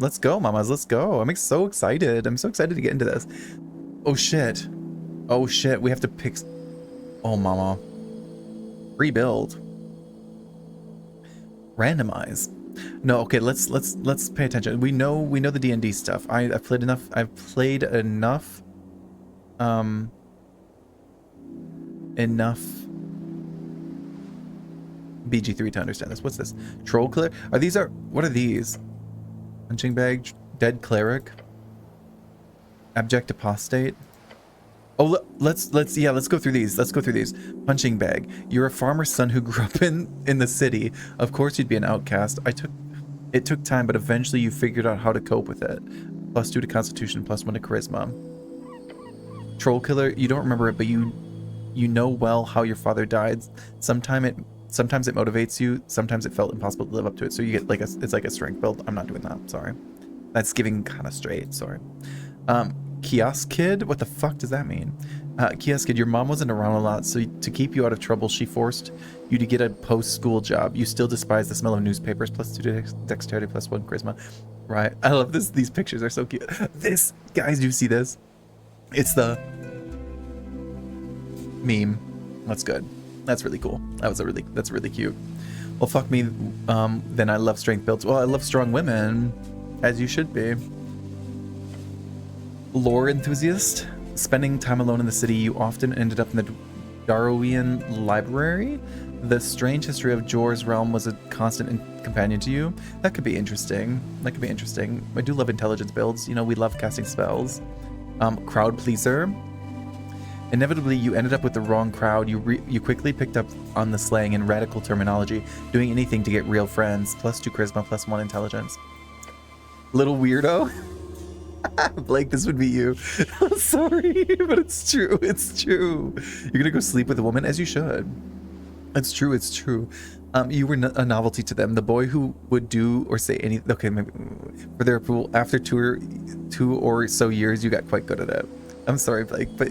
Let's go, mamas. Let's go. I'm so excited. I'm so excited to get into this. Oh, shit. Oh, shit. We have to pick... Oh, mama. Rebuild. Randomize. No, okay, let's pay attention. We know the D&D stuff. I've played enough BG3 to understand this. What's this? Troll cleric? What are these? Punching bag, dead cleric, abject apostate. Oh, let's go through these. Let's go through these. Punching bag. You're a farmer's son who grew up in the city. Of course you'd be an outcast. It took time, but eventually you figured out how to cope with it. +2 to constitution, +1 to charisma. Troll killer. You don't remember it, but you know well how your father died. Sometimes it motivates you. Sometimes it felt impossible to live up to it. So you get it's like a strength build. I'm not doing that. Sorry. That's giving kind of straight. Sorry. Kiosk kid? What the fuck does that mean? Kiosk kid, your mom wasn't around a lot, so to keep you out of trouble, she forced you to get a post-school job. You still despise the smell of newspapers, +2 to dexterity, +1 charisma. Right. I love this. These pictures are so cute. This, guys, do you see this? It's the meme. That's good. That's really cool. That's really cute. Well, fuck me. Then I love strength builds. Well, I love strong women, as you should be. Lore enthusiast. Spending time alone in the city, you often ended up in the Darwinian library. The strange history of Jor's realm was a constant companion to you. That could be interesting. I do love intelligence builds. You know, we love casting spells. Crowd pleaser. Inevitably, you ended up with the wrong crowd. You quickly picked up on the slang and radical terminology, doing anything to get real friends. +2 charisma, +1 intelligence. Little weirdo. Blake, this would be you. I'm sorry, but it's true. It's true. You're gonna go sleep with a woman, as you should. It's true. It's true. You were a novelty to them. The boy who would do or say anything. Okay, maybe for their approval. After two or so years, you got quite good at it. I'm sorry, Blake, but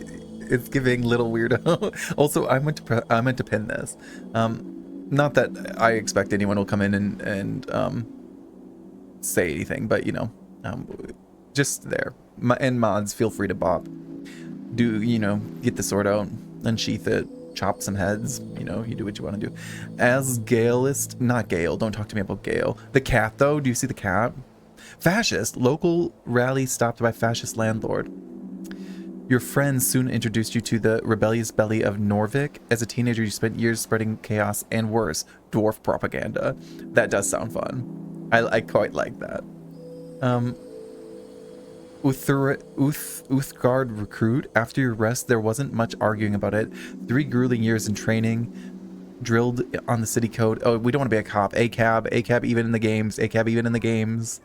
it's giving little weirdo. Also, I meant to pin this. Not that I expect anyone will come in and say anything, but you know. Just there. And mods, feel free to bop. Get the sword out, unsheath it, chop some heads. You do what you want to do. As Galeist, not Gale, don't talk to me about Gale. The cat, though, do you see the cat? Fascist, local rally stopped by fascist landlord. Your friends soon introduced you to the rebellious belly of Norvik. As a teenager, you spent years spreading chaos and worse, dwarf propaganda. That does sound fun. I quite like that. Uthgard recruit. After your rest, there wasn't much arguing about it. 3 grueling years in training, drilled on the city code. Oh, we don't want to be a cop. ACAB even in the games. ACAB even in the games.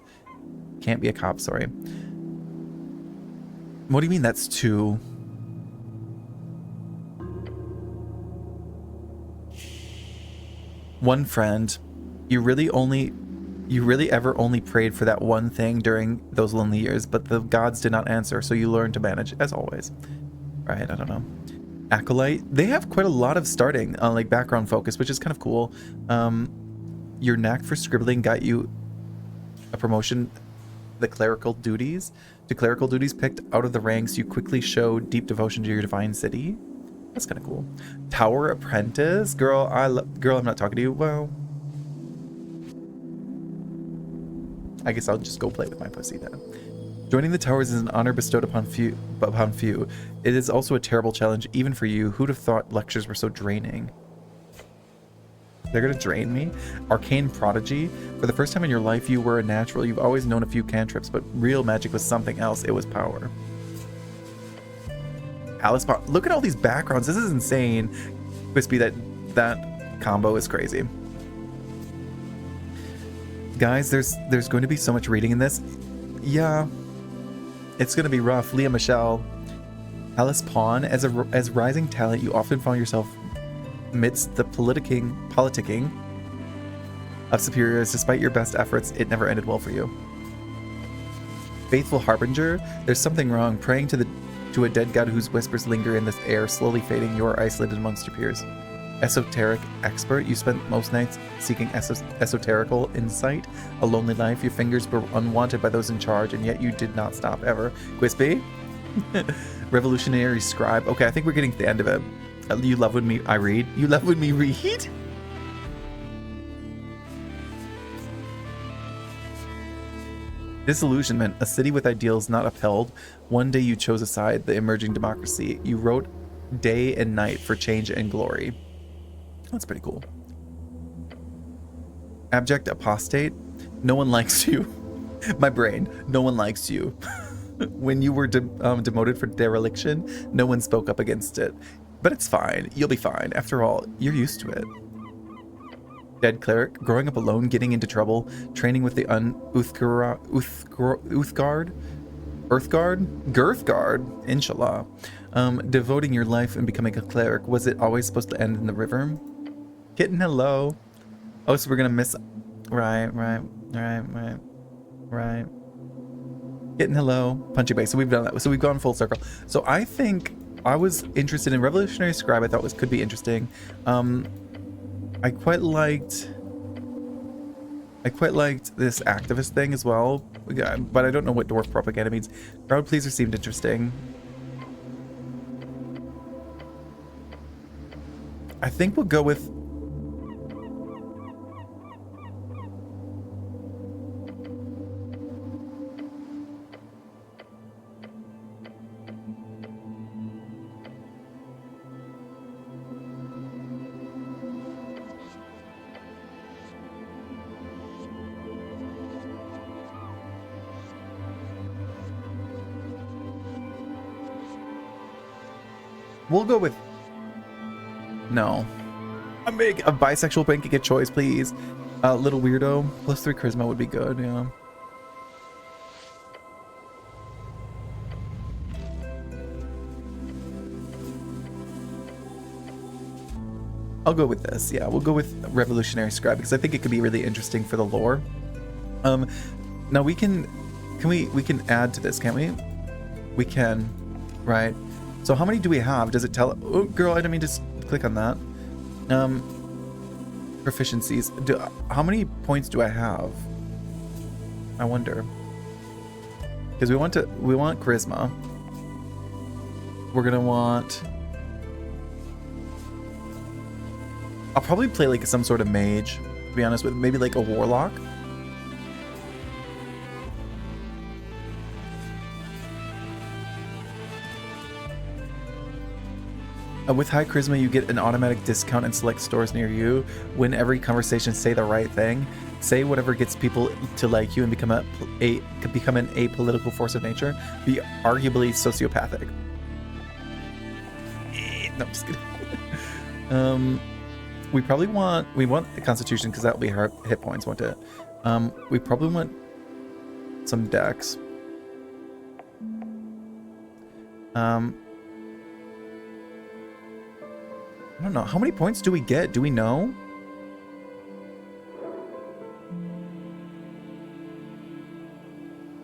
Can't be a cop, sorry. What do you mean that's 2? One friend. You really ever only prayed for that one thing during those lonely years, but the gods did not answer, so you learned to manage, as always. Right, I don't know. Acolyte. They have quite a lot of starting, like background focus, which is kind of cool. Your knack for scribbling got you a promotion, to clerical duties picked out of the ranks. You quickly showed deep devotion to your divine city. That's kind of cool. Tower apprentice. Girl, I'm not talking to you. Well, I guess I'll just go play with my pussy then. Joining the towers is an honor bestowed upon few. It is also a terrible challenge, even for you. Who'd have thought lectures were so draining? They're gonna drain me? Arcane prodigy. For the first time in your life, you were a natural. You've always known a few cantrips, but real magic was something else. It was power. Alice Power. Look at all these backgrounds. This is insane. Crispy, that combo is crazy. Guys, there's going to be so much reading in this. Yeah, it's going to be rough. Leah Michelle. Alice Pawn. As rising talent, you often found yourself amidst the politicking of superiors. Despite your best efforts, it never ended well for you. Faithful Harbinger. There's something wrong. Praying to a dead god whose whispers linger in the air, slowly fading. You are isolated amongst your peers. esoteric expert. You spent most nights seeking esoterical insight, a lonely life. Your fingers were unwanted by those in charge, and yet you did not stop ever. Quiz B? Revolutionary scribe. Okay, I think we're getting to the end of it. You love when I read? You love when me read? Disillusionment, a city with ideals not upheld. One day you chose a side, the emerging democracy. You wrote day and night for change and glory. That's pretty cool. Abject apostate, no one likes you. My brain, no one likes you. When you were demoted for dereliction, no one spoke up against it. But it's fine, you'll be fine. After all, you're used to it. Dead cleric, growing up alone, getting into trouble, training with the Girthguard, inshallah. Devoting your life and becoming a cleric. Was it always supposed to end in the river? Kitten, hello. Oh, so we're gonna miss. Right. Kitten, hello. Punchy base. So we've done that. So we've gone full circle. So I think I was interested in Revolutionary Scribe. I thought could be interesting. I quite liked this activist thing as well, but I don't know what dwarf propaganda means. Crowd pleaser seemed interesting. I think we'll go with no. A bisexual blanket get choice, please. Little weirdo. +3 charisma would be good, yeah. I'll go with this. Yeah, we'll go with Revolutionary Scribe because I think it could be really interesting for the lore. Now we can add to this, can't we? We can, right? So how many do we have? Does it tell? Oh, girl, I didn't mean to click on that. Proficiencies. How many points do I have? I wonder. Because we want charisma. We're gonna want. I'll probably play like some sort of mage, to be honest with, maybe like a warlock. With high charisma, you get an automatic discount in select stores near you. Win every conversation, say the right thing. Say whatever gets people to like you and become an apolitical force of nature. Be arguably sociopathic. No, I'm just kidding. We probably want the Constitution because that will be our hit points, won't it? We probably want some dex. I don't know. How many points do we get? Do we know?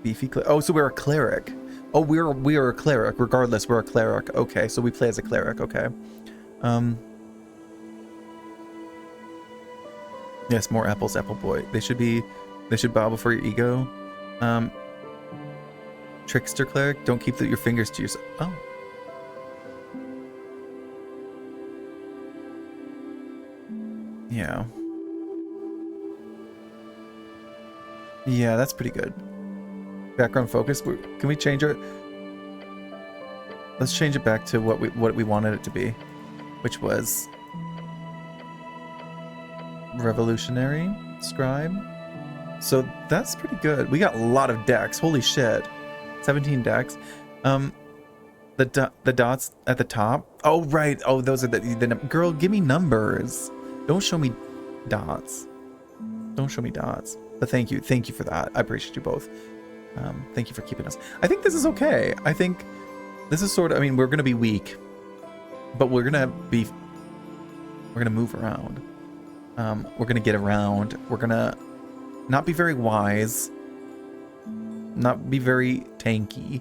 Beefy cleric. Oh, so we're a cleric. Oh, we are a cleric. Regardless, we're a cleric. Okay, so we play as a cleric. Okay. Yes, more apples, apple boy. They should bow before your ego. Trickster cleric. Don't keep your fingers to yourself. Oh. Yeah. Yeah, that's pretty good. Background focus. Can we change it? Let's change it back to what we wanted it to be, which was Revolutionary Scribe. So that's pretty good. We got a lot of decks. Holy shit. 17 decks. The dots at the top. Oh, right. Oh, those are the girl, give me numbers. Don't show me dots. Don't show me dots. But thank you for that. I appreciate you both. Thank you for keeping us. I think this is okay. I think this is sort of, I mean, we're gonna be weak, but we're gonna move around. We're gonna get around. We're gonna not be very wise, not be very tanky.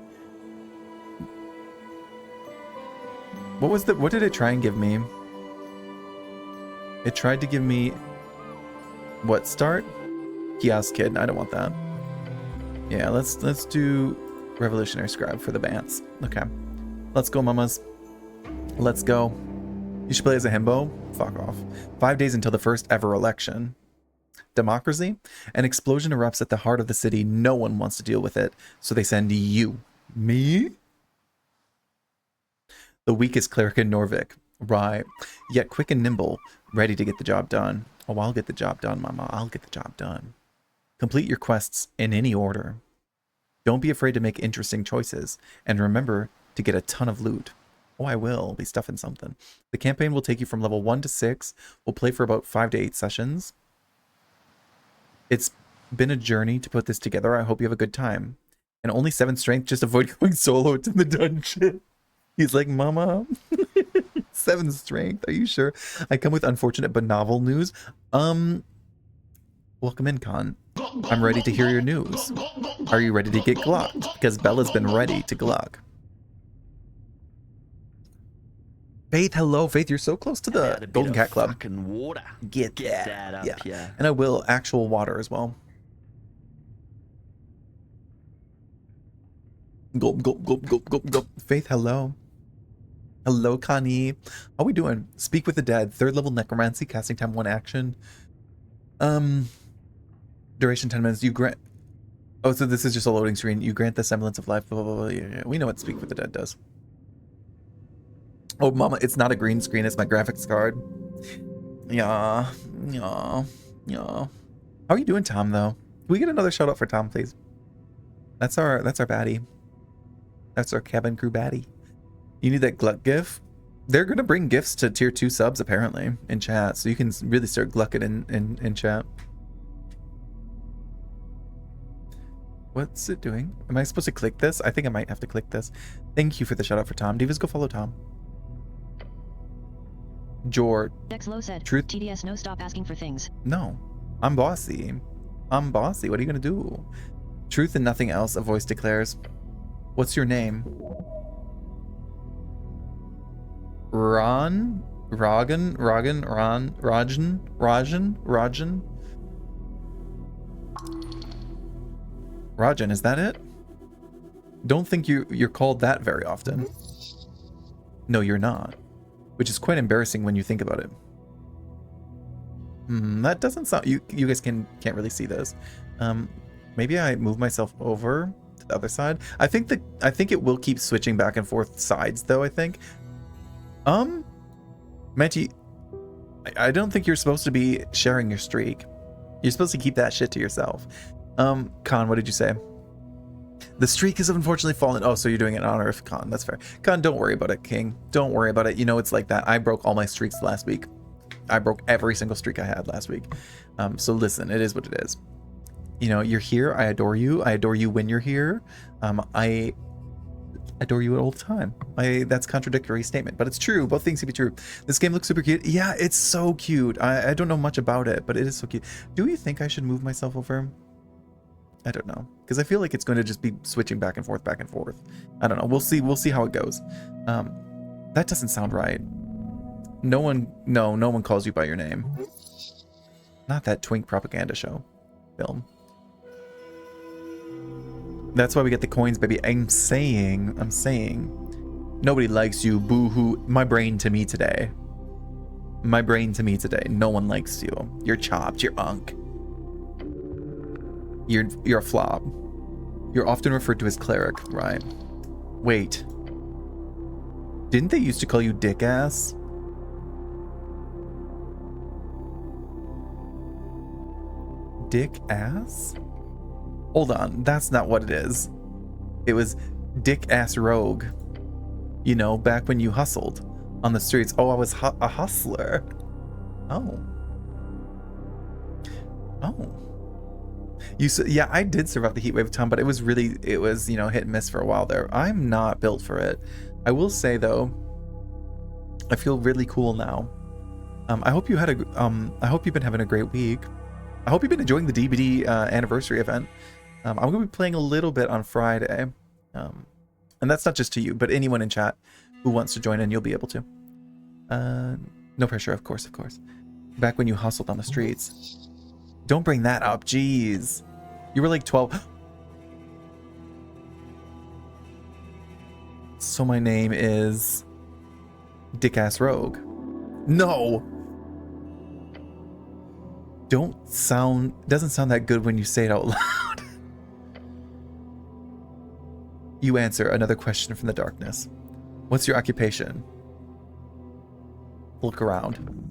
What did it try and give me? It tried to give me what start? Kiosk Kid. I don't want that. Yeah, let's do Revolutionary Scribe for the Bants. Okay. Let's go, mamas. Let's go. You should play as a himbo? Fuck off. 5 days until the first ever election. Democracy? An explosion erupts at the heart of the city. No one wants to deal with it, so they send you. Me? The weakest cleric in Norvik. Right. Yet quick and nimble, ready to get the job done. Oh, I'll get the job done, mama. I'll get the job done. Complete your quests in any order. Don't be afraid to make interesting choices. And remember to get a ton of loot. Oh, I will. I'll be stuffing something. The campaign will take you from level 1 to 6. We'll play for about 5 to 8 sessions. It's been a journey to put this together. I hope you have a good time. And only 7 strength. Just avoid going solo to the dungeon. He's like, mama. 7 strength. Are you sure? I come with unfortunate but novel news. Welcome in, Khan. I'm ready to hear your news. Are you ready to get glucked? Because Bella's been ready to gluck. Faith, hello. Faith, you're so close to the Golden Cat Club. Water. Get that up, yeah. And I will actual water as well. Gulp, gulp, gulp, gulp, gulp, gulp. Faith, hello. Hello, Connie. How we doing? Speak with the Dead. 3rd level necromancy. Casting time 1 action. Duration 10 minutes. You grant... Oh, so this is just a loading screen. You grant the semblance of life. Blah, blah, blah. Yeah. We know what Speak with the Dead does. Oh, mama, it's not a green screen. It's my graphics card. Yeah. How are you doing, Tom, though? Can we get another shout out for Tom, please? That's our baddie. That's our cabin crew baddie. You need that gluck gif? They're going to bring gifts to tier 2 subs, apparently, in chat. So you can really start glucking in chat. What's it doing? Am I supposed to click this? I think I might have to click this. Thank you for the shout out for Tom. Divas, go follow Tom. George. Dexlo said, Truth. TDS, no, stop asking for things. No. I'm bossy. I'm bossy. What are you going to do? Truth and nothing else, a voice declares. What's your name? Rajan? Rajan, is that it? Don't think you're called that very often. No, you're not. Which is quite embarrassing when you think about it. That doesn't sound... You guys can't really see this. Maybe I move myself over to the other side. I think it will keep switching back and forth sides, though, I think. Menti, I don't think you're supposed to be sharing your streak. You're supposed to keep that shit to yourself. Khan, what did you say? The streak has unfortunately fallen. Oh, so you're doing it in honor of Khan. That's fair. Khan, don't worry about it, King. Don't worry about it. You know it's like that. I broke all my streaks last week. I broke every single streak I had last week. So listen, it is what it is. You know, you're here. I adore you. I adore you when you're here. I adore you all the time. That's a contradictory statement, but it's true. Both things can be true. This game looks super cute. Yeah, it's so cute. I don't know much about it, but it is so cute. Do you think I should move myself over? I don't know, because I feel like it's going to just be switching back and forth. I don't know. We'll see how it goes. That doesn't sound right. No one calls you by your name. Not that twink propaganda show film. That's why we get the coins, baby. I'm saying nobody likes you. Boo-hoo. My brain to me today. No one likes you. You're chopped. You're unk. You're a flop. You're often referred to as cleric, right? Wait. Didn't they used to call you dick ass? Dick ass? Hold on, that's not what it is. It was dick ass rogue. You know, back when you hustled on the streets. Oh, I was a hustler. Oh. Yeah, I did survive the heat wave, Tom, but it was, you know, hit and miss for a while there. I'm not built for it. I will say though, I feel really cool now. I hope you had I hope you've been having a great week. I hope you've been enjoying the DBD anniversary event. I'm going to be playing a little bit on Friday. And that's not just to you, but anyone in chat who wants to join in, you'll be able to. No pressure, of course. Back when you hustled on the streets. Don't bring that up, jeez. You were like 12. So my name is Dick-ass Rogue. No! Doesn't sound that good when you say it out loud. You answer another question from the darkness. What's your occupation? Look around.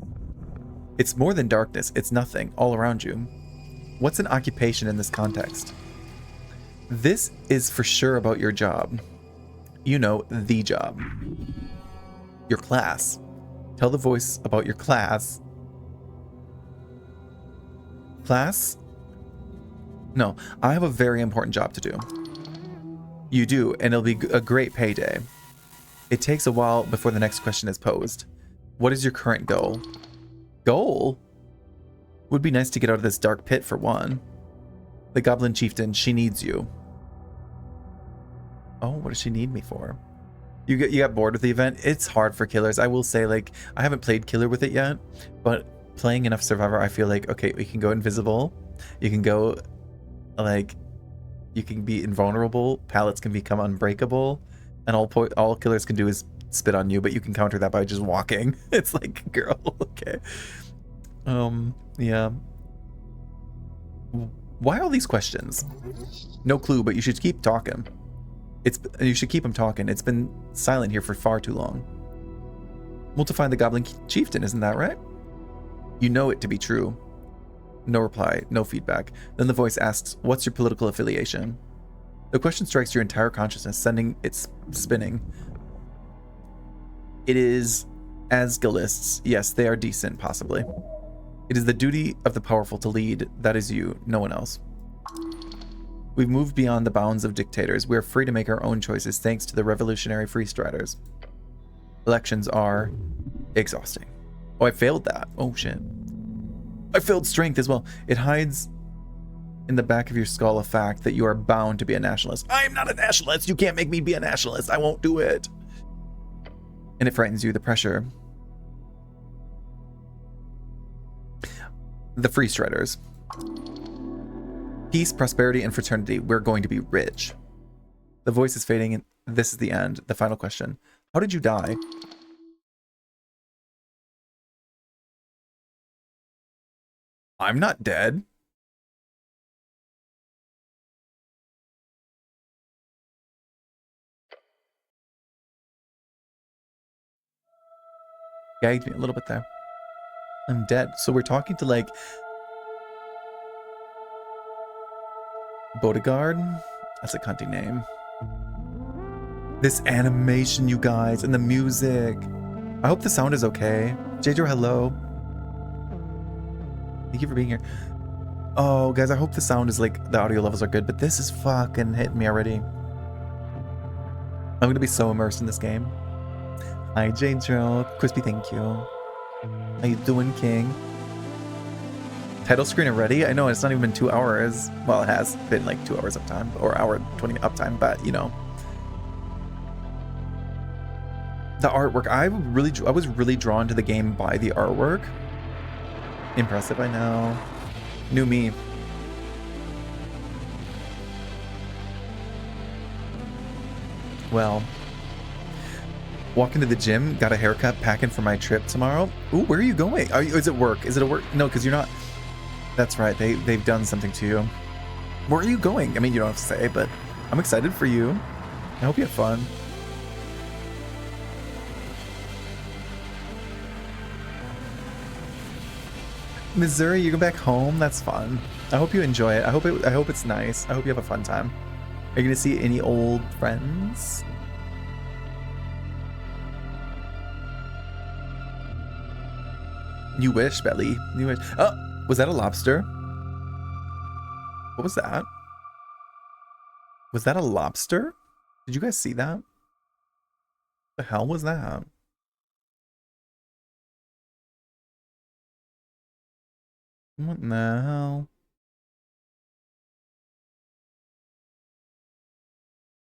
It's more than darkness, it's nothing all around you. What's an occupation in this context? This is for sure about your job. You know, the job. Your class. Tell the voice about your class. Class? No, I have a very important job to do. You do, and it'll be a great payday. It takes a while before the next question is posed. What is your current goal? Goal? Would be nice to get out of this dark pit for one. The Goblin Chieftain, she needs you. Oh, what does she need me for? You got bored with the event? It's hard for killers. I will say, like, I haven't played killer with it yet, but playing enough Survivor, I feel like, okay, we can go invisible. You can go, like, you can be invulnerable. Pallets can become unbreakable. And all killers can do is spit on you, but you can counter that by just walking. It's like, girl, okay. Yeah. Why all these questions? No clue, but you should keep talking. You should keep him talking. It's been silent here for far too long. We'll to find the Goblin Chieftain, isn't that right? You know it to be true. No reply, no feedback. Then the voice asks, what's your political affiliation? The question strikes your entire consciousness, sending it spinning. It is Asgalists. Yes, they are decent, possibly. It is the duty of the powerful to lead. That is you, no one else. We've moved beyond the bounds of dictators. We are free to make our own choices thanks to the revolutionary freestriders. Elections are exhausting. Oh, I failed that. Oh, shit. I failed strength as well. It hides in the back of your skull a fact that you are bound to be a nationalist. I am not a nationalist. You can't make me be a nationalist. I won't do it. And it frightens you, the pressure. The freestriders. Peace, prosperity, and fraternity. We're going to be rich. The voice is fading, and this is the end. The final question. How did you die? I'm not dead. Gagged me a little bit there. I'm dead. So we're talking to, like, Bodyguard? That's a cunty name. This animation, you guys, and the music. I hope the sound is okay. Jadro, hello. Thank you for being here. Oh, guys, I hope the sound is, like, the audio levels are good, but this is fucking hitting me already. I'm gonna be so immersed in this game. Hi, Jadro. Crispy, thank you. How you doing, King? Title screen already? I know it's not even been 2 hours. Well, it has been like 2 hours uptime, or hour 20 uptime, but you know. The artwork, I was really drawn to the game by the artwork. Impressive, I know. New me. Well, walking to the gym, got a haircut, packing for my trip tomorrow. Ooh, where are you going? Is it work? Is it a work? No, because you're not. That's right. They've done something to you. Where are you going? I mean, you don't have to say, but I'm excited for you. I hope you have fun. Missouri, you go back home. That's fun. I hope you enjoy it. I hope it's nice. I hope you have a fun time. Are you gonna see any old friends? You wish, Belly. You wish. Oh, was that a lobster? What was that? Was that a lobster? Did you guys see that? The hell was that? What the hell?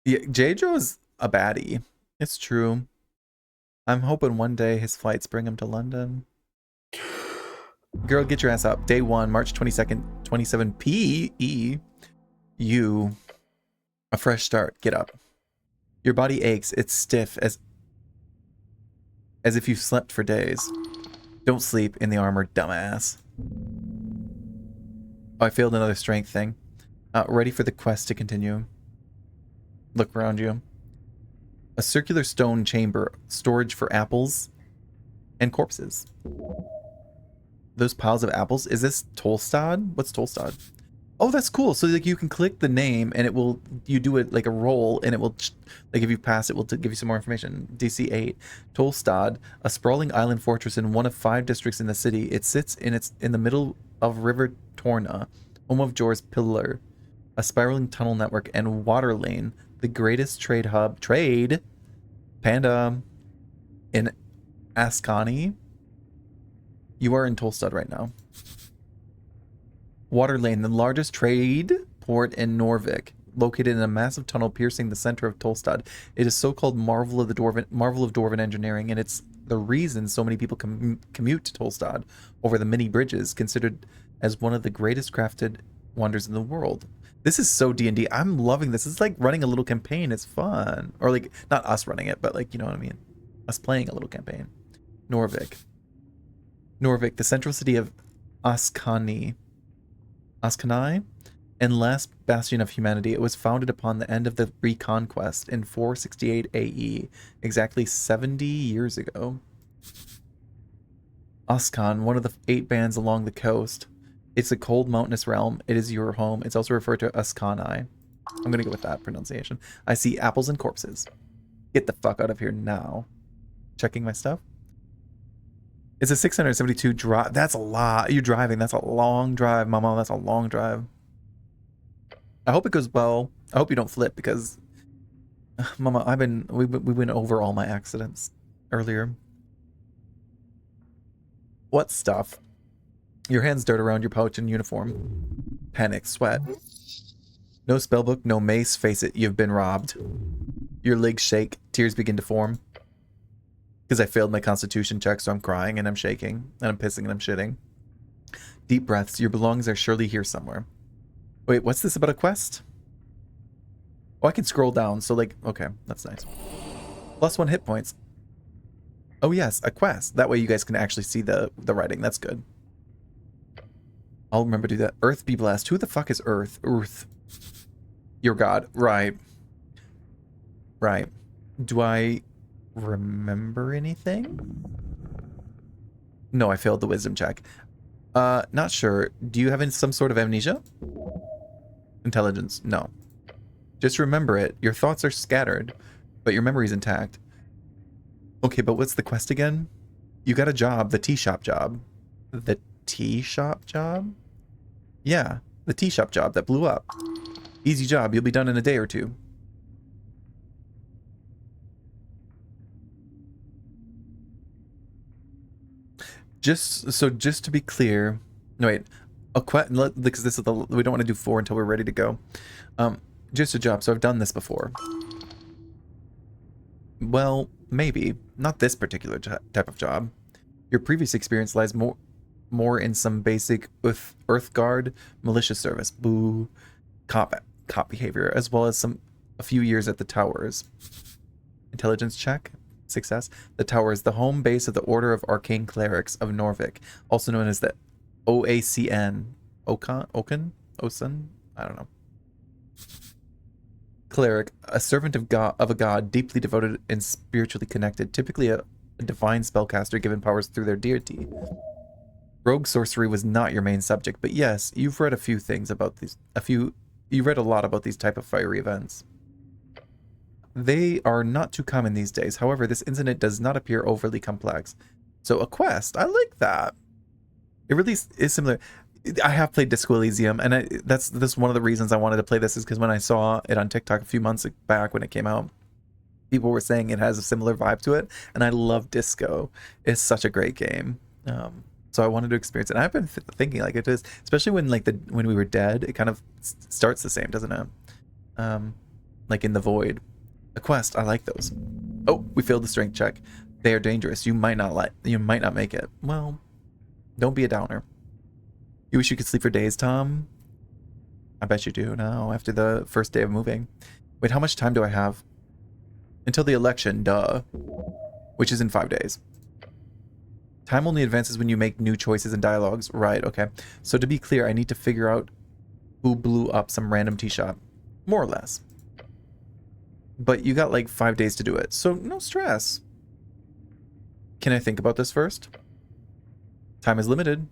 Yeah, Jadro is a baddie. It's true. I'm hoping one day his flights bring him to London. Girl, get your ass up. Day 1, March 22nd, 27 PE. You. A fresh start. Get up. Your body aches. It's stiff as if you've slept for days. Don't sleep in the armor, dumbass. Oh, I failed another strength thing. Ready for the quest to continue. Look around you. A circular stone chamber. Storage for apples and corpses. Those piles of apples. Is this Tolstad? What's Tolstad? Oh, that's cool. So like you can click the name and it will, you do it like a roll and it will, like if you pass it will give you some more information. DC 8. Tolstad, a sprawling island fortress in one of 5 districts in the city. It sits in the middle of River Torna, home of Jor's Pillar, a spiraling tunnel network, and water lane, the greatest trade hub, Panda, in Ascani. You are in Tolstad right now. Water lane, the largest trade port in Norvik, located in a massive tunnel piercing the center of Tolstad. It is so-called marvel of Dwarven engineering, and it's the reason so many people commute to Tolstad over the many bridges, considered as one of the greatest crafted wonders in the world. This is so D&D. I'm loving this. It's like running a little campaign. It's fun. Or like, not us running it, but like, you know what I mean? Us playing a little campaign. Norvik, the central city of Ascani, and last bastion of humanity. It was founded upon the end of the Reconquest in 468 AE, exactly 70 years ago. Ascan, one of the 8 bands along the coast. It's a cold mountainous realm. It is your home. It's also referred to Ascani. I'm gonna go with that pronunciation. I see apples and corpses. Get the fuck out of here now. Checking my stuff. It's a 672 drive. That's a lot. You're driving. That's a long drive, Mama. That's a long drive. I hope it goes well. I hope you don't flip because, Mama, we went over all my accidents earlier. What stuff? Your hands dart around your pouch and uniform. Panic, sweat. No spellbook, no mace. Face it, you've been robbed. Your legs shake. Tears begin to form. Because I failed my constitution check, so I'm crying and I'm shaking and I'm pissing and I'm shitting. Deep breaths. Your belongings are surely here somewhere. Wait, what's this about a quest? Oh, I can scroll down. So like, okay, that's nice. +1 hit points. Oh yes, a quest. That way you guys can actually see the writing. That's good. I'll remember to do that. Earth be blessed. Who the fuck is Earth? Earth. Your god. Right. Right. Do I remember anything? No, I failed the wisdom check. Not sure. Do you have some sort of amnesia? Intelligence? No. Just remember it. Your thoughts are scattered, but your memory's intact. Okay, but what's the quest again? You got a job, the tea shop job. The tea shop job? Yeah, the tea shop job that blew up. Easy job, you'll be done in a day or 2. Just to be clear, no wait, a quest, because this is we don't want to do 4 until we're ready to go. Just a job, so I've done this before. Well, maybe not this particular type of job. Your previous experience lies more in some basic Earth Guard militia service, boo, cop behavior, as well as a few years at the Towers. Intelligence check. Success. The Tower is the home base of the Order of Arcane Clerics of Norvik, also known as the OACN. Osun? I don't know. Cleric, a servant of a god, deeply devoted and spiritually connected, typically a divine spellcaster given powers through their deity. Rogue sorcery was not your main subject, but yes, you've read a few things about these. You read a lot about these type of fiery events. They are not too common these days. However, this incident does not appear overly complex. So a quest, I like that. It really is similar. I have played Disco Elysium, and that's one of the reasons I wanted to play this is because when I saw it on TikTok a few months back when it came out, people were saying it has a similar vibe to it, and I love Disco. It's such a great game. So I wanted to experience it. And I've been thinking like it is, especially when when we were dead, it kind of starts the same, doesn't it? Like in the Void. A quest, I like those. Oh, we failed the strength check. They are dangerous. You might not make it. Well, Don't be a downer. You wish you could sleep for days, Tom? I bet you do now, after the first day of moving. Wait, how much time do I have? Until the election, duh. Which is in 5 days. Time only advances when you make new choices and dialogues. Right, okay. So to be clear, I need to figure out who blew up some random tea shop. More or less. But you got like 5 days to do it, so no stress. Can I think about this first? Time is limited.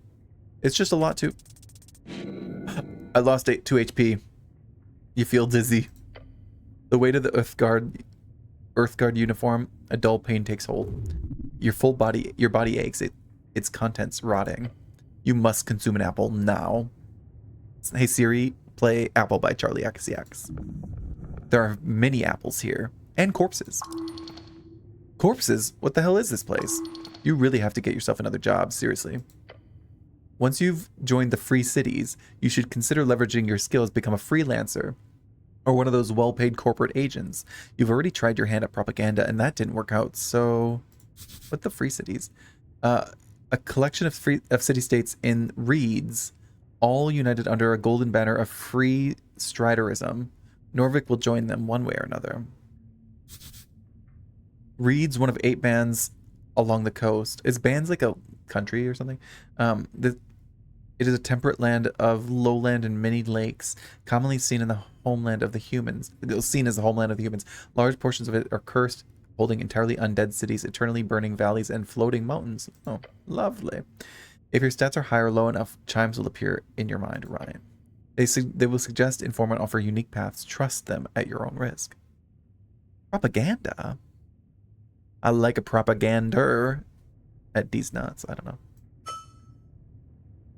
It's just a lot to... I lost 2 HP. You feel dizzy. The weight of the Earthguard uniform, a dull pain takes hold. Your body aches, its contents rotting. You must consume an apple now. Hey Siri, play Apple by Charlie XCX. There are many apples here, and corpses. Corpses? What the hell is this place? You really have to get yourself another job, seriously. Once you've joined the free cities, you should consider leveraging your skills, become a freelancer, or one of those well-paid corporate agents. You've already tried your hand at propaganda, and that didn't work out, so... What the free cities? A collection of city-states in Reeds, all united under a golden banner of free striderism. Norvik will join them one way or another. Reeds, one of 8 bands along the coast. Is bands like a country or something? It is a temperate land of lowland and many lakes, commonly seen in the homeland of the humans. Seen as the homeland of the humans. Large portions of it are cursed, holding entirely undead cities, eternally burning valleys, and floating mountains. Oh, lovely. If your stats are high or low enough, chimes will appear in your mind, Ryan. They will suggest, inform, and offer unique paths. Trust them at your own risk. Propaganda? I like a propagander at these nuts. I don't know.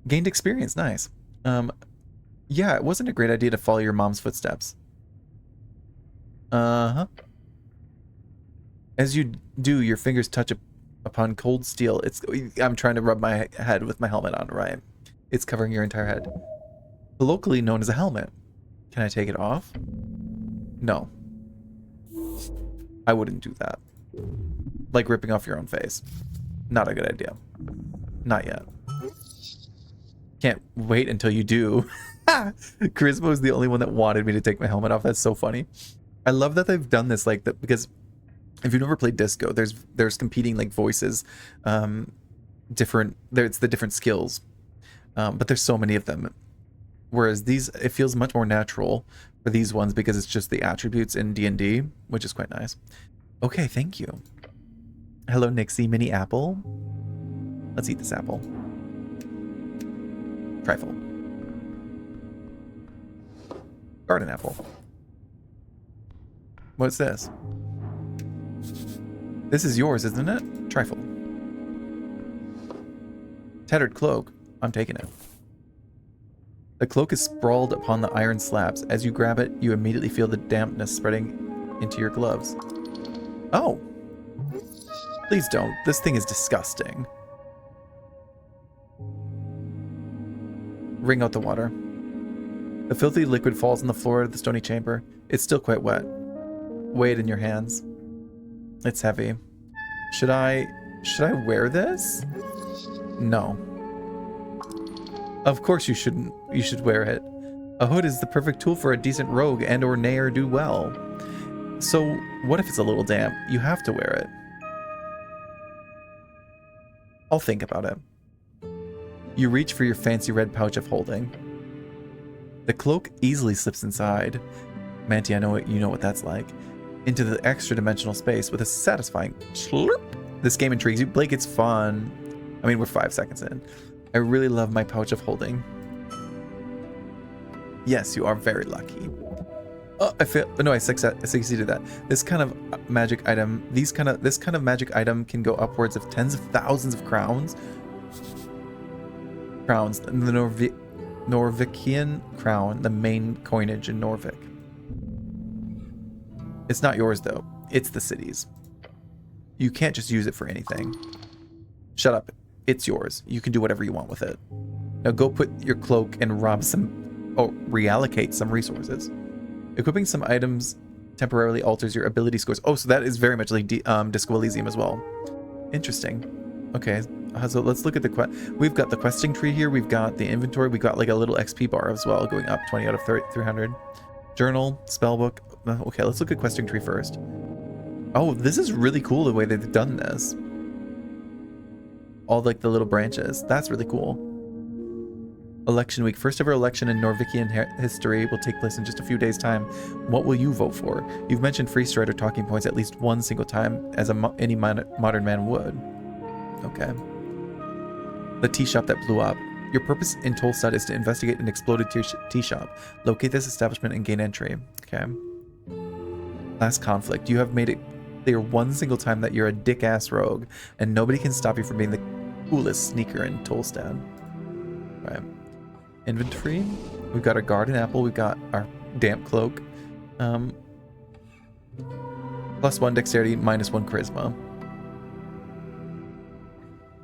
Gained experience. Nice. Yeah, it wasn't a great idea to follow your mom's footsteps. Uh-huh. As you do, your fingers touch upon cold steel. I'm trying to rub my head with my helmet on, right? It's covering your entire head. Colloquially known as a helmet. Can I take it off? No. I wouldn't do that. Like ripping off your own face. Not a good idea. Not yet. Can't wait until you do. Charisma is the only one that wanted me to take my helmet off. That's so funny. I love that they've done this like that, because if you've never played Disco, there's competing like voices, it's the different skills, but there's so many of them. Whereas these, it feels much more natural for these ones because it's just the attributes in D&D, which is quite nice. Okay, thank you. Hello, Nixie, mini apple. Let's eat this apple. Trifle. Garden apple. What's this? This is yours, isn't it? Trifle. Tattered cloak. I'm taking it. The cloak is sprawled upon the iron slabs. As you grab it, you immediately feel the dampness spreading into your gloves. Oh! Please don't. This thing is disgusting. Wring out the water. The filthy liquid falls on the floor of the stony chamber. It's still quite wet. Weigh it in your hands. It's heavy. Should I wear this? No. Of course you shouldn't. You should wear it. A hood is the perfect tool for a decent rogue and or ne'er-do-well. So what if it's a little damp? You have to wear it. I'll think about it. You reach for your fancy red pouch of holding. The cloak easily slips inside. Manti, I know you know what that's like. Into the extra-dimensional space with a satisfying slurp. This game intrigues you. Blake, it's fun. I mean, we're 5 seconds in. I really love my pouch of holding. Yes, you are very lucky. Oh, I failed. No, I succeeded that. This kind of magic item, this kind of magic item can go upwards of tens of thousands of crowns. Crowns. The Norvikian crown, the main coinage in Norvik. It's not yours, though. It's the city's. You can't just use it for anything. Shut up. It's yours. You can do whatever you want with it. Now go put your cloak and reallocate some resources. Equipping some items temporarily alters your ability scores. Oh, so that is very much like Disco Elysium as well. Interesting. Okay, So let's look at the we've got the questing tree here. We've got the inventory. We've got like a little XP bar as well, going up 20 out of 300. Journal, spellbook. Okay, let's look at questing tree first. Oh, this is really cool the way they've done this. All like the little branches. That's really cool. Election week. First ever election in Norvikian history will take place in just a few days' time. What will you vote for? You've mentioned free strider talking points at least one single time, as any modern man would. Okay. The tea shop that blew up. Your purpose in Tolstad is to investigate an exploded tea shop. Locate this establishment and gain entry. Okay. Last conflict. You have made it clear one single time that you're a dick-ass rogue, and nobody can stop you from being the coolest sneaker in Tolstad. Right. Inventory. We've got our garden apple. We've got our damp cloak. +1 dexterity, -1 charisma.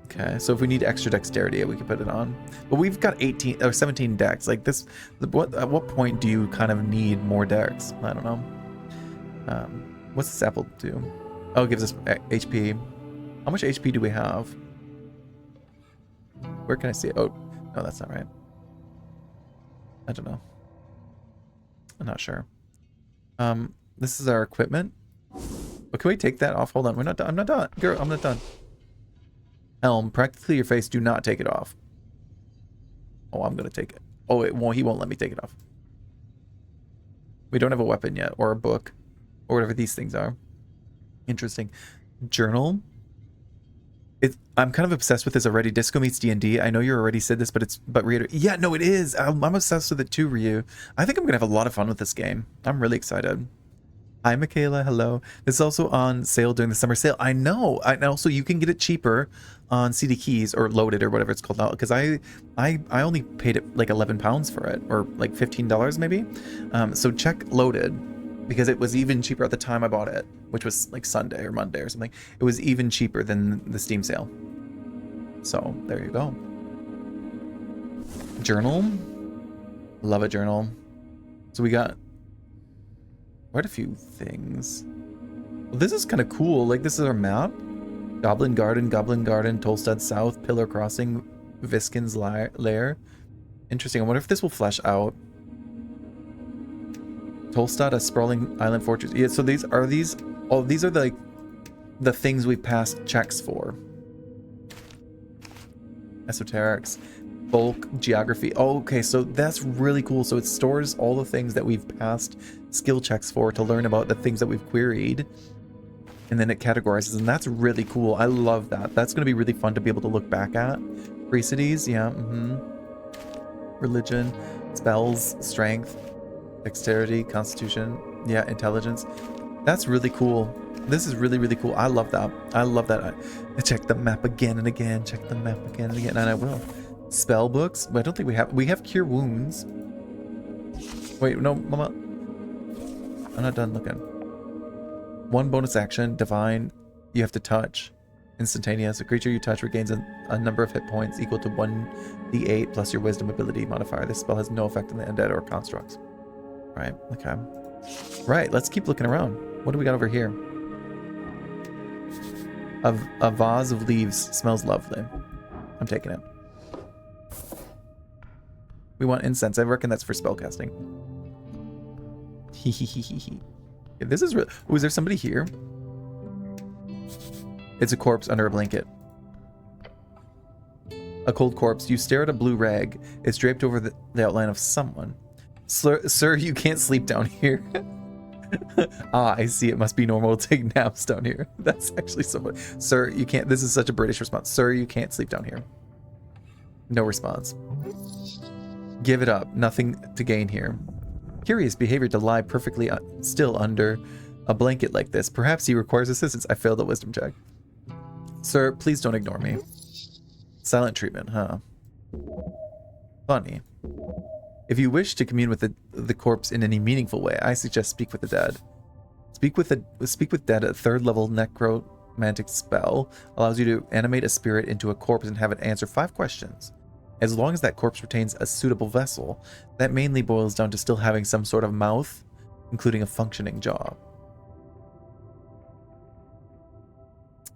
Okay, so if we need extra dexterity, we can put it on. But we've got 18 or 17 dex. Like this, at what point do you kind of need more dex? I don't know. What's this apple do? Oh, it gives us HP. How much HP do we have? Where can I see it? Oh, no, that's not right. I don't know. I'm not sure. This is our equipment. But can we take that off? Hold on, we're not done. I'm not done. Girl, I'm not done. Helm, practically your face. Do not take it off. Oh, I'm gonna take it. Oh, he won't let me take it off. We don't have a weapon yet, or a book, or whatever these things are. Interesting. Journal. I'm kind of obsessed with this already. Disco meets D&D. I know you already said this, but reiterate. Yeah, no, it is. I'm obsessed with it too, Ryu. I think I'm gonna have a lot of fun with this game. I'm really excited. Hi, Michaela. Hello. This is also on sale during the summer sale. I know. And also, you can get it cheaper on CD Keys or Loaded or whatever it's called now. Because I only paid it like £11 for it, or like $15 maybe. So check Loaded, because it was even cheaper at the time I bought it, which was like Sunday or Monday or something. It was even cheaper than the Steam sale. So there you go. Journal. Love a journal. So we got quite a few things. Well, this is kind of cool. Like, this is our map. Goblin Garden, Tolstad South, Pillar Crossing, Viskin's Lair. Interesting. I wonder if this will flesh out. Tolstad, a sprawling island fortress. Yeah, so these are like the things we passed checks for. Esoterics. Bulk, geography. Oh, okay, so that's really cool. So it stores all the things that we've passed skill checks for to learn about the things that we've queried, and then it categorizes, and that's really cool. I love that. That's going to be really fun to be able to look back at. Precities, yeah. Religion, spells, strength, dexterity, constitution, yeah, intelligence. That's really cool. This is really, really cool. I love that. I love that. I check the map again and again. Check the map again and again, and I will. Spell books, but I don't think we have cure wounds. Wait, no, mama, I'm not done looking. One bonus action, divine. You have to touch. Instantaneous. A creature you touch regains a number of hit points equal to 1d8 plus your wisdom ability modifier. This spell has no effect on the undead or constructs. Right, okay. Right, let's keep looking around. What do we got over here? A vase of leaves. Smells lovely. I'm taking it. We want incense. I reckon that's for spellcasting. Hehehehe. Yeah, this is real. Oh, is there somebody here? It's a corpse under a blanket. A cold corpse. You stare at a blue rag. It's draped over the outline of someone. Sir, you can't sleep down here. Ah, I see. It must be normal to take naps down here. That's actually so funny. Sir, you can't. This is such a British response. Sir, you can't sleep down here. No response. Give it up. Nothing to gain here. Curious behavior to lie perfectly still under a blanket like this. Perhaps he requires assistance. I failed a wisdom check. Sir, please don't ignore me. Silent treatment, huh? Funny. If you wish to commune with the corpse in any meaningful way, I suggest speak with the dead. Speak with dead, a third-level necromantic spell allows you to animate a spirit into a corpse and have it answer 5 questions. As long as that corpse retains a suitable vessel, that mainly boils down to still having some sort of mouth, including a functioning jaw.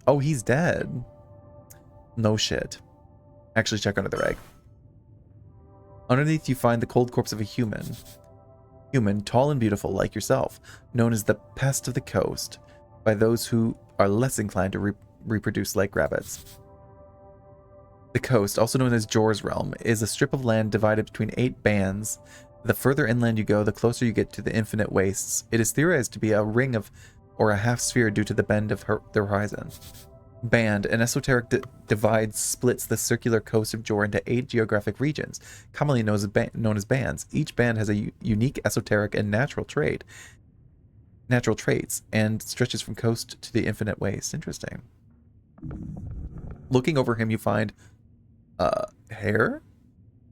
Oh, he's dead. No shit. Actually, check under the rag. Underneath, you find the cold corpse of a human. Human, tall and beautiful, like yourself, known as the pest of the coast by those who are less inclined to reproduce like rabbits. The coast, also known as Jor's Realm, is a strip of land divided between 8 bands. The further inland you go, the closer you get to the infinite wastes. It is theorized to be a ring of, or a half sphere due to the bend of the horizon. Band, an esoteric divide splits the circular coast of Jor into 8 geographic regions, commonly known as bands. Each band has a unique esoteric and natural traits, and stretches from coast to the infinite waste. Interesting. Looking over him, you find hair,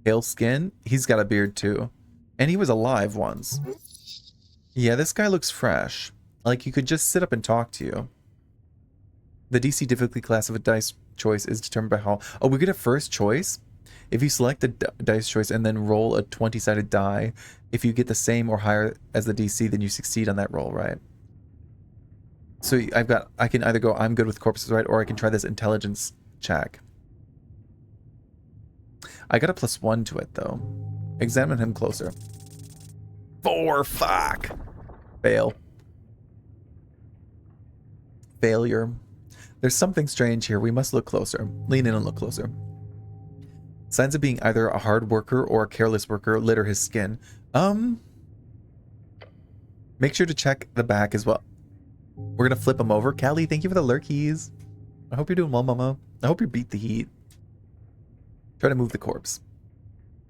pale skin. He's got a beard too, and he was alive once. Yeah, this guy looks fresh. Like he could just sit up and talk to you. The DC difficulty class of a dice choice is determined by how... Oh, we get a first choice? If you select a dice choice and then roll a 20-sided die, if you get the same or higher as the DC, then you succeed on that roll, right? So I can either go, I'm good with corpses, right? Or I can try this intelligence check. I got a +1 to it, though. Examine him closer. 4, fuck! Fail. Failure. There's something strange here. We must look closer. Lean in and look closer. Signs of being either a hard worker or a careless worker litter his skin. Make sure to check the back as well. We're gonna flip him over. Callie, thank you for the lurkies. I hope you're doing well, mama. I hope you beat the heat. Try to move the corpse.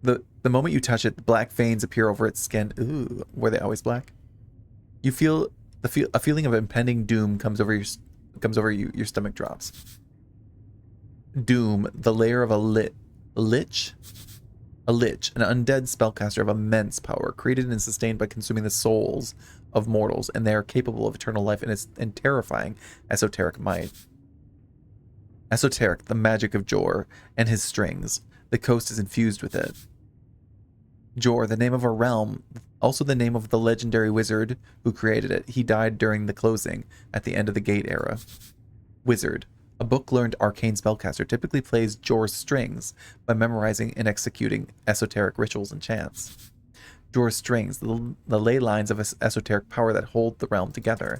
The moment you touch it, the black veins appear over its skin. Ooh, were they always black? You feel a feeling of impending doom comes over you. Your stomach drops. Doom, the lair of a lich, an undead spellcaster of immense power, created and sustained by consuming the souls of mortals, and they are capable of eternal life and terrifying esoteric might. Esoteric, the magic of Jor, and his strings. The coast is infused with it. Jor, the name of a realm, also the name of the legendary wizard who created it. He died during the closing, at the end of the Gate era. Wizard, a book-learned arcane spellcaster, typically plays Jor's strings by memorizing and executing esoteric rituals and chants. Jor's strings, the ley lines of esoteric power that hold the realm together.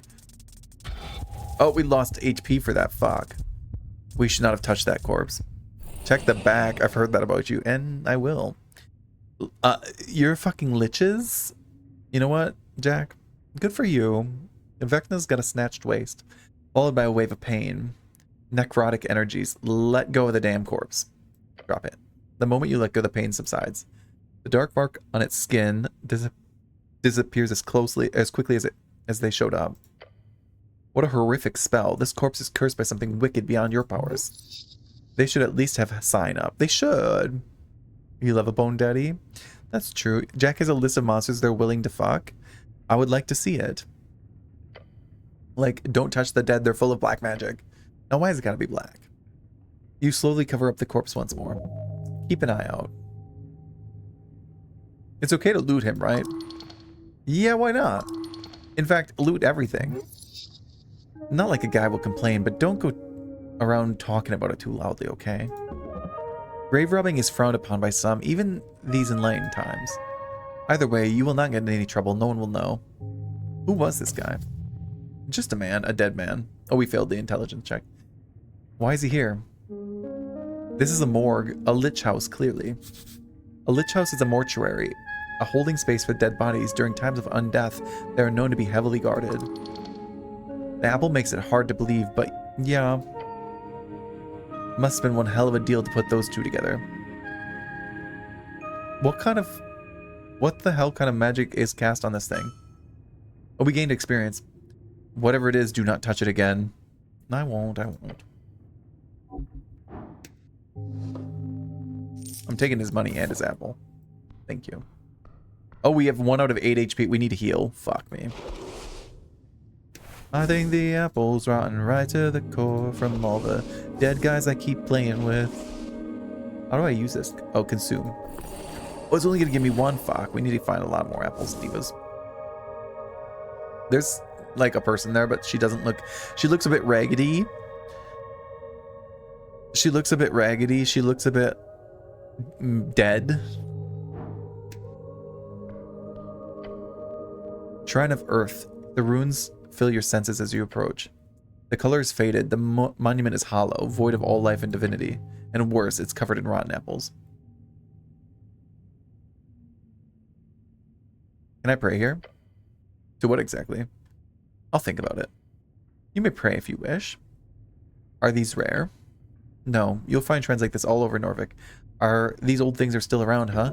Oh, we lost HP for that, fuck. We should not have touched that corpse. Check the back. I've heard that about you, and I will. You're fucking liches? You know what, Jack? Good for you. Vecna's got a snatched waist, followed by a wave of pain. Necrotic energies. Let go of the damn corpse. Drop it. The moment you let go, the pain subsides. The dark mark on its skin disappears as quickly as they showed up. What a horrific spell. This corpse is cursed by something wicked beyond your powers. They should at least have a sign up. They should. You love a bone daddy? That's true. Jack has a list of monsters they're willing to fuck. I would like to see it. Like, don't touch the dead. They're full of black magic. Now, why has it got to be black? You slowly cover up the corpse once more. Keep an eye out. It's okay to loot him, right? Yeah, why not? In fact, loot everything. Not like a guy will complain, but don't go around talking about it too loudly, okay? Grave robbing is frowned upon by some, even these enlightened times. Either way, you will not get in any trouble. No one will know. Who was this guy? Just a man, a dead man. Oh, we failed the intelligence check. Why is he here? This is a morgue, a lich house, clearly. A lich house is a mortuary, a holding space for dead bodies. During times of undeath, they are known to be heavily guarded. The apple makes it hard to believe, but yeah. Must have been one hell of a deal to put those two together. What the hell kind of magic is cast on this thing? Oh, we gained experience. Whatever it is, do not touch it again. I won't. I'm taking his money and his apple. Thank you. Oh, we have 1 out of 8 HP. We need to heal. Fuck me. I think the apple's rotten right to the core from all the dead guys I keep playing with. How do I use this? Oh, consume. Oh, it's only going to give me 1. Fuck. We need to find a lot more apples, divas. There's like a person there, but she doesn't look... She looks a bit raggedy. She looks a bit raggedy. She looks a bit dead. Shrine of Earth. The runes fill your senses as you approach. The color is faded. The monument is hollow, void of all life and divinity. And worse, it's covered in rotten apples. Can I pray here? To what exactly? I'll think about it. You may pray if you wish. Are these rare? No, you'll find shrines like this all over Norvik. These old things are still around, huh?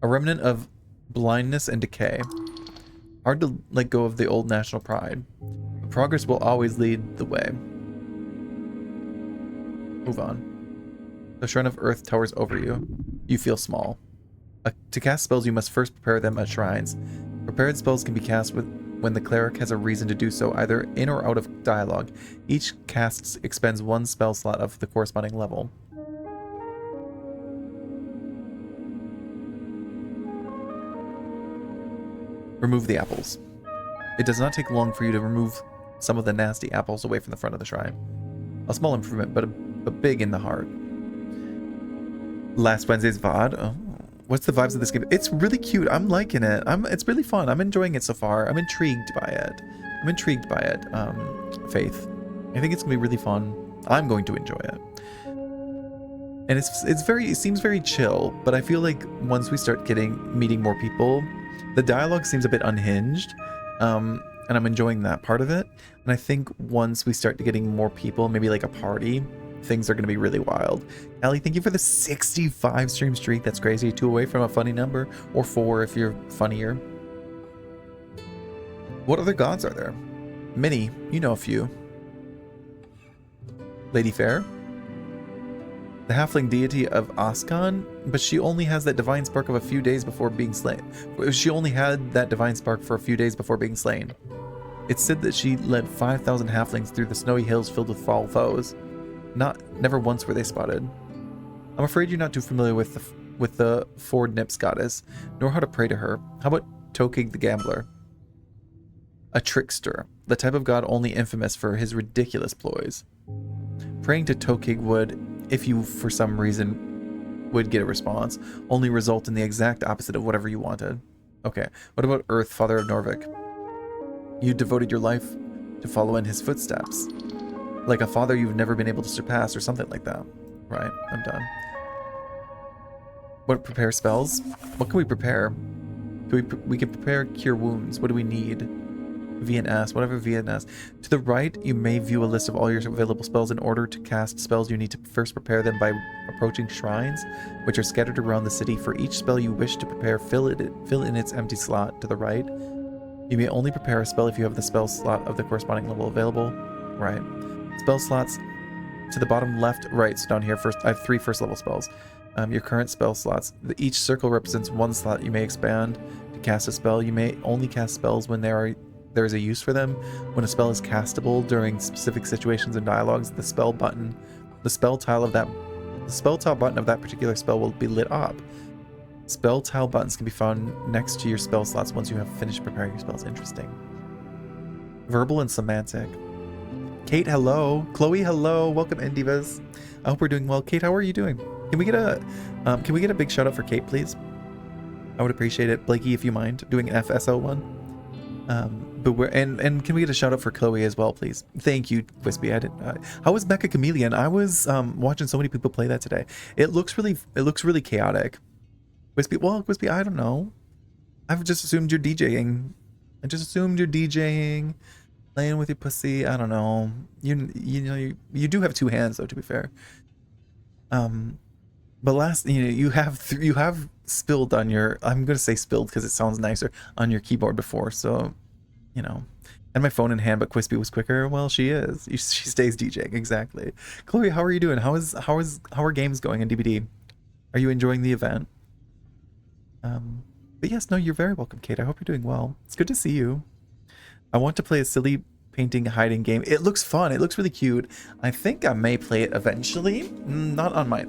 A remnant of blindness and decay. Hard to let go of the old national pride. But progress will always lead the way. Move on. The Shrine of Earth towers over you. You feel small. To cast spells, you must first prepare them at shrines. Prepared spells can be cast when the cleric has a reason to do so, either in or out of dialogue. Each cast expends one spell slot of the corresponding level. Remove the apples. It does not take long for you to remove some of the nasty apples away from the front of the shrine. A small improvement, but big in the heart. Last Wednesday's VOD. Oh, what's the vibes of this game? It's really cute. I'm liking it. It's really fun. I'm enjoying it so far. I'm intrigued by it. Faith. I think it's gonna be really fun. I'm going to enjoy it. And it seems very chill, but I feel like once we start meeting more people, the dialogue seems a bit unhinged. And I'm enjoying that part of it. And I think once we start getting more people, maybe like a party, things are going to be really wild. Allie, thank you for the 65 stream streak. That's crazy. 2 away from a funny number, or 4 if you're funnier. What other gods are there? Many. You know a few. Lady Fair? The halfling deity of Askan, but she only has that divine spark of a few days before being slain. She only had that divine spark for a few days before being slain. It's said that she led 5,000 halflings through the snowy hills filled with foul foes. Never once were they spotted. I'm afraid you're not too familiar with the Ford Nips goddess, nor how to pray to her. How about Tokig the Gambler? A trickster, the type of god only infamous for his ridiculous ploys. Praying to Tokig would, if you for some reason would get a response, only result in the exact opposite of whatever you wanted. Okay, what about Earth, Father of Norvik? You devoted your life to follow in his footsteps. Like a father you've never been able to surpass, or something like that. Right, I'm done. What, prepare spells? What can we prepare? We can prepare cure wounds. What do we need? VNS, whatever VNS. To the right, you may view a list of all your available spells. In order to cast spells, you need to first prepare them by approaching shrines, which are scattered around the city. For each spell you wish to prepare, fill in its empty slot to the right. You may only prepare a spell if you have the spell slot of the corresponding level available. Right. Spell slots to the bottom left, right. So down here, first, I have 3 first level spells. Your current spell slots. Each circle represents 1 slot you may expand to cast a spell. You may only cast spells when there is a use for them. When a spell is castable during specific situations and dialogues, the spell tile button of that particular spell will be lit up. Spell tile buttons can be found next to your spell slots once you have finished preparing your spells. Interesting. Verbal and semantic. Kate, hello. Chloe, hello. Welcome in, divas. I hope we're doing well. Kate, how are you doing? Can we get a big shout out for Kate, please? I would appreciate it. Blakey, if you mind doing an FSO one. And can we get a shout out for Chloe as well, please? Thank you, Quispy. How was Mecha Chameleon? I was watching so many people play that today. It looks really chaotic. Quispy, I don't know. I've just assumed you're DJing. Playing with your pussy. I don't know. You do have 2 hands though, to be fair. But you have spilled on your, I'm gonna say spilled because it sounds nicer, on your keyboard before, so and my phone in hand, but Quispy was quicker. Well, she is. She stays DJing, exactly. Chloe, how are you doing? How are games going in DBD? Are you enjoying the event? But yes, no, you're very welcome, Kate. I hope you're doing well. It's good to see you. I want to play a silly painting hiding game. It looks fun. It looks really cute. I think I may play it eventually. Not on my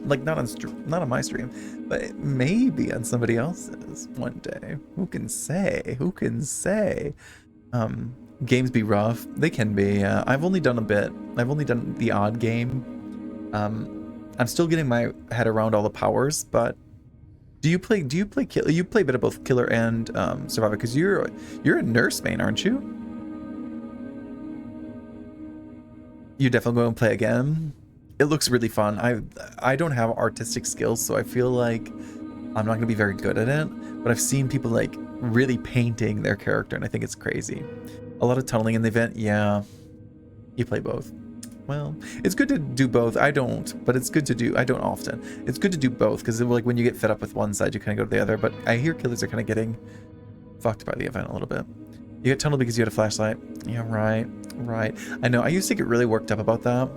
stream, but maybe on somebody else's one day. Who can say? Games be rough. They can be. I've only done a bit. I've only done the odd game. I'm still getting my head around all the powers, but do you play you play a bit of both killer and survivor, because you're a nurse main, aren't you? You definitely go and play again. It looks really fun. I don't have artistic skills, so I feel like I'm not gonna be very good at it, but I've seen people like really painting their character, and I think it's crazy. A lot of tunneling in the event. Yeah, you play both. Well, it's good to do both. I don't, but it's good to do. I don't often. It's good to do both, because like when you get fed up with one side, you kind of go to the other. But I hear killers are kind of getting fucked by the event a little bit. You get tunneled because you had a flashlight. Yeah, right. I know. I used to get really worked up about that.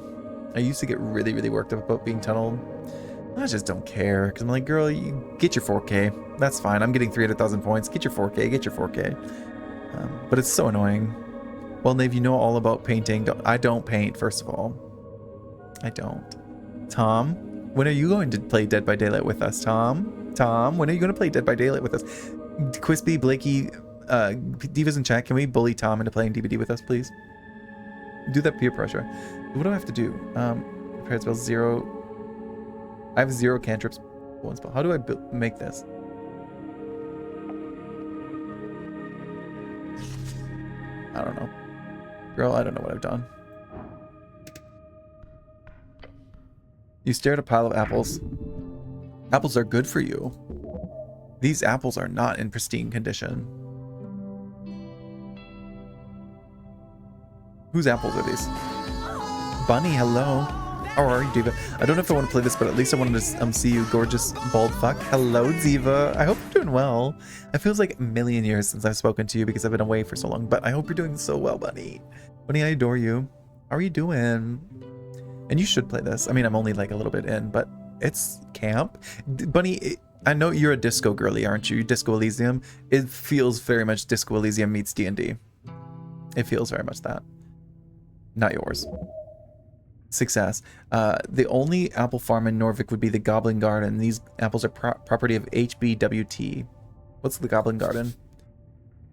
I used to get really worked up about being tunneled. I just don't care, because I'm like, girl, you get your 4K. That's fine. I'm getting 300,000 points. Get your 4K. Get your 4K. But it's so annoying. Well, Knave, you know all about painting. I don't paint, first of all. I don't. Tom, when are you going to play Dead by Daylight with us, Tom? Tom, when are you going to play Dead by Daylight with us? Quispy, Blakey, Divas in chat, can we bully Tom into playing DBD with us, please? Do that peer pressure. What do I have to do? Prepared spells 0. I have 0 cantrips. 1 spell. How do I make this? I don't know. Girl, I don't know what I've done. You stare at a pile of apples. Apples are good for you. These apples are not in pristine condition. Whose apples are these? Bunny, hello. How are you, Diva? I don't know if I want to play this, but at least I wanted to see you, gorgeous bald fuck. Hello, Diva. I hope you're doing well. It feels like a million years since I've spoken to you because I've been away for so long, but I hope you're doing so well, Bunny. Bunny, I adore you. How are you doing? And you should play this. I mean, I'm only like a little bit in, but it's camp. Bunny, I know you're a disco girly, aren't you? Disco Elysium. It feels very much Disco Elysium meets D&D. It feels very much that. Not yours. Success. The only apple farm in Norvik would be the Goblin Garden. These apples are property of HBWT. What's the Goblin Garden?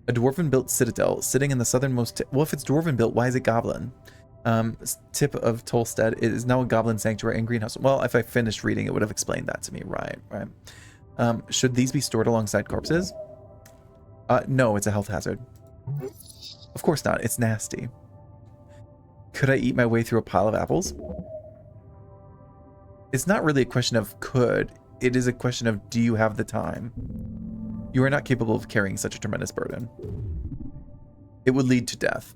A dwarven-built citadel sitting in the southernmost... Well, if it's dwarven-built, why is it goblin? Tip of Tolstead. It is now a goblin sanctuary and greenhouse. Well, if I finished reading, it would have explained that to me. Right. Should these be stored alongside corpses? No, it's a health hazard. Of course not. It's nasty. Could I eat my way through a pile of apples? It's not really a question of could. It is a question of do you have the time? You are not capable of carrying such a tremendous burden. It would lead to death.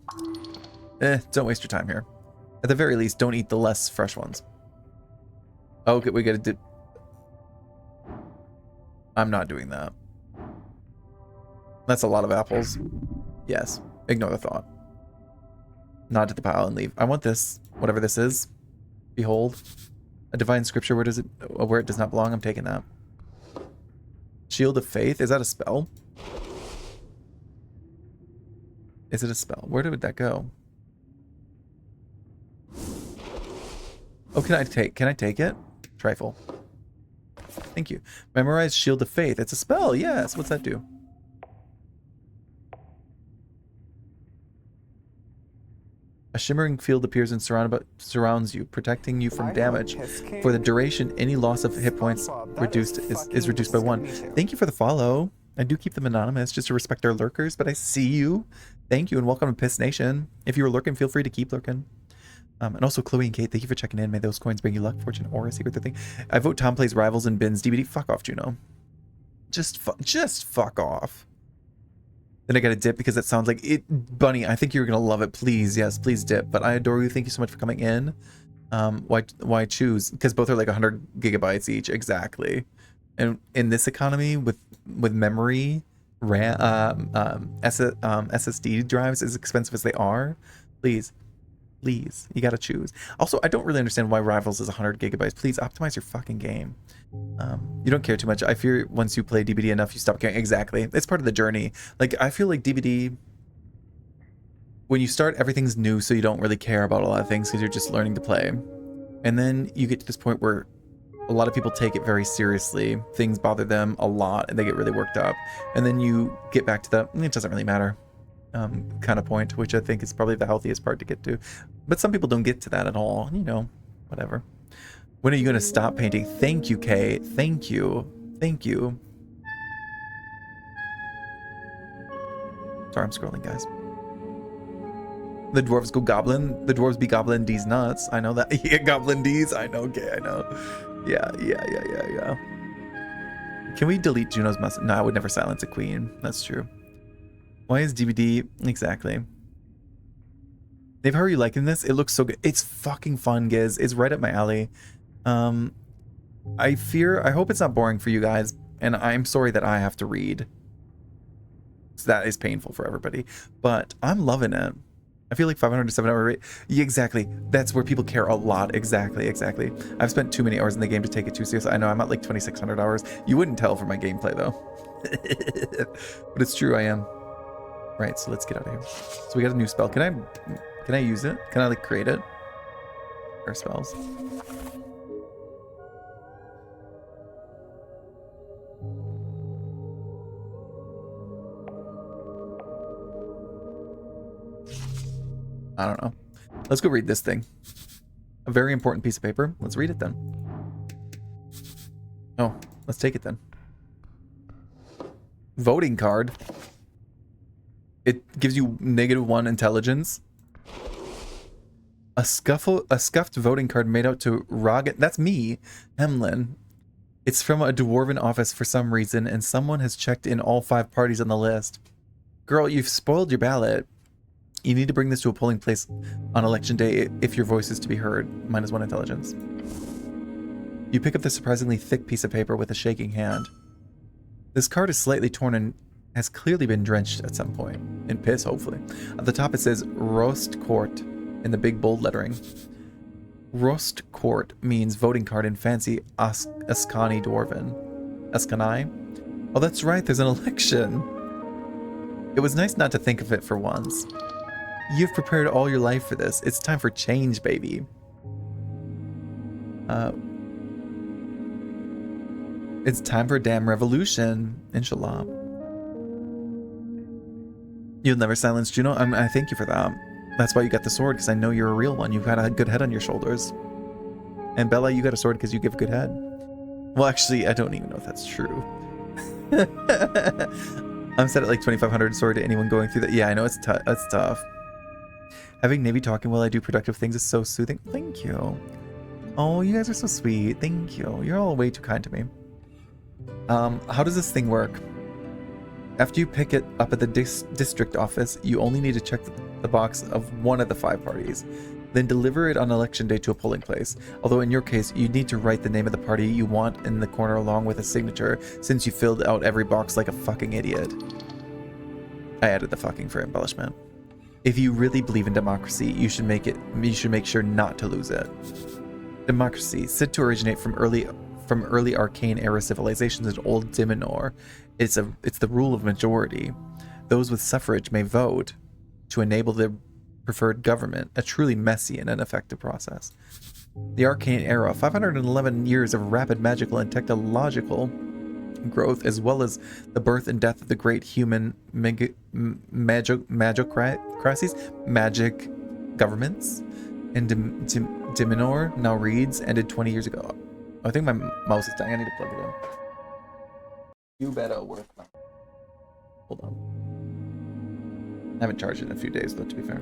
Don't waste your time here. At the very least, don't eat the less fresh ones. Oh, okay, we gotta do... I'm not doing that. That's a lot of apples. Yes, ignore the thought. Nod to the pile and leave. I want this, whatever this is. Behold, a divine scripture. Where it does not belong. I'm taking that. Shield of Faith. Is that a spell? Is it a spell? Where did that go? Oh, can I take it? Trifle. Thank you. Memorize Shield of Faith. It's a spell. Yes. What's that do? A shimmering field appears and surrounds you, protecting you from damage. For the duration, any loss of hit points is reduced by 1. Thank you for the follow. I do keep them anonymous just to respect our lurkers, but I see you. Thank you and welcome to Piss Nation. If you were lurking, feel free to keep lurking. And also Chloe and Kate, thank you for checking in. May those coins bring you luck, fortune, or a secret thing. I vote Tom plays Rivals and Bins DBD. Fuck off, Juno. Just fuck off. Then I got to dip because it sounds like it. Bunny, I think you're going to love it. Please, yes, please dip. But I adore you. Thank you so much for coming in. Why choose? Because both are like 100 gigabytes each. Exactly. And in this economy with memory, RAM, SSD drives as expensive as they are, please, you got to choose. Also, I don't really understand why Rivals is 100 gigabytes. Please optimize your fucking game. You don't care too much. I fear once you play DBD enough, you stop caring. Exactly. It's part of the journey. Like, I feel like DBD, when you start, everything's new, so you don't really care about a lot of things because you're just learning to play. And then you get to this point where a lot of people take it very seriously. Things bother them a lot, and they get really worked up. And then you get back to the, it doesn't really matter kind of point, which I think is probably the healthiest part to get to. But some people don't get to that at all. You know, whatever. When are you going to stop painting? Thank you, Kay. Thank you. Thank you. Sorry, I'm scrolling, guys. The dwarves go goblin. The dwarves be goblin D's nuts. I know that. Yeah, goblin D's. I know, Kay. I know. Yeah. Can we delete Juno's message? No, I would never silence a queen. That's true. Why is DVD? Exactly. Dave, how are you liking this? It looks so good. It's fucking fun, Giz. It's right up my alley. I hope it's not boring for you guys, and I'm sorry that I have to read. So that is painful for everybody, but I'm loving it. I feel like 500 to 700 rate. Yeah, exactly. That's where people care a lot. Exactly. I've spent too many hours in the game to take it too seriously. I know I'm at like 2,600 hours. You wouldn't tell from my gameplay though. But it's true, I am. Right, so let's get out of here. So we got a new spell. Can I use it? Can I like create it? Our spells. I don't know. Let's go read this thing. A very important piece of paper. Let's read it then. Oh, let's take it then. Voting card. It gives you -1 intelligence. A scuffed voting card made out to Rogan. That's me, Hemlin. It's from a dwarven office for some reason, and someone has checked in all 5 parties on the list. Girl, you've spoiled your ballot. You need to bring this to a polling place on election day if your voice is to be heard. -1 intelligence. You pick up the surprisingly thick piece of paper with a shaking hand. This card is slightly torn and has clearly been drenched at some point. In piss, hopefully. At the top it says Rost Court in the big bold lettering. Rost Court means voting card in fancy Askani Dwarven. Askanai? Oh, that's right, there's an election. It was nice not to think of it for once. You've prepared all your life for this. It's time for change, baby. It's time for a damn revolution. Inshallah. You'll never silence Juno? I thank you for that. That's why you got the sword, because I know you're a real one. You've got a good head on your shoulders. And Bella, you got a sword because you give a good head. Well, actually, I don't even know if that's true. I'm set at like 2,500 sword to anyone going through that. Yeah, I know it's tough. Having Navy talking while I do productive things is so soothing. Thank you. Oh, you guys are so sweet. Thank you. You're all way too kind to me. How does this thing work? After you pick it up at the district office, you only need to check the box of one of the 5 parties. Then deliver it on election day to a polling place. Although in your case, you need to write the name of the party you want in the corner along with a signature, since you filled out every box like a fucking idiot. I added the fucking for embellishment. If you really believe in democracy, you should make sure not to lose it. Democracy, said to originate from early arcane era civilizations in old Dimenor. It's the rule of majority. Those with suffrage may vote to enable their preferred government, a truly messy and ineffective process. The arcane era, 511 years of rapid magical and technological growth, as well as the birth and death of the great human magic governments, and Dimenor now reads, ended 20 years ago. I think my mouse is dying. I need to plug it in. You better work now. Hold on. I haven't charged it in a few days, though, to be fair.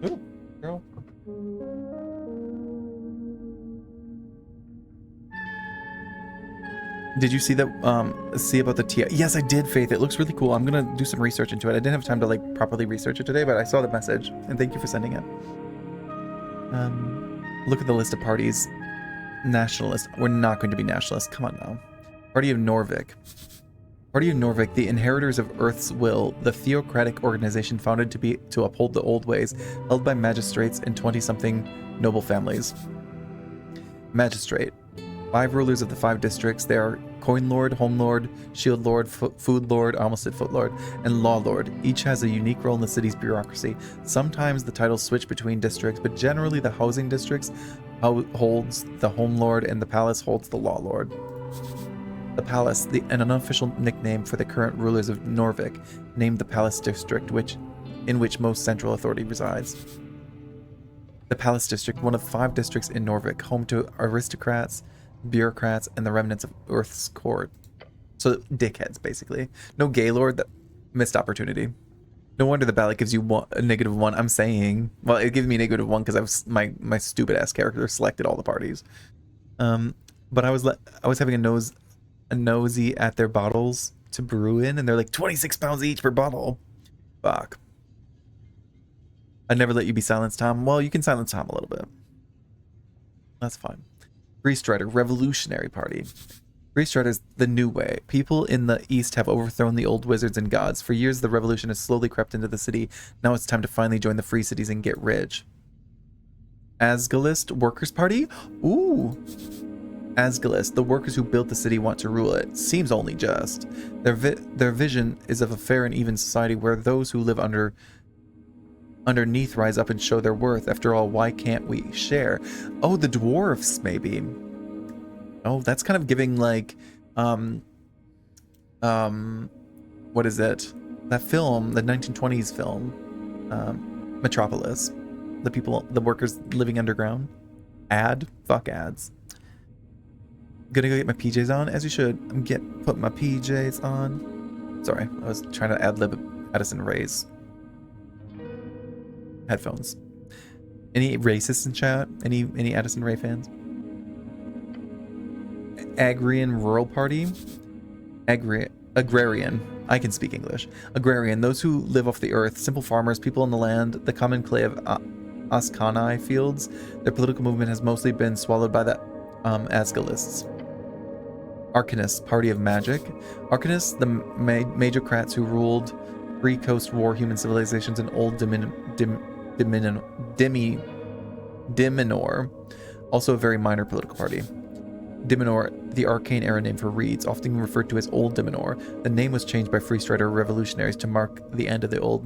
Ooh, girl. Did you see that? See about the TI? Yes, I did, Faith. It looks really cool. I'm gonna do some research into it. I didn't have time to like properly research it today, but I saw the message, and thank you for sending it. Look at the list of parties. Nationalist. We're not going to be nationalists. Come on now. Party of Norvik. Party of Norvik, the inheritors of Earth's will, the theocratic organization founded to uphold the old ways, held by magistrates and 20-something noble families. Magistrate. 5 rulers of the 5 districts. They are Coin Lord, Home Lord, Shield Lord, Food Lord, I almost said Foot Lord, and Law Lord. Each has a unique role in the city's bureaucracy. Sometimes the titles switch between districts, but generally the housing districts holds the Home Lord and the palace holds the Law Lord. The palace, an unofficial nickname for the current rulers of Norvik, named the Palace District, in which most central authority resides. The Palace District, one of 5 districts in Norvik, home to aristocrats, bureaucrats, and the remnants of Earth's court. So dickheads, basically. No Gaylord, that missed opportunity. No wonder the ballot gives you a -1. I'm saying, well, it gives me a -1 because my stupid ass character selected all the parties. But I was having a nosy at their bottles to brew in, and they're like 26 pounds each per bottle. Fuck. I'd never let you be silenced, Tom. Well, you can silence Tom a little bit. That's fine. Free Strider, Revolutionary Party. Free Strider's the new way. People in the East have overthrown the old wizards and gods. For years, the revolution has slowly crept into the city. Now it's time to finally join the free cities and get rich. Asgalist Workers' Party? Ooh. Asgalist, the workers who built the city want to rule it. Seems only just. Their vision is of a fair and even society where those who live underneath rise up and show their worth. After all, why can't we share? Oh, the dwarfs, maybe. Oh, that's kind of giving like, what is it? That film, the 1920s film, Metropolis. The workers living underground. Fuck ads. Gonna go get my PJs on, as you should. Put my PJs on. Sorry, I was trying to ad-lib Addison Rae's headphones. Any racists in chat? Any Addison Rae fans? Agrarian Rural Party? Agrarian. I can speak English. Agrarian, those who live off the earth, simple farmers, people in the land, the common clay of Ascani fields. Their political movement has mostly been swallowed by the Asgalists. Arcanists, Party of Magic. Arcanists, the majocrats who ruled pre-Coast War human civilizations in old Diminor. Also a very minor political party. Diminor, the arcane era name for reeds, often referred to as Old Diminor. The name was changed by Free Strider revolutionaries to mark the end of the old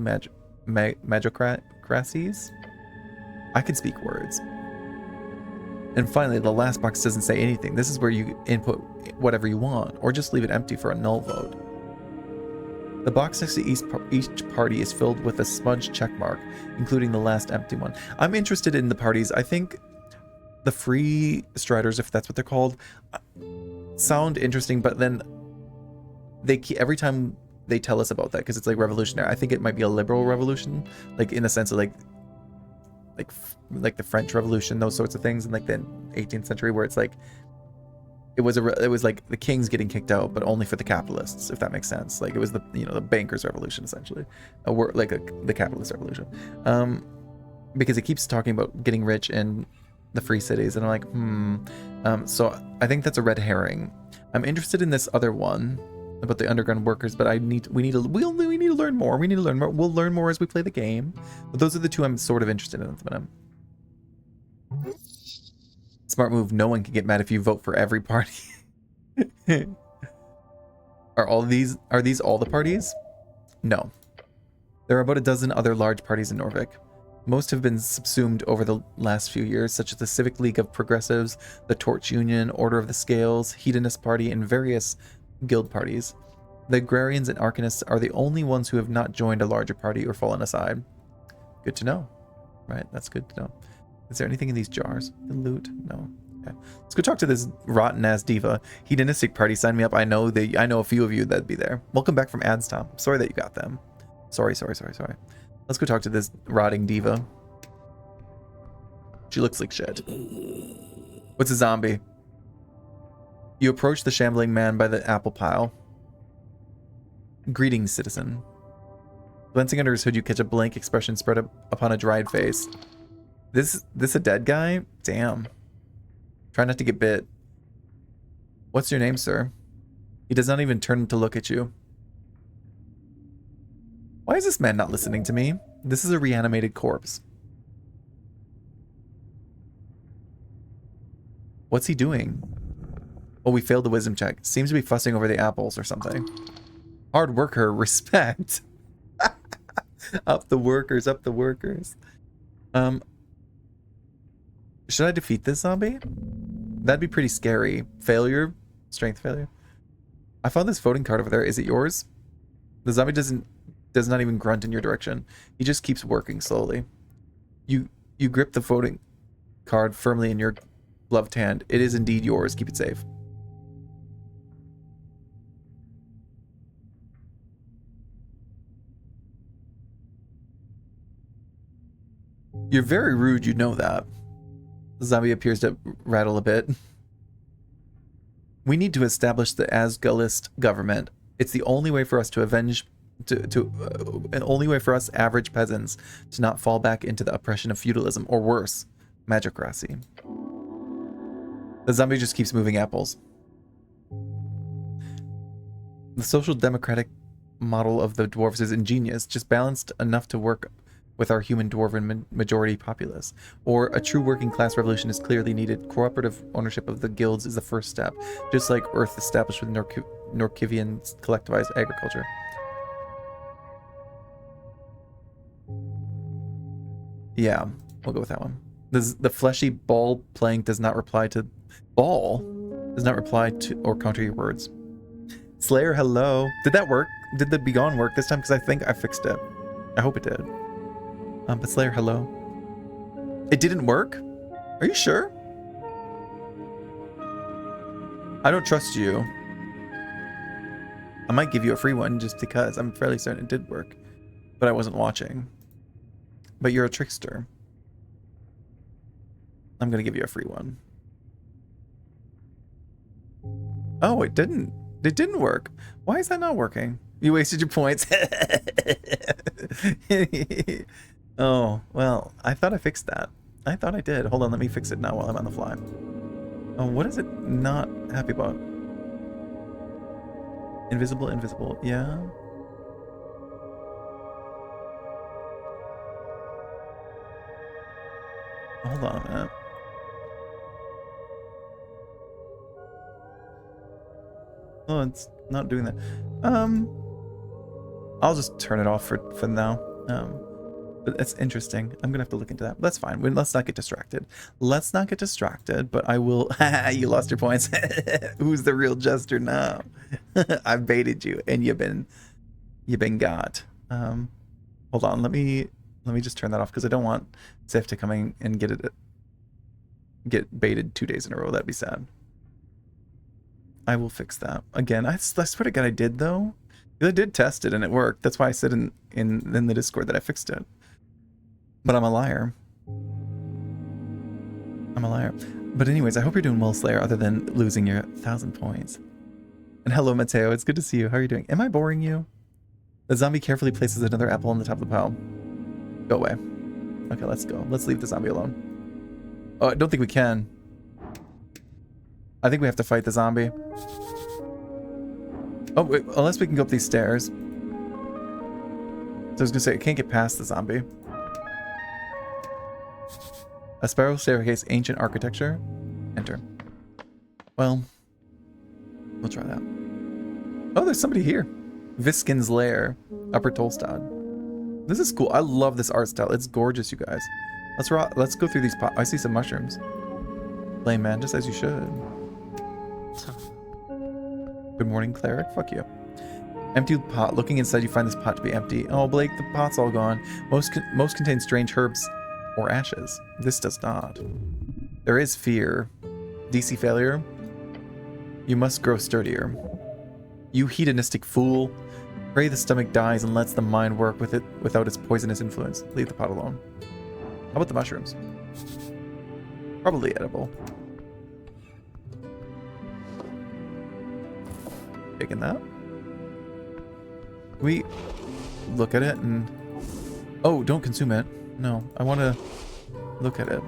magocracies. I can speak words. And finally, the last box doesn't say anything. This is where you input whatever you want, or just leave it empty for a null vote. The box next to each party is filled with a smudged checkmark, including the last empty one. I'm interested in the parties. I think the Free Striders, if that's what they're called, sound interesting, but then every time they tell us about that, because it's like revolutionary, I think it might be a liberal revolution, like in the sense of like the French Revolution, those sorts of things in like the 18th century, where it's like it was like the kings getting kicked out, but only for the capitalists, if that makes sense. Like it was the the bankers' revolution, essentially, the capitalist revolution, because it keeps talking about getting rich in the free cities, and I'm like, so I think that's a red herring. I'm interested in this other one about the underground workers, but we need to learn more. We need to learn more. We'll learn more as we play the game. But those are the two I'm sort of interested in at the minute. Smart move. No one can get mad if you vote for every party. Are these all the parties? No. There are about a dozen other large parties in Norvik. Most have been subsumed over the last few years, such as the Civic League of Progressives, the Torch Union, Order of the Scales, Hedonist Party, and various guild parties. The Agrarians and Arcanists are the only ones who have not joined a larger party or fallen aside. Good to know. Right, that's good to know. Is there anything in these jars? The loot? No. Okay. Let's go talk to this rotten ass diva. Hedonistic Party, sign me up. I know a few of you that'd be there. Welcome back from ads, Tom. Sorry that you got them. Sorry. Let's go talk to this rotting diva. She looks like shit. What's a zombie? You approach the shambling man by the apple pile. Greetings, citizen. Glancing under his hood, you catch a blank expression spread upon a dried face. This a dead guy? Damn. Try not to get bit. What's your name, sir? He does not even turn to look at you. Why is this man not listening to me? This is a reanimated corpse. What's he doing? Oh, we failed the wisdom check. Seems to be fussing over the apples or something. Hard worker, respect. Up the workers, up the workers. Should I defeat this zombie? That'd be pretty scary. Failure? Strength failure? I found this voting card over there. Is it yours? The zombie does not even grunt in your direction. He just keeps working slowly. You You grip the voting card firmly in your gloved hand. It is indeed yours. Keep it safe. You're very rude, you know that. The zombie appears to rattle a bit. We need to establish the Asgulist government. It's the only way for us to avenge, an only way for us average peasants to not fall back into the oppression of feudalism, or worse, magicracy. The zombie just keeps moving apples. The social democratic model of the dwarves is ingenious, just balanced enough to work with our human dwarven majority populace. Or a true working class revolution is clearly needed. Cooperative ownership of the guilds is the first step, just like Earth established with Norkivian collectivized agriculture. Yeah, we'll go with that one. The fleshy ball playing does not reply to... Ball? Does not reply to or counter your words. Slayer, hello. Did that work? Did the Begone work this time? Because I think I fixed it. I hope it did. But Slayer, hello. It didn't work? Are you sure? I don't trust you. I might give you a free one just because. I'm fairly certain it did work. But I wasn't watching. But you're a trickster. I'm gonna give you a free one. Oh, it didn't. It didn't work. Why is that not working? You wasted your points. Oh, well, I thought I fixed that. I thought I did. Hold on, let me fix it now while I'm on the fly. Oh, what is it not happy about? Invisible, invisible, yeah. Hold on a minute. Oh, it's not doing that. I'll just turn it off for now. But it's interesting. I'm gonna have to look into that. That's fine. Let's not get distracted. Let's not get distracted, but I will... You lost your points. Who's the real jester now? I baited you, and you've been got. Hold on. Let me just turn that off, because I don't want Sif to come in and get baited 2 days in a row. That'd be sad. I will fix that. Again, I swear to God I did, though. I did test it, and it worked. That's why I said in the Discord that I fixed it. But I'm a liar. I'm a liar. But anyways, I hope you're doing well, Slayer, other than losing your 1,000 points. And hello, Mateo. It's good to see you. How are you doing? Am I boring you? The zombie carefully places another apple on the top of the pile. Go away. Okay, let's go. Let's leave the zombie alone. Oh, I don't think we can. I think we have to fight the zombie. Oh, wait, unless we can go up these stairs. So I was gonna say, I can't get past the zombie. A spiral staircase, ancient architecture. Enter. Well, we'll try that. Oh, there's somebody here. Viskin's Lair, Upper Tolstad. This is cool. I love this art style. It's gorgeous, you guys. Let's go through these pots. I see some mushrooms. Lame man, just as you should. Good morning, cleric. Fuck you. Empty pot. Looking inside, you find this pot to be empty. Oh, Blake, the pot's all gone. Most contain strange herbs or ashes. This does not. There is fear. DC failure. You must grow sturdier. You hedonistic fool. Pray the stomach dies and lets the mind work with it without its poisonous influence. Leave the pot alone. How about the mushrooms? Probably edible. Taking that. We look at it and... Oh, don't consume it. No, I want to look at it.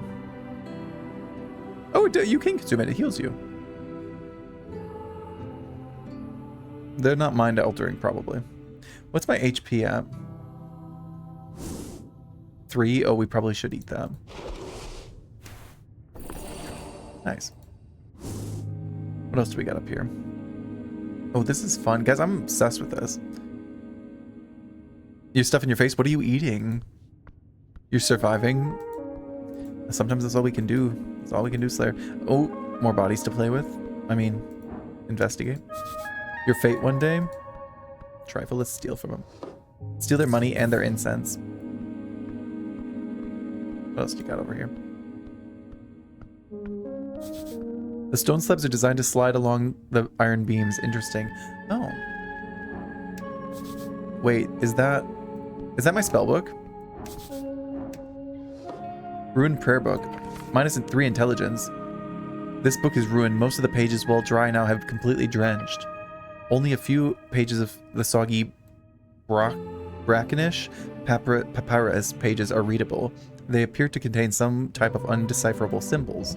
Oh, you can consume it. It heals you. They're not mind altering, probably. What's my HP at? 3? Oh, we probably should eat that. Nice. What else do we got up here? Oh, this is fun. Guys, I'm obsessed with this. You have stuff in your face? What are you eating? You're surviving? Sometimes that's all we can do. That's all we can do, Slayer. Oh, more bodies to play with. I mean, investigate. Your fate one day? Trifle, let's steal from them. Steal their money and their incense. What else do you got over here? The stone slabs are designed to slide along the iron beams. Interesting. Oh. Wait, is that my spell book? Ruined prayer book. -3 intelligence. This book is ruined. Most of the pages, while dry now, have completely drenched. Only a few pages of the soggy brackenish papyrus pages are readable. They appear to contain some type of undecipherable symbols.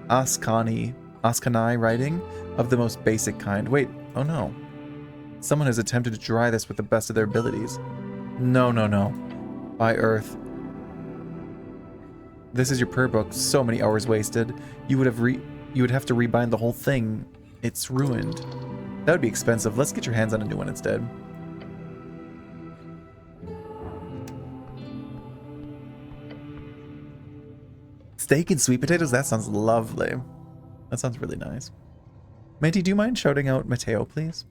Askani writing of the most basic kind. Wait, oh no. Someone has attempted to dry this with the best of their abilities. No. By Earth. This is your prayer book. So many hours wasted. You would have to rebind the whole thing. It's ruined. That would be expensive. Let's get your hands on a new one instead. Steak and sweet potatoes? That sounds lovely. That sounds really nice. Manti, do you mind shouting out Mateo, please?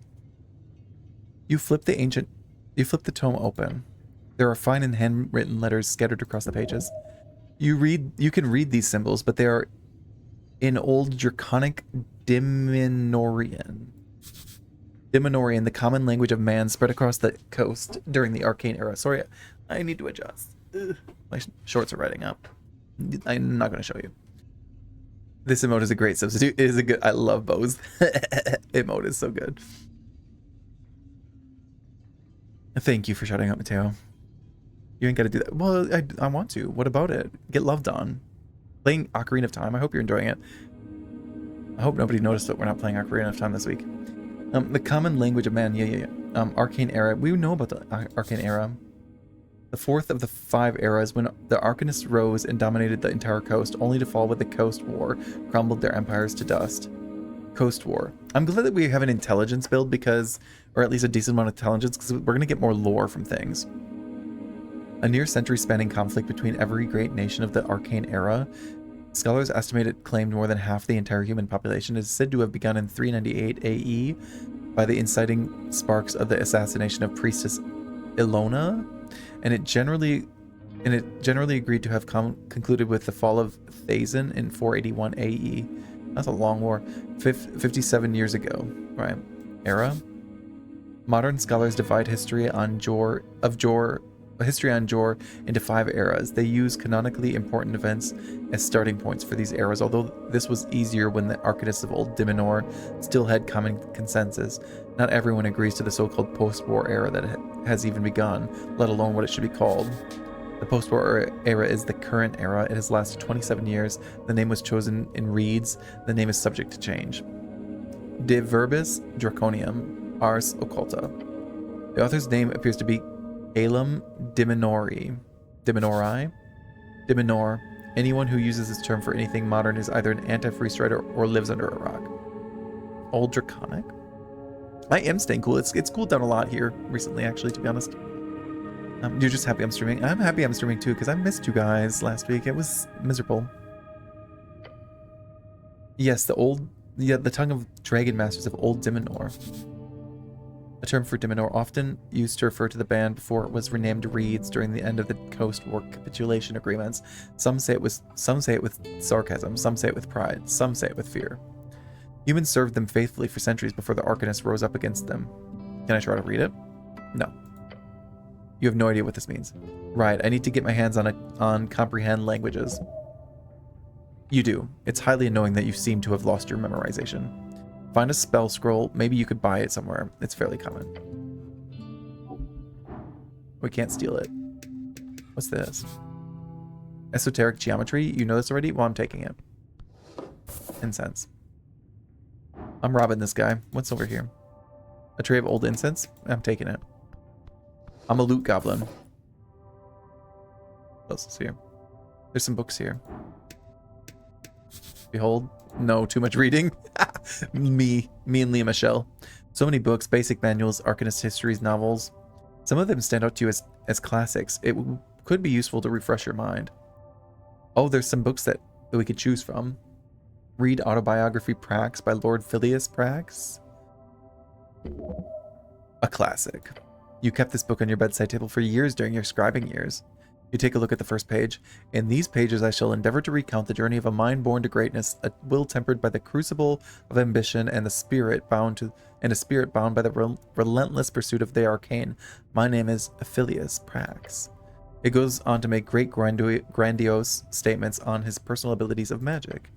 You flip the tome open. There are fine and handwritten letters scattered across the pages. You can read these symbols, but they are in Old Draconic Diminorian, the common language of man spread across the coast during the Arcane Era. Sorry, I need to adjust. Ugh. My shorts are riding up. I'm not going to show you. This emote is a great substitute. It is a good. I love Bo's emote is so good. Thank you for shouting out, Mateo. You ain't got to do that. Well, I want to. What about it? Get loved on. Playing Ocarina of Time. I hope you're enjoying it. I hope nobody noticed that we're not playing Ocarina of Time this week. The common language of man. Yeah. Arcane Era. We know about the Arcane Era. The fourth of the 5 eras when the Arcanists rose and dominated the entire coast, only to fall with the Coast War, crumbled their empires to dust. Coast War. I'm glad that we have an intelligence build because, or at least a decent amount of intelligence, because we're going to get more lore from things. A near century-spanning conflict between every great nation of the Arcane Era. Scholars estimate it claimed more than half the entire human population. It is said to have begun in 398 AE by the inciting sparks of the assassination of Priestess Ilona, and it generally agreed to have concluded with the fall of Thazin in 481 AE. That's a long war. 57 years ago, right? Era. Modern scholars divide history on Jor into 5 eras. They use canonically important events as starting points for these eras, although this was easier when the Arcanists of Old Diminor still had common consensus. Not everyone agrees to the so-called post-war era that has even begun, let alone what it should be called. The post-war era is the current era. It has lasted 27 years. The name was chosen in reeds. The name is subject to change. De Verbis Draconium Ars Occulta. The author's name appears to be Alum Diminor. Anyone who uses this term for anything modern is either an anti-free strider or lives under a rock. Old Draconic? I am staying cool. It's cooled down a lot here recently, actually, to be honest. You're just happy I'm streaming. I'm happy I'm streaming too, because I missed you guys last week. It was miserable. Yes, the tongue of dragon masters of Old Diminor. A term for Diminor often used to refer to the band before it was renamed Reeds during the end of the Coast War capitulation agreements. Some say it with sarcasm, some say it with pride, some say it with fear. Humans served them faithfully for centuries before the Arcanists rose up against them. Can I try to read it? No. You have no idea what this means. Right, I need to get my hands on comprehend languages. You do. It's highly annoying that you seem to have lost your memorization. Find a spell scroll. Maybe you could buy it somewhere. It's fairly common. We can't steal it. What's this? Esoteric geometry? You know this already? Well, I'm taking it. Incense. I'm robbing this guy. What's over here? A tray of old incense? I'm taking it. I'm a loot goblin. What else is here? There's some books here. Behold. No, too much reading. Me and Leah Michelle. So many books, basic manuals, Arcanist histories, novels. Some of them stand out to you as classics. It could be useful to refresh your mind. Oh, there's some books that we could choose from. Read Autobiography Prax by Lord Phileas Prax. A classic. You kept this book on your bedside table for years during your scribing years. You take a look at the first page. In these pages, I shall endeavor to recount the journey of a mind born to greatness, a will tempered by the crucible of ambition, and a spirit bound by the relentless pursuit of the arcane. My name is Aphilius Prax. It goes on to make great grandiose statements on his personal abilities of magic.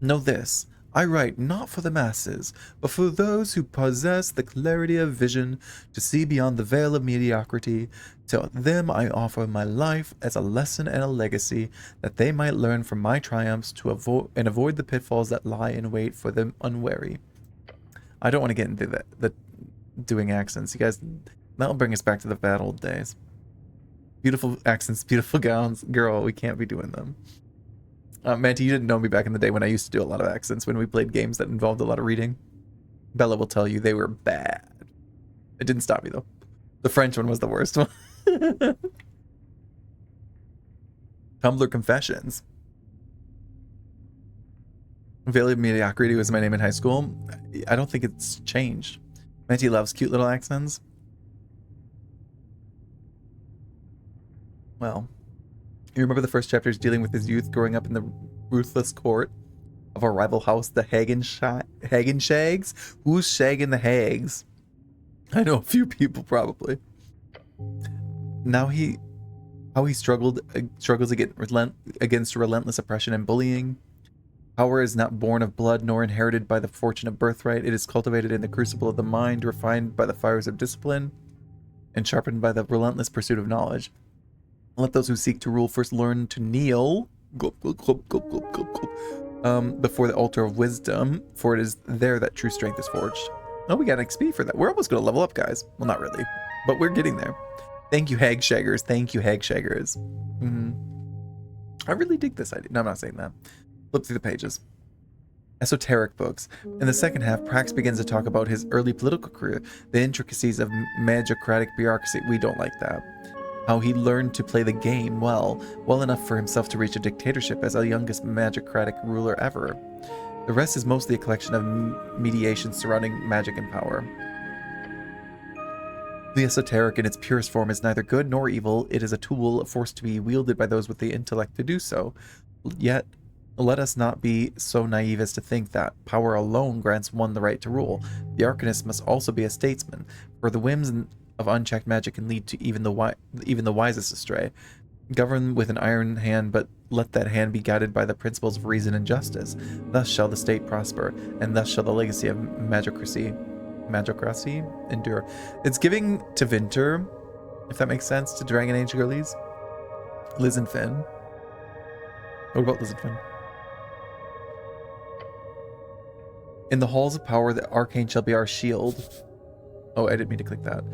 Know this. I write not for the masses, but for those who possess the clarity of vision to see beyond the veil of mediocrity. To them I offer my life as a lesson and a legacy, that they might learn from my triumphs to avoid the pitfalls that lie in wait for the unwary. I don't want to get into the doing accents. You guys, that'll bring us back to the bad old days. Beautiful accents, beautiful gowns. Girl, we can't be doing them. Manti, you didn't know me back in the day when I used to do a lot of accents when we played games that involved a lot of reading. Bella will tell you they were bad. It didn't stop me though. The French one was the worst one. Tumblr Confessions. Veil of Mediocrity was my name in high school. I don't think it's changed. Manti loves cute little accents. Well, you remember the first chapters dealing with his youth growing up in the ruthless court of a rival house, the Hagenshags? Who's shagging the Hags? I know a few people probably. Now how he struggles against relentless oppression and bullying. Power is not born of blood nor inherited by the fortune of birthright. It is cultivated in the crucible of the mind, refined by the fires of discipline, and sharpened by the relentless pursuit of knowledge. Let those who seek to rule first learn to kneel before the altar of wisdom, for it is there that true strength is forged. Oh, we got XP for that. We're almost going to level up, guys. Well, not really, but we're getting there. Thank you, Hagshaggers. Thank you, Hagshaggers. I really dig this idea. No, I'm not saying that. Flip through the pages. Esoteric books. In the second half, Prax begins to talk about his early political career, the intricacies of magocratic bureaucracy. We don't like that. How he learned to play the game well enough for himself to reach a dictatorship as the youngest magocratic ruler ever. The rest is mostly a collection of mediations surrounding magic and power. The esoteric in its purest form is neither good nor evil. It is a tool, a force to be wielded by those with the intellect to do so. Yet, let us not be so naive as to think that power alone grants one the right to rule. The arcanist must also be a statesman, for the whims of unchecked magic can lead to even the wisest astray. Govern with an iron hand, but let that hand be guided by the principles of reason and justice. Thus shall the state prosper, and thus shall the legacy of magocracy endure. It's giving to Vinter, if that makes sense, to Dragon Age girlies. Liz and Finn. What about Liz and Finn? In the halls of power, the arcane shall be our shield. Oh, I didn't mean to click that.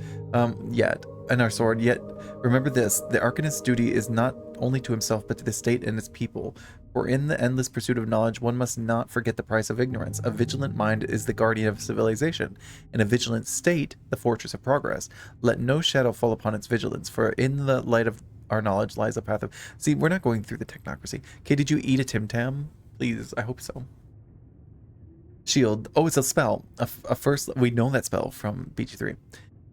And our sword. Yet, remember this, the arcanist's duty is not only to himself, but to the state and its people. For in the endless pursuit of knowledge, one must not forget the price of ignorance. A vigilant mind is the guardian of civilization, and a vigilant state, the fortress of progress. Let no shadow fall upon its vigilance, for in the light of our knowledge lies a path of... See, we're not going through the technocracy. Okay, did you eat a Tim Tam? Please, I hope so. Shield. Oh, it's a spell. A first... We know that spell from BG3.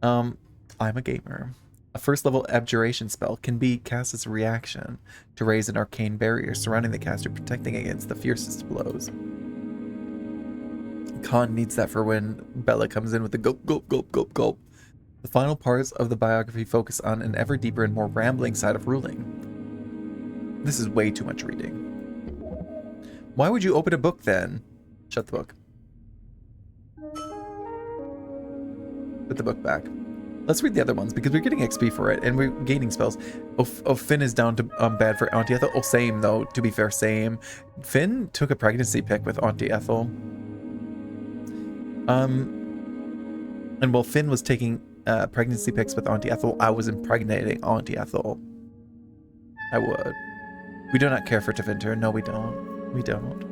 I'm a gamer. A first level abjuration spell can be cast as a reaction to raise an arcane barrier surrounding the caster, protecting against the fiercest blows. Khan needs that for when Bella comes in with the gulp, gulp, gulp, gulp, gulp. The final parts of the biography focus on an ever deeper and more rambling side of ruling. This is way too much reading. Why would you open a book then? Shut the book. Put the book back. Let's read the other ones because we're getting XP for it and we're gaining spells. Oh, Finn is down to bad for Auntie Ethel. Oh, same though. To be fair, same. Finn took a pregnancy pick with Auntie Ethel. And while Finn was taking pregnancy picks with Auntie Ethel, I was impregnating Auntie Ethel. I would. We do not care for Tevinter. No, we don't. We don't.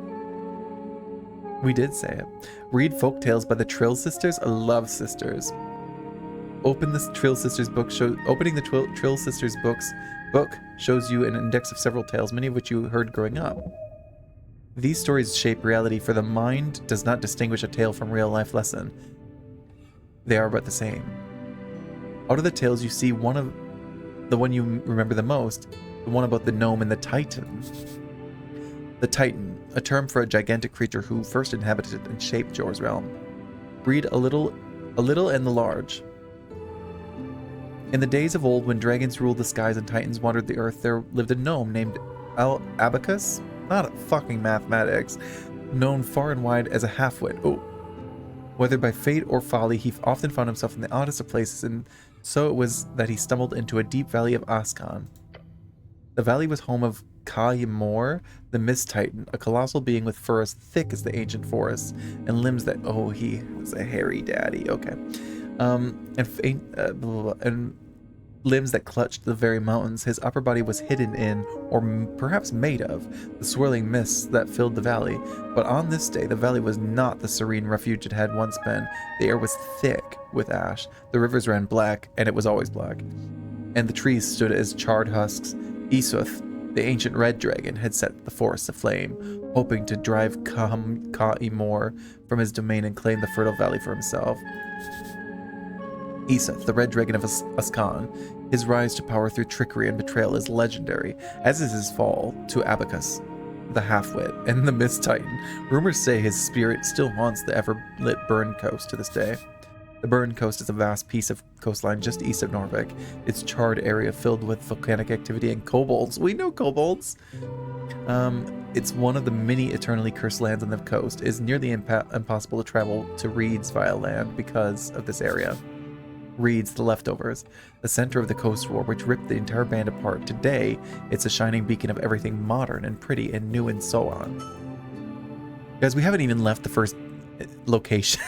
We did say it. Read folk tales by the Trill Sisters. I love sisters. Opening the Trill Sisters book shows you an index of several tales, many of which you heard growing up. These stories shape reality, for the mind does not distinguish a tale from real life lesson. They are but the same. Out of the tales you see one the one you remember the most, the one about the gnome and the Titan. The Titan, a term for a gigantic creature who first inhabited and shaped Jor's realm. Read a little and the large. In the days of old, when dragons ruled the skies and titans wandered the earth, there lived a gnome named Abacus, not fucking mathematics, known far and wide as a half-wit. Oh. Whether by fate or folly, he often found himself in the oddest of places, and so it was that he stumbled into a deep valley of Askan. The valley was home of Ka-Ymor, the Mist Titan, a colossal being with fur as thick as the ancient forests, and limbs that... Oh, he was a hairy daddy. Okay. And limbs that clutched the very mountains. His upper body was hidden in, or perhaps made of, the swirling mists that filled the valley. But on this day, the valley was not the serene refuge it had once been. The air was thick with ash. The rivers ran black, and it was always black. And the trees stood as charred husks. Esoth, the ancient red dragon, had set the forests aflame, hoping to drive Ka-Ymor from his domain and claim the fertile valley for himself. Esoth, the red dragon of Askan, his rise to power through trickery and betrayal is legendary, as is his fall to Abacus, the half-wit, and the Mist Titan. Rumors say his spirit still haunts the ever-lit Burn Coast to this day. The Burn Coast is a vast piece of coastline just east of Norvik, its charred area filled with volcanic activity and kobolds. We know kobolds! It's one of the many eternally cursed lands on the coast. It is nearly impossible to travel to Reeds via land because of this area. Reeds, the leftovers, the center of the coast war, which ripped the entire band apart. Today, it's a shining beacon of everything modern and pretty and new and so on. Guys, we haven't even left the first location.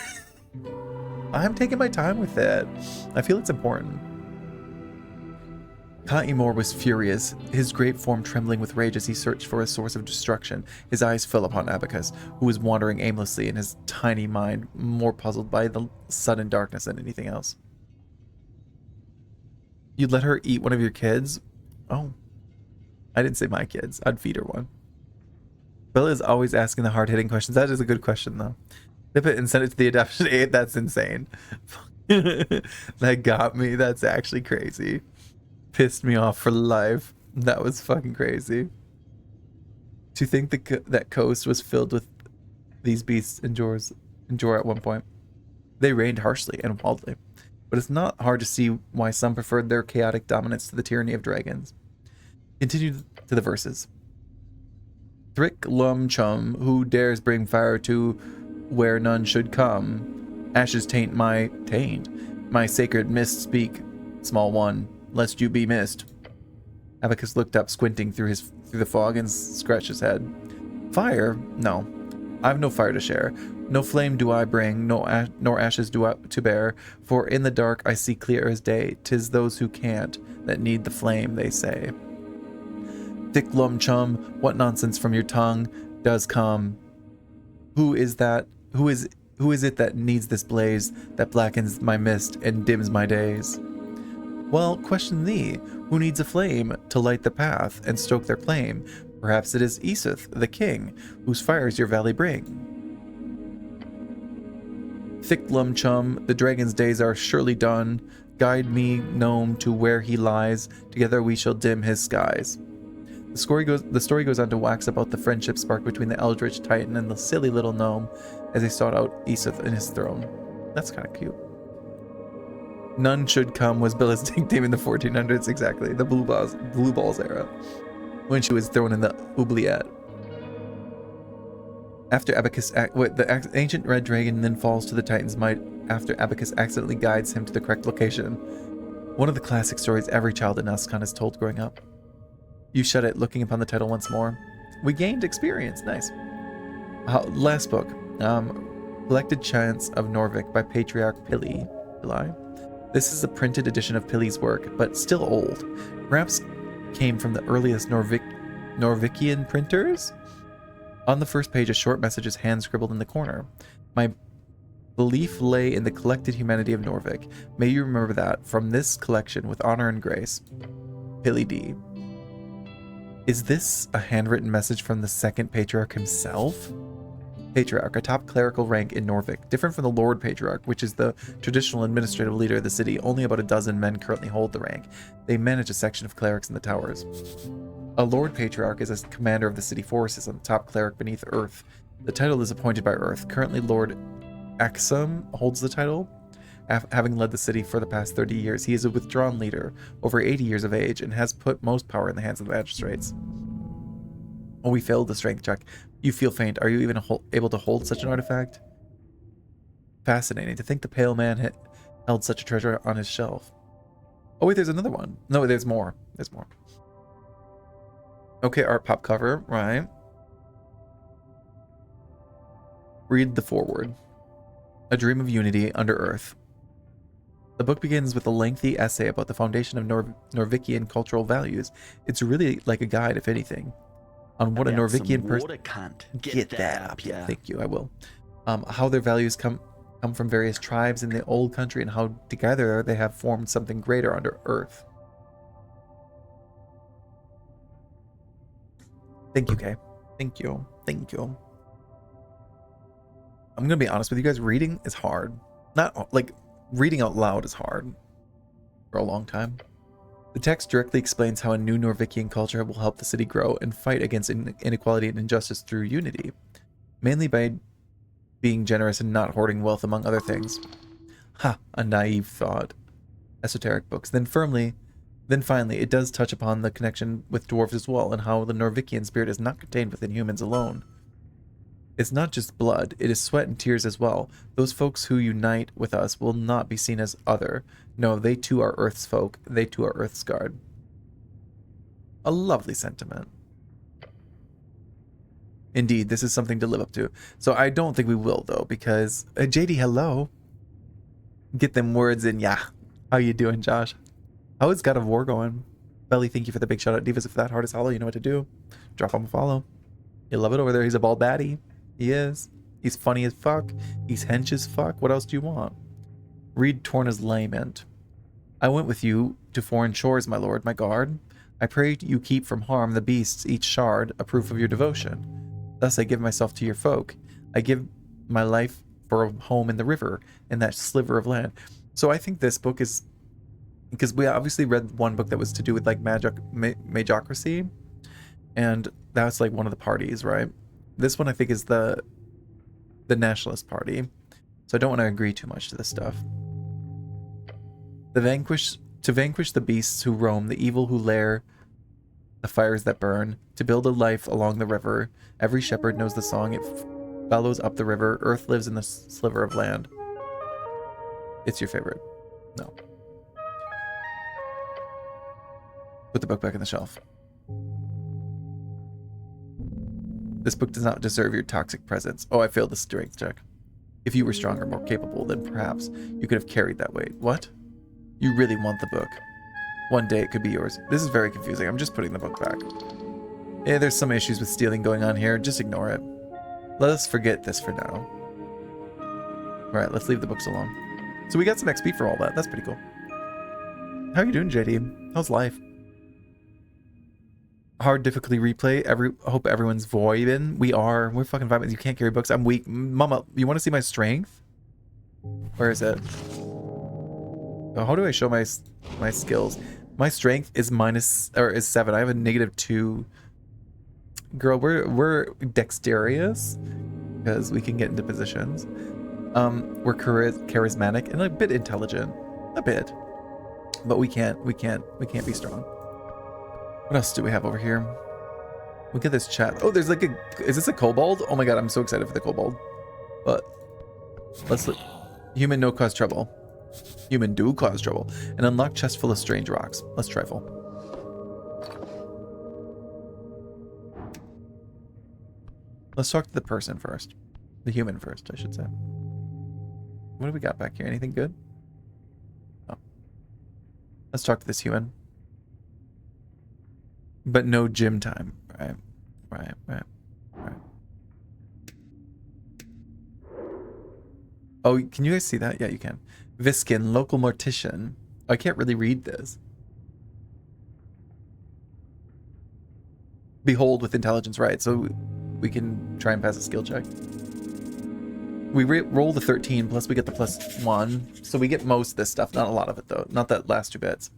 I'm taking my time with it. I feel it's important. Ka-Ymor was furious, his great form trembling with rage as he searched for a source of destruction. His eyes fell upon Abacus, who was wandering aimlessly in his tiny mind, more puzzled by the sudden darkness than anything else. You'd let her eat one of your kids? Oh. I didn't say my kids. I'd feed her one. Bella is always asking the hard-hitting questions. That is a good question, though. Flip it and send it to the adoption aid. That's insane. That got me. That's actually crazy. Pissed me off for life. That was fucking crazy. To think that coast was filled with these beasts in Jor at one point. They reigned harshly and wildly. But it's not hard to see why some preferred their chaotic dominance to the tyranny of dragons. Continue to the verses. Thrick Lum Chum, who dares bring fire to where none should come? Ashes taint my sacred mist speak, small one, lest you be missed. Abacus looked up, squinting through the fog, and scratched his head. Fire? No. I've no fire to share. No flame do I bring, nor ashes do I to bear, for in the dark I see clear as day. 'Tis those who can't that need the flame, they say. Thick Lum Chum, what nonsense from your tongue does come? Who is it that needs this blaze that blackens my mist and dims my days? Well, question thee, who needs a flame to light the path and stoke their flame? Perhaps it is Esoth, the king, whose fires your valley bring. Thick Lum Chum, the dragon's days are surely done. Guide me, gnome, to where he lies. Together we shall dim his skies. The story goes on to wax about the friendship spark between the eldritch titan and the silly little gnome as they sought out Esoth in his throne. That's kind of cute. None should come was Bella's nickname in the 1400s, exactly. The Blue Balls era, when she was thrown in the oubliette. After Abacus, the ancient red dragon then falls to the Titan's might after Abacus accidentally guides him to the correct location. One of the classic stories every child in Askan is told growing up. You shut it, looking upon the title once more. We gained experience. Nice. Last book. Collected Chants of Norvik by Patriarch Pili. This is a printed edition of Pili's work, but still old. Perhaps came from the earliest Norvikian printers? On the first page, a short message is hand-scribbled in the corner. My belief lay in the collected humanity of Norvik. May you remember that from this collection with honor and grace. Pili D. Is this a handwritten message from the second patriarch himself? Patriarch, a top clerical rank in Norvik, different from the Lord Patriarch, which is the traditional administrative leader of the city. Only about a dozen men currently hold the rank. They manage a section of clerics in the towers. A Lord Patriarch is a commander of the city forces and the top cleric beneath Earth. The title is appointed by Earth. Currently, Lord Axum holds the title, having led the city for the past 30 years. He is a withdrawn leader, over 80 years of age, and has put most power in the hands of the magistrates. Oh, we failed the strength check. You feel faint. Are you even able to hold such an artifact? Fascinating. To think the pale man held such a treasure on his shelf. Oh, wait, there's another one. No, there's more. There's more. Okay, art pop cover. Right. Read the foreword. A Dream of Unity Under Earth. The book begins with a lengthy essay about the foundation of Norvikian cultural values. It's really like a guide, if anything, on what a Norvikian person... Get that up, yeah. Thank you, I will. How their values come from various tribes in the old country and how together they have formed something greater under Earth. Thank you, Kay. Thank you. Thank you. I'm gonna be honest with you guys, reading is hard. Not like reading out loud is hard for a long time. The text directly explains how a new Norvikian culture will help the city grow and fight against inequality and injustice through unity, mainly by being generous and not hoarding wealth, among other things. Ha, a naive thought. Esoteric books. Then finally, it does touch upon the connection with dwarves as well, and how the Norvikian spirit is not contained within humans alone. It's not just blood, it is sweat and tears as well. Those folks who unite with us will not be seen as other. No, they too are Earth's folk. They too are Earth's guard. A lovely sentiment. Indeed, this is something to live up to. So I don't think we will, though, because... JD, hello. Get them words in, yeah. How you doing, Josh? How is God of War going? Belly, thank you for the big shout out. Divas, if that heart is hollow, you know what to do. Drop him a follow. You love it over there. He's a bald baddie. He is. He's funny as fuck. He's hench as fuck. What else do you want? Read Torna's lament. I went with you to foreign shores, my lord, my guard. I pray you keep from harm the beasts, each shard, a proof of your devotion. Thus I give myself to your folk. I give my life for a home in the river, in that sliver of land. So I think this book is... Because we obviously read one book that was to do with like magocracy. And that's like one of the parties, right? This one I think is the nationalist party. So I don't want to agree too much to this stuff. To vanquish the beasts who roam, the evil who lair, the fires that burn, to build a life along the river. Every shepherd knows the song. It bellows up the river. Earth lives in the sliver of land. It's your favorite. No. Put the book back on the shelf. This book does not deserve your toxic presence. Oh, I failed the strength check. If you were stronger, more capable, then perhaps you could have carried that weight. What? You really want the book. One day it could be yours. This is very confusing. I'm just putting the book back. Yeah, there's some issues with stealing going on here. Just ignore it. Let us forget this for now. Alright, let's leave the books alone. So we got some XP for all that. That's pretty cool. How you doing, JD? How's life? Hard difficulty replay. Hope everyone's vibing. We're fucking vibing. You can't carry books. I'm weak. Mama, you want to see my strength? Where is it? Oh, how do I show my skills? My strength is is 7. I have a -2. Girl, we're dexterous because we can get into positions. We're charismatic and a bit intelligent, a bit, but we can't be strong. What else do we have over here? Look at this chat. Oh, there's like is this a kobold? Oh my god, I'm so excited for the kobold. But let's look. Human no cause trouble. Human do cause trouble. An unlocked chest full of strange rocks. Let's trifle. Let's talk to the person first. The human first, I should say. What do we got back here? Anything good? Oh. Let's talk to this human. But no gym time. Right. Oh, can you guys see that? Yeah, you can. Viskin, local mortician. I can't really read this. Behold with intelligence, right? So we can try and pass a skill check. We roll the 13, plus we get the +1. So we get most of this stuff. Not a lot of it, though. Not that last 2 bits.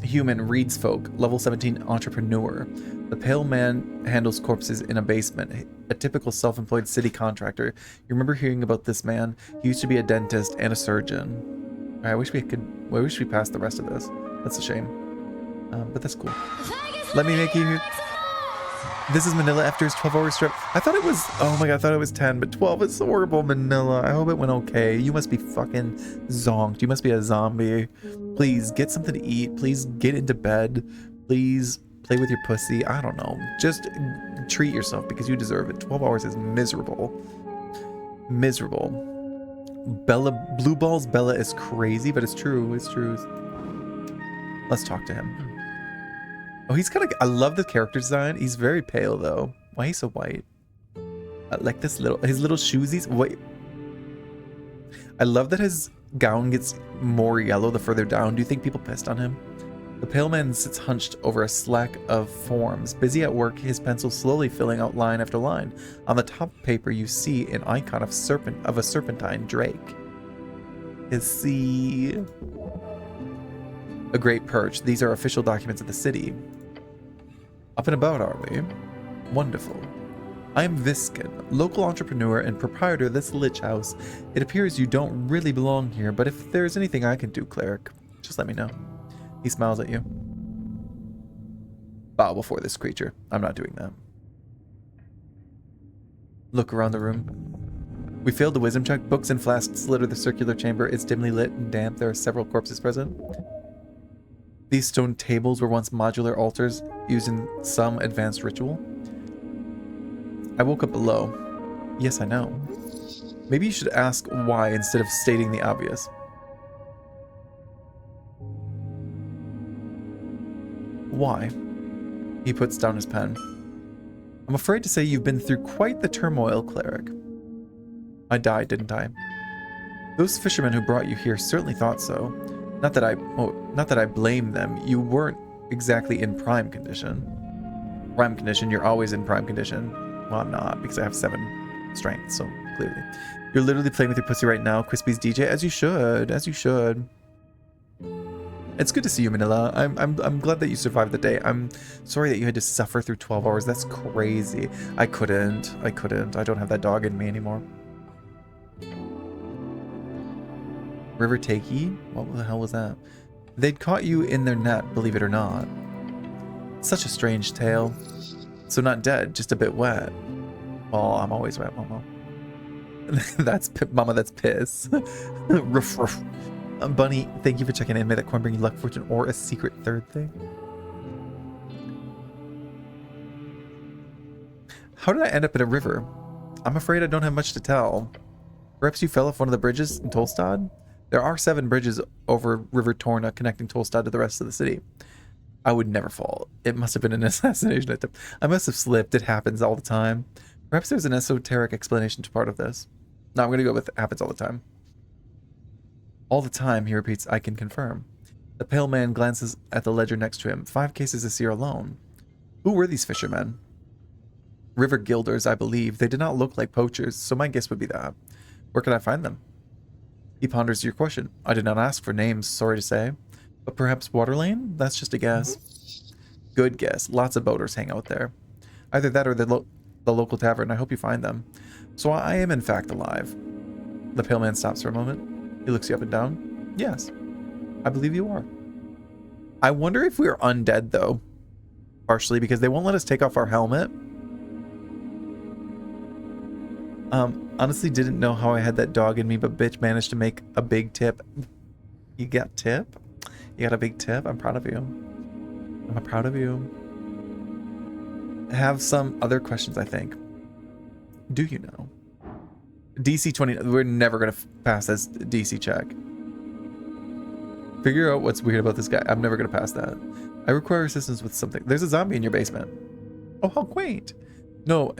Human reads folk. Level 17 entrepreneur. The pale man handles corpses in a basement. A typical self-employed city contractor. You remember hearing about this man? He used to be a dentist and a surgeon. I wish we passed the rest of this. That's a shame. But that's cool. Let me make you... This is Manila after his 12-hour strip. I thought it was... Oh my god, I thought it was 10, but 12 is horrible, Manila. I hope it went okay. You must be fucking zonked. You must be a zombie. Please, get something to eat. Please, get into bed. Please, play with your pussy. I don't know. Just treat yourself because you deserve it. 12 hours is miserable. Miserable. Bella... Blue Balls Bella is crazy, but it's true. It's true. Let's talk to him. Oh, he's kind of... I love the character design. He's very pale, though. Why he's so white? Like this little... His little shoesies. Wait. I love that his gown gets more yellow the further down. Do you think people pissed on him? The pale man sits hunched over a slack of forms. Busy at work, his pencil slowly filling out line after line. On the top paper, you see an icon of a serpentine drake. Is he... A great perch. These are official documents of the city. Up and about, are we? Wonderful. I am Viskin, local entrepreneur and proprietor of this lich house. It appears you don't really belong here, but if there's anything I can do, cleric, just let me know. He smiles at you. Bow before this creature. I'm not doing that. Look around the room. We failed the wisdom check. Books and flasks litter the circular chamber. It's dimly lit and damp. There are several corpses present. These stone tables were once modular altars used in some advanced ritual. I woke up below. Yes, I know. Maybe you should ask why instead of stating the obvious. Why? He puts down his pen. I'm afraid to say you've been through quite the turmoil, cleric. I died, didn't I? Those fishermen who brought you here certainly thought so. Not that I blame them. You weren't exactly in prime condition. Prime condition, you're always in prime condition. Well, I'm not, because I have 7 strength, so clearly. You're literally playing with your pussy right now, Crispy's DJ, as you should, as you should. It's good to see you, Manila. I'm glad that you survived the day. I'm sorry that you had to suffer through 12 hours. That's crazy. I couldn't. I don't have that dog in me anymore. River Takey? What the hell was that? They'd caught you in their net, believe it or not. Such a strange tale. So not dead, just a bit wet. Well, I'm always wet, Mama. That's Mama, that's piss. Ruff, ruff. Bunny, thank you for checking in. May that coin bring you luck, fortune, or a secret third thing. How did I end up in a river? I'm afraid I don't have much to tell. Perhaps you fell off one of the bridges in Tolstad? There are 7 bridges over River Torna connecting Tolstad to the rest of the city. I would never fall. It must have been an assassination attempt. I must have slipped. It happens all the time. Perhaps there's an esoteric explanation to part of this. No, I'm going to go with it happens all the time. All the time, he repeats, I can confirm. The pale man glances at the ledger next to him. 5 cases this year alone. Who were these fishermen? River guilders, I believe. They did not look like poachers, so my guess would be that. Where can I find them? He ponders your question. I did not ask for names, sorry to say. But perhaps Waterlane? That's just a guess. Good guess. Lots of boaters hang out there. Either that or the local tavern. I hope you find them. So I am in fact alive. The pale man stops for a moment. He looks you up and down. Yes, I believe you are. I wonder if we're undead, though. Partially because they won't let us take off our helmet. Honestly didn't know how I had that dog in me, but bitch managed to make a big tip. You got tip? You got a big tip? I'm proud of you. I'm proud of you. I have some other questions, I think. Do you know? DC 20, we're never going to pass this DC check. Figure out what's weird about this guy. I'm never going to pass that. I require assistance with something. There's a zombie in your basement. Oh, how quaint. No,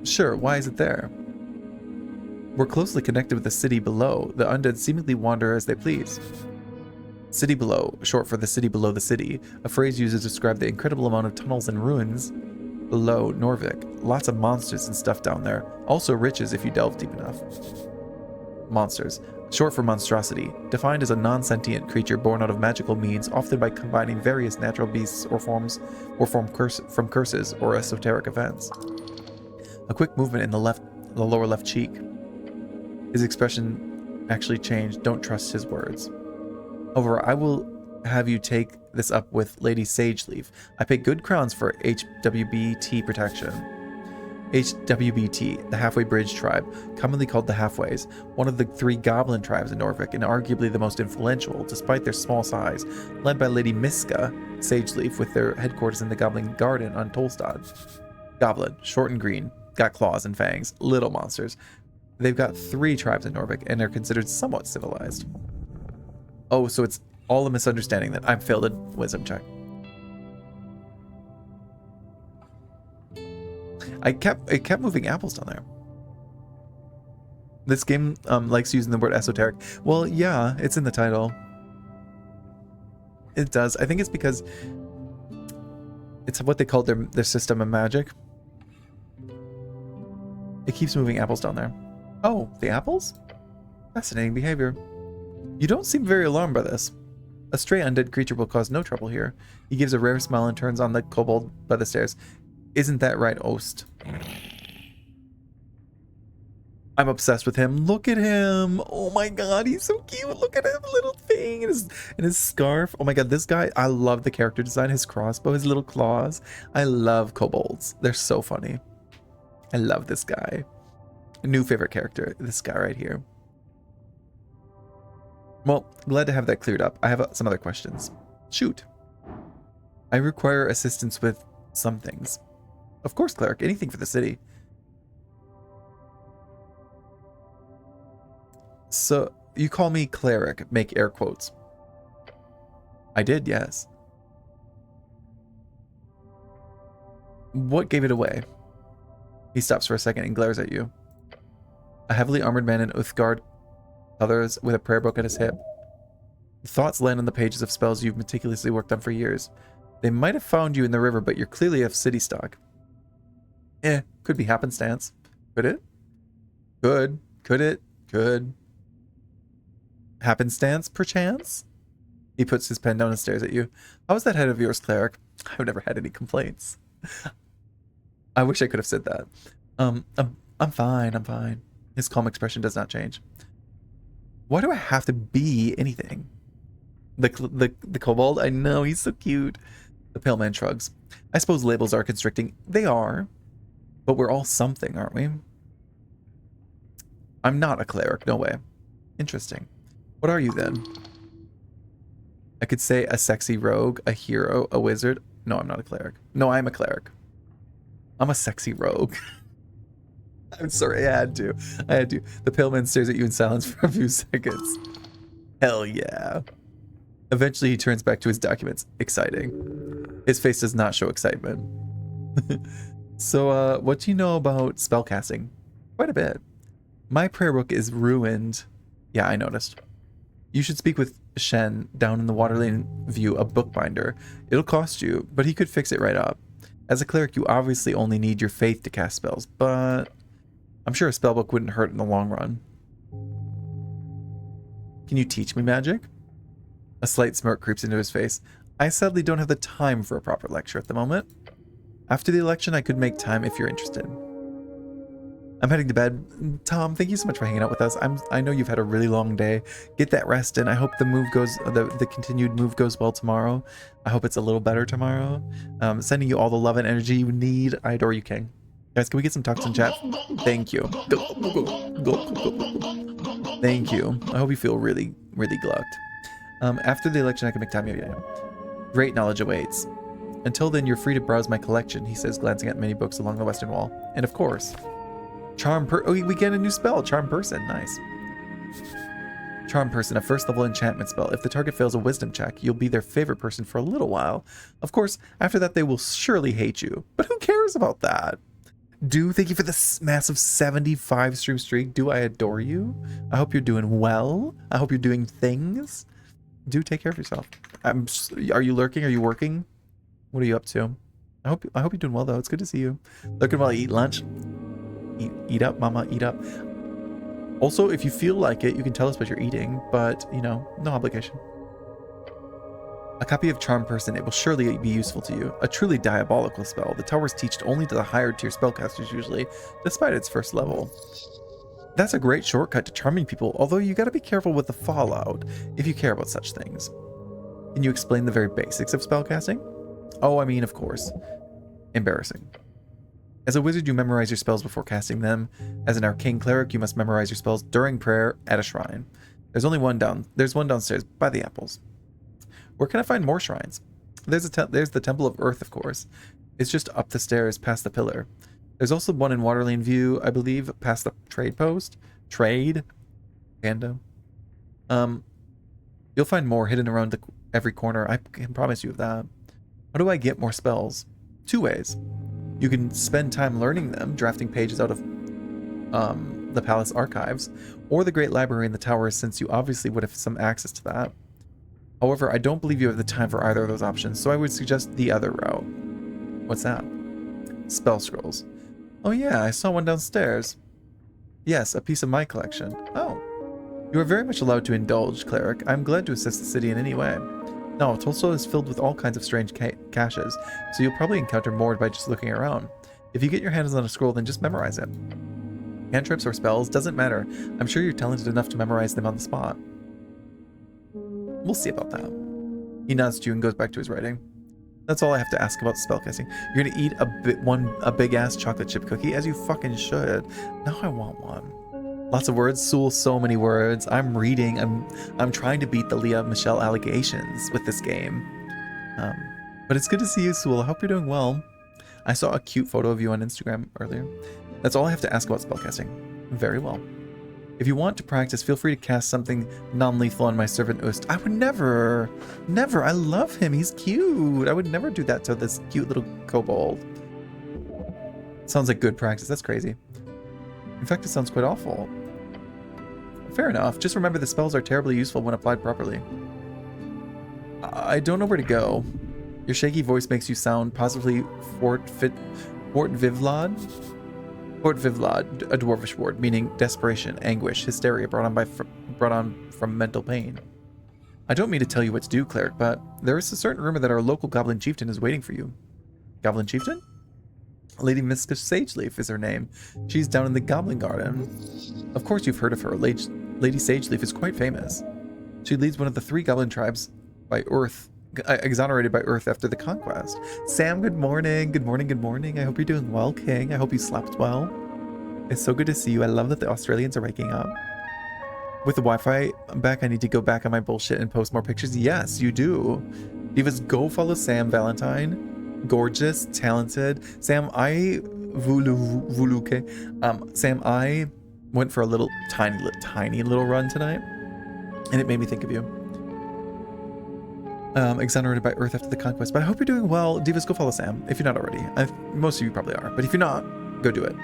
sure, why is it there? We're closely connected with the city below. The undead seemingly wander as they please. City below, short for the city below the city, a phrase used to describe the incredible amount of tunnels and ruins Below Norvik, lots of monsters and stuff down there. Also riches if you delve deep enough. Monsters, short for monstrosity, defined as a non-sentient creature born out of magical means, often by combining various natural beasts or from curses or esoteric events. A quick movement in the lower left cheek. His expression actually changed. Don't trust his words. However, I will have you take this up with Lady Sageleaf. I pay good crowns for HWBT protection. HWBT, the Halfway Bridge tribe, commonly called the Halfways, one of the 3 goblin tribes in Norvik, and arguably the most influential, despite their small size, led by Lady Miska Sageleaf, with their headquarters in the Goblin Garden on Tolstad. Goblin, short and green, got claws and fangs, little monsters. They've got 3 tribes in Norvik, and are considered somewhat civilized. Oh, so it's all a misunderstanding that I've failed a wisdom check. It kept moving apples down there. This game likes using the word esoteric. Well, yeah, it's in the title. It does. I think it's because it's what they call their system of magic. It keeps moving apples down there. Oh, the apples? Fascinating behavior. You don't seem very alarmed by this. A stray undead creature will cause no trouble here. He gives a rare smile and turns on the kobold by the stairs. Isn't that right, Ost? I'm obsessed with him. Look at him. Oh my god, he's so cute. Look at his little thing and his scarf. Oh my god, this guy, I love the character design. His crossbow, his little claws. I love kobolds. They're so funny. I love this guy. A new favorite character, this guy right here. Well, glad to have that cleared up. I have some other questions. Shoot. I require assistance with some things. Of course, cleric. Anything for the city. So, you call me cleric. Make air quotes. I did, yes. What gave it away? He stops for a second and glares at you. A heavily armored man in Uthgard colors with a prayer book at his hip. Thoughts land on the pages of spells you've meticulously worked on for years. They might have found you in the river, but you're clearly of city stock. Could be happenstance. Could it? Could it? Could. Happenstance, perchance? He puts his pen down and stares at you. How was that head of yours, cleric? I've never had any complaints. I wish I could have said that. I'm fine, I'm fine. His calm expression does not change. Why do I have to be anything? The kobold? I know, he's so cute. The pale man shrugs. I suppose labels are constricting. They are. But we're all something, aren't we? I'm not a cleric, no way. Interesting. What are you then? I could say a sexy rogue, a hero, a wizard. No, I'm not a cleric. No, I'm a cleric. I'm a sexy rogue. I'm sorry, I had to. The pale man stares at you in silence for a few seconds. Hell yeah. Eventually he turns back to his documents. Exciting. His face does not show excitement. So, what do you know about spellcasting? Quite a bit. My prayer book is ruined. Yeah, I noticed. You should speak with Shen down in the Waterlane View, a bookbinder. It'll cost you, but he could fix it right up. As a cleric, you obviously only need your faith to cast spells, but I'm sure a spellbook wouldn't hurt in the long run. Can you teach me magic? A slight smirk creeps into his face. I sadly don't have the time for a proper lecture at the moment. After the election, I could make time if you're interested. I'm heading to bed. Tom, thank you so much for hanging out with us. I know you've had a really long day. Get that rest in. I hope the move goes, the continued move goes well tomorrow. I hope it's a little better tomorrow. Sending you all the love and energy you need. I adore you, King. Guys, can we get some talks in chat? Thank you. Thank you. I hope you feel really, really glucked. After the election, I can make time. Yeah. Great knowledge awaits. Until then, you're free to browse my collection, he says, glancing at many books along the western wall. And of course, we get a new spell, Charm Person. Nice. Charm Person, a first level enchantment spell. If the target fails a wisdom check, you'll be their favorite person for a little while. Of course, after that, they will surely hate you. But who cares about that? Thank you for this massive 75 stream streak. I adore you. I hope you're doing well. I hope you're doing things. Take care of yourself. Are you lurking? Are you working? What are you up to? I hope you're doing well though. It's good to see you. Looking while you eat lunch. Eat up, mama, eat up. Also, if you feel like it, you can tell us what you're eating, but you know, no obligation. A copy of Charm Person, it will surely be useful to you. A truly diabolical spell. The tower is taught only to the higher tier spellcasters usually, despite its first level. That's a great shortcut to charming people, although you gotta be careful with the fallout if you care about such things. Can you explain the very basics of spellcasting? Oh, I mean, of course. Embarrassing. As a wizard, you memorize your spells before casting them. As an arcane cleric, you must memorize your spells during prayer at a shrine. There's one downstairs by the apples. Where can I find more shrines? There's the Temple of Earth, of course. It's just up the stairs past the pillar. There's also one in Waterlane View, I believe, past the trade post. Trade? Panda. You'll find more hidden around every corner. I can promise you of that. How do I get more spells? 2 ways. You can spend time learning them, drafting pages out of the palace archives, or the great library in the tower, since you obviously would have some access to that. However, I don't believe you have the time for either of those options, so I would suggest the other route. What's that? Spell scrolls. Oh yeah, I saw one downstairs. Yes, a piece of my collection. Oh. You are very much allowed to indulge, cleric. I'm glad to assist the city in any way. No, Tolstoy is filled with all kinds of strange caches, so you'll probably encounter more by just looking around. If you get your hands on a scroll, then just memorize it. Cantrips or spells, doesn't matter. I'm sure you're talented enough to memorize them on the spot. We'll see about that. He nods to you and goes back to his writing. That's all I have to ask about spellcasting. You're gonna eat a big ass chocolate chip cookie, as you fucking should. Now I want one. Lots of words, Sewell, so many words. I'm reading. I'm trying to beat the Leah Michelle allegations with this game. But it's good to see you, Sewell. I hope you're doing well. I saw a cute photo of you on Instagram earlier. That's all I have to ask about spellcasting. Very well. If you want to practice, feel free to cast something non-lethal on my servant Ust. I would never. I love him. He's cute. I would never do that to this cute little kobold. Sounds like good practice. That's crazy. In fact, it sounds quite awful. Fair enough. Just remember the spells are terribly useful when applied properly. I don't know where to go. Your shaky voice makes you sound positively Fort Vivlod, a dwarvish word meaning desperation, anguish, hysteria brought on from mental pain. I don't mean to tell you what to do, cleric, but there is a certain rumor that our local goblin chieftain is waiting for you. Goblin chieftain? Lady Miska Sageleaf is her name. She's down in the Goblin Garden. Of course you've heard of her. Lady Sageleaf is quite famous. She leads one of the 3 goblin tribes by Earth, exonerated by Earth after the conquest. Sam, good morning. Good morning, good morning. I hope you're doing well, King. I hope you slept well. It's so good to see you. I love that the Australians are waking up. With the Wi-Fi back, I need to go back on my bullshit and post more pictures. Yes, you do. Divas, go follow Sam Valentine. Gorgeous, talented. Sam, I went for a little tiny little run tonight, and it made me think of you. Exonerated by Earth after the conquest. But I hope you're doing well. Divas, go follow Sam if you're not already. Most of you probably are, but if you're not, go do it.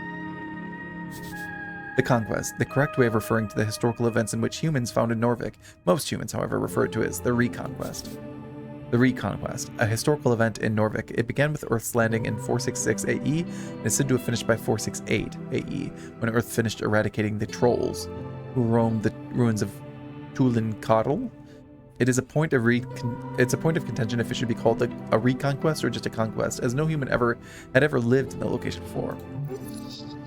The conquest, the correct way of referring to the historical events in which humans founded Norvik. Most humans, however, refer to it as the Reconquest. The Reconquest, a historical event in Norvik. It began with Earth's landing in 466 AE and is said to have finished by 468 AE, when Earth finished eradicating the trolls who roamed the ruins of Tulinkarl. It is a point of contention if it should be called a reconquest or just a conquest, as no human had ever lived in the location before.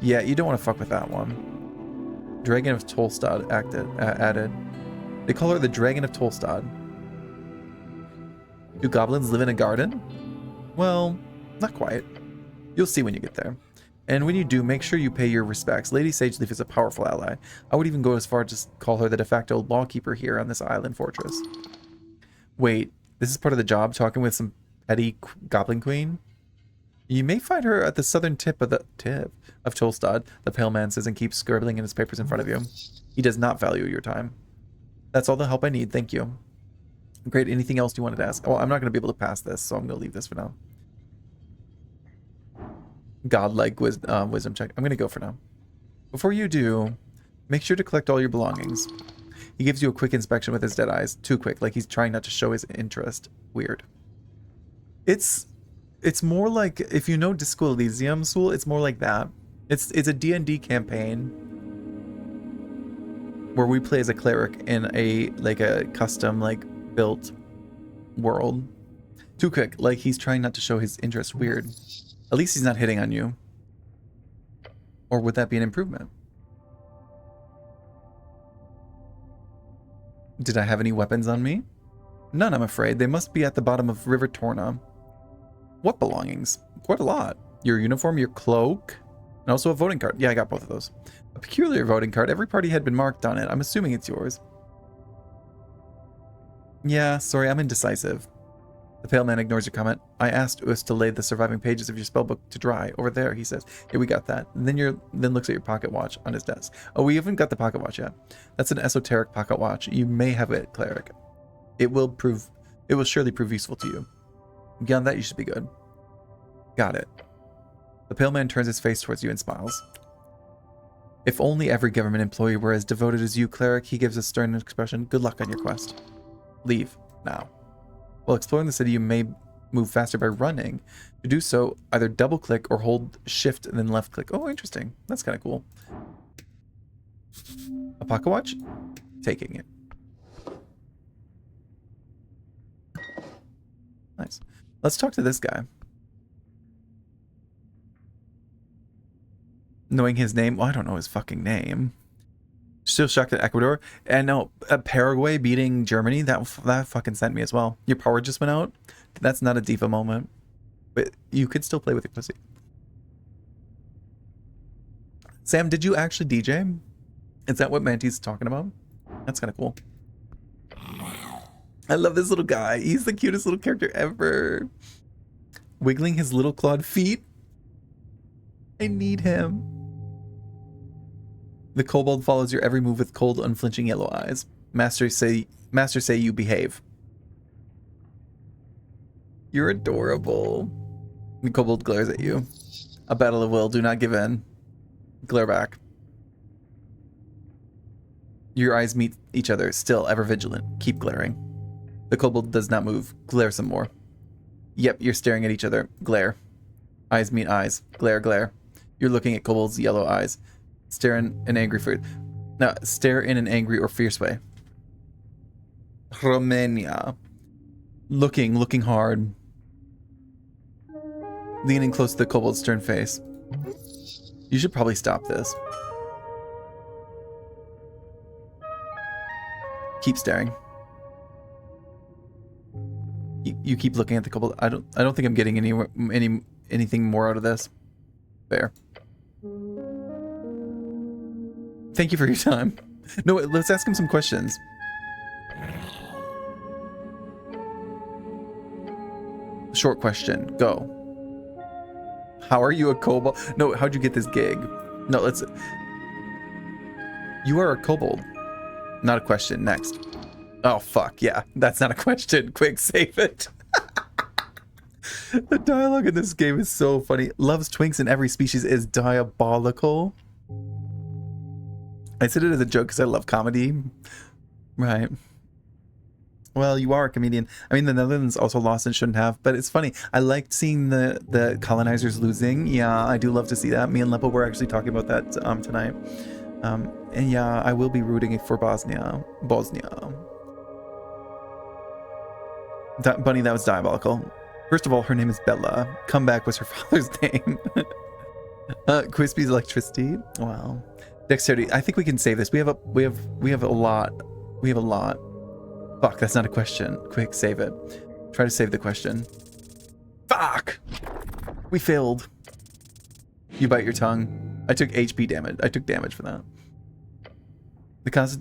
Yeah, you don't want to fuck with that one. Dragon of Tolstad added. They call her the Dragon of Tolstad. Do goblins live in a garden? Well, not quite. You'll see when you get there. And when you do, make sure you pay your respects. Lady Sageleaf is a powerful ally. I would even go as far as to call her the de facto lawkeeper here on this island fortress. Wait, this is part of the job, talking with some petty goblin queen? You may find her at the southern tip of Tolstad, the pale man says and keeps scribbling in his papers in front of you. He does not value your time. That's all the help I need, thank you. Great, anything else you wanted to ask? Oh, I'm not going to be able to pass this, so I'm going to leave this for now. Godlike wisdom check. I'm going to go for now. Before you do, make sure to collect all your belongings. He gives you a quick inspection with his dead eyes. Too quick, like he's trying not to show his interest. Weird. It's It's more like, if you know Disco Elysium, Soul, it's more like that. It's a D&D campaign where we play as a cleric in a custom built world. Too quick, like he's trying not to show his interest. Weird. At least he's not hitting on you. Or would that be an improvement? Did I have any weapons on me? None, I'm afraid. They must be at the bottom of River Torna. What belongings? Quite a lot. Your uniform, your cloak, and also a voting card. Yeah, I got both of those. A peculiar voting card. Every party had been marked on it. I'm assuming it's yours. Yeah, sorry, I'm indecisive. The pale man ignores your comment. I asked Us to lay the surviving pages of your spellbook to dry. Over there, he says. Here, we got that. And then looks at your pocket watch on his desk. Oh, we haven't got the pocket watch yet. That's an esoteric pocket watch. You may have it, cleric. It will surely prove useful to you. Beyond that, you should be good. Got it. The pale man turns his face towards you and smiles. If only every government employee were as devoted as you, cleric, he gives a stern expression. Good luck on your quest. Leave now. While exploring the city, you may move faster by running. To do so, either double click or hold shift and then left click. Oh, interesting. That's kind of cool. A pocket watch? Taking it. Nice. Let's talk to this guy. Knowing his name? Well, I don't know his fucking name. Still shocked at Ecuador. And no, Paraguay beating Germany, that fucking sent me as well. Your power just went out. That's not a diva moment. But you could still play with your pussy. Sam, did you actually DJ? Is that what Manty's talking about? That's kind of cool. I love this little guy. He's the cutest little character ever. Wiggling his little clawed feet. I need him. The kobold follows your every move with cold, unflinching yellow eyes. Masters say you behave. You're adorable. The kobold glares at you. A battle of will. Do not give in. Glare back. Your eyes meet each other, still ever vigilant. Keep glaring. The kobold does not move. Glare some more. Yep, you're staring at each other. Glare. Eyes meet eyes. Glare, glare. You're looking at kobold's yellow eyes. Stare in an angry or fierce way. Romania. Looking hard. Leaning close to the kobold's stern face. You should probably stop this. Keep staring. You keep looking at the kobold. I don't think I'm getting anything more out of this. Fair. Thank you for your time. No, let's ask him some questions. Short question. Go. How are you a kobold? No, how'd you get this gig? No, let's... You are a kobold. Not a question. Next. Oh, fuck. Yeah, that's not a question. Quick, save it. The dialogue in this game is so funny. Loves twinks in every species is diabolical. I said it as a joke because I love comedy. Right. Well, you are a comedian. I mean, the Netherlands also lost and shouldn't have, but it's funny. I liked seeing the colonizers losing. Yeah, I do love to see that. Me and Lepo were actually talking about that tonight. And yeah, I will be rooting for Bosnia. Bunny, that was diabolical. First of all, her name is Bella. Comeback was her father's name. Quispy's electricity. Wow. Dexterity. I think we can save this. We have a lot. Fuck, that's not a question. Quick, save it. Try to save the question. Fuck! We failed. You bite your tongue. I took HP damage. I took damage for that.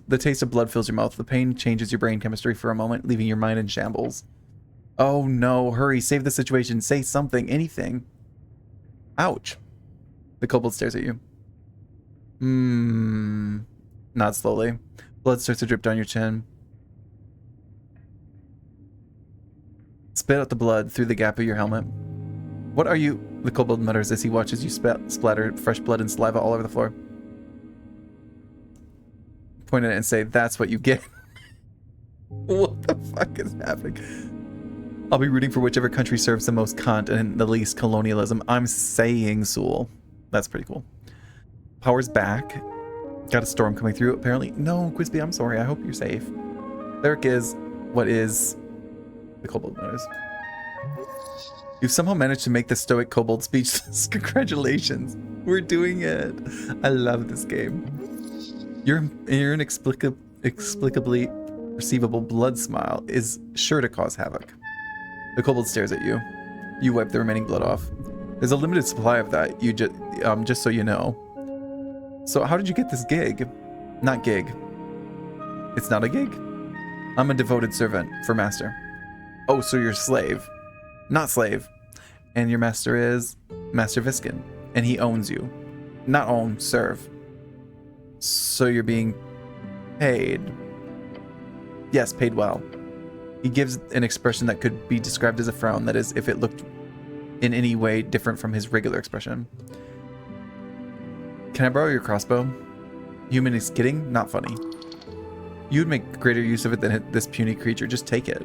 The taste of blood fills your mouth. The pain changes your brain chemistry for a moment, leaving your mind in shambles. Oh no, hurry, save the situation. Say something, anything. Ouch. The kobold stares at you. Nod slowly. Blood starts to drip down your chin. Spit out the blood through the gap of your helmet. What are you? The kobold mutters as he watches you splatter fresh blood and saliva all over the floor. Point at it and say, that's what you get. What the fuck is happening? I'll be rooting for whichever country serves the most cunt and the least colonialism. I'm saying Seoul. That's pretty cool. Power's back. Got a storm coming through, apparently. No, Quizby, I'm sorry. I hope you're safe. Cleric is what is the kobold notice. You've somehow managed to make the stoic kobold speechless. Congratulations. We're doing it. I love this game. Your inexplicably perceivable blood smile is sure to cause havoc. The kobold stares at you. You wipe the remaining blood off. There's a limited supply of that, just so you know. So how did you get this gig? Not gig. It's not a gig? I'm a devoted servant for master. Oh, so you're slave. Not slave. And your master is Master Viskin. And he owns you. Not own, serve. So you're being paid. Yes, paid well. He gives an expression that could be described as a frown. That is, if it looked in any way different from his regular expression. Can I borrow your crossbow? Human is kidding, not funny. You would make greater use of it than this puny creature. Just take it.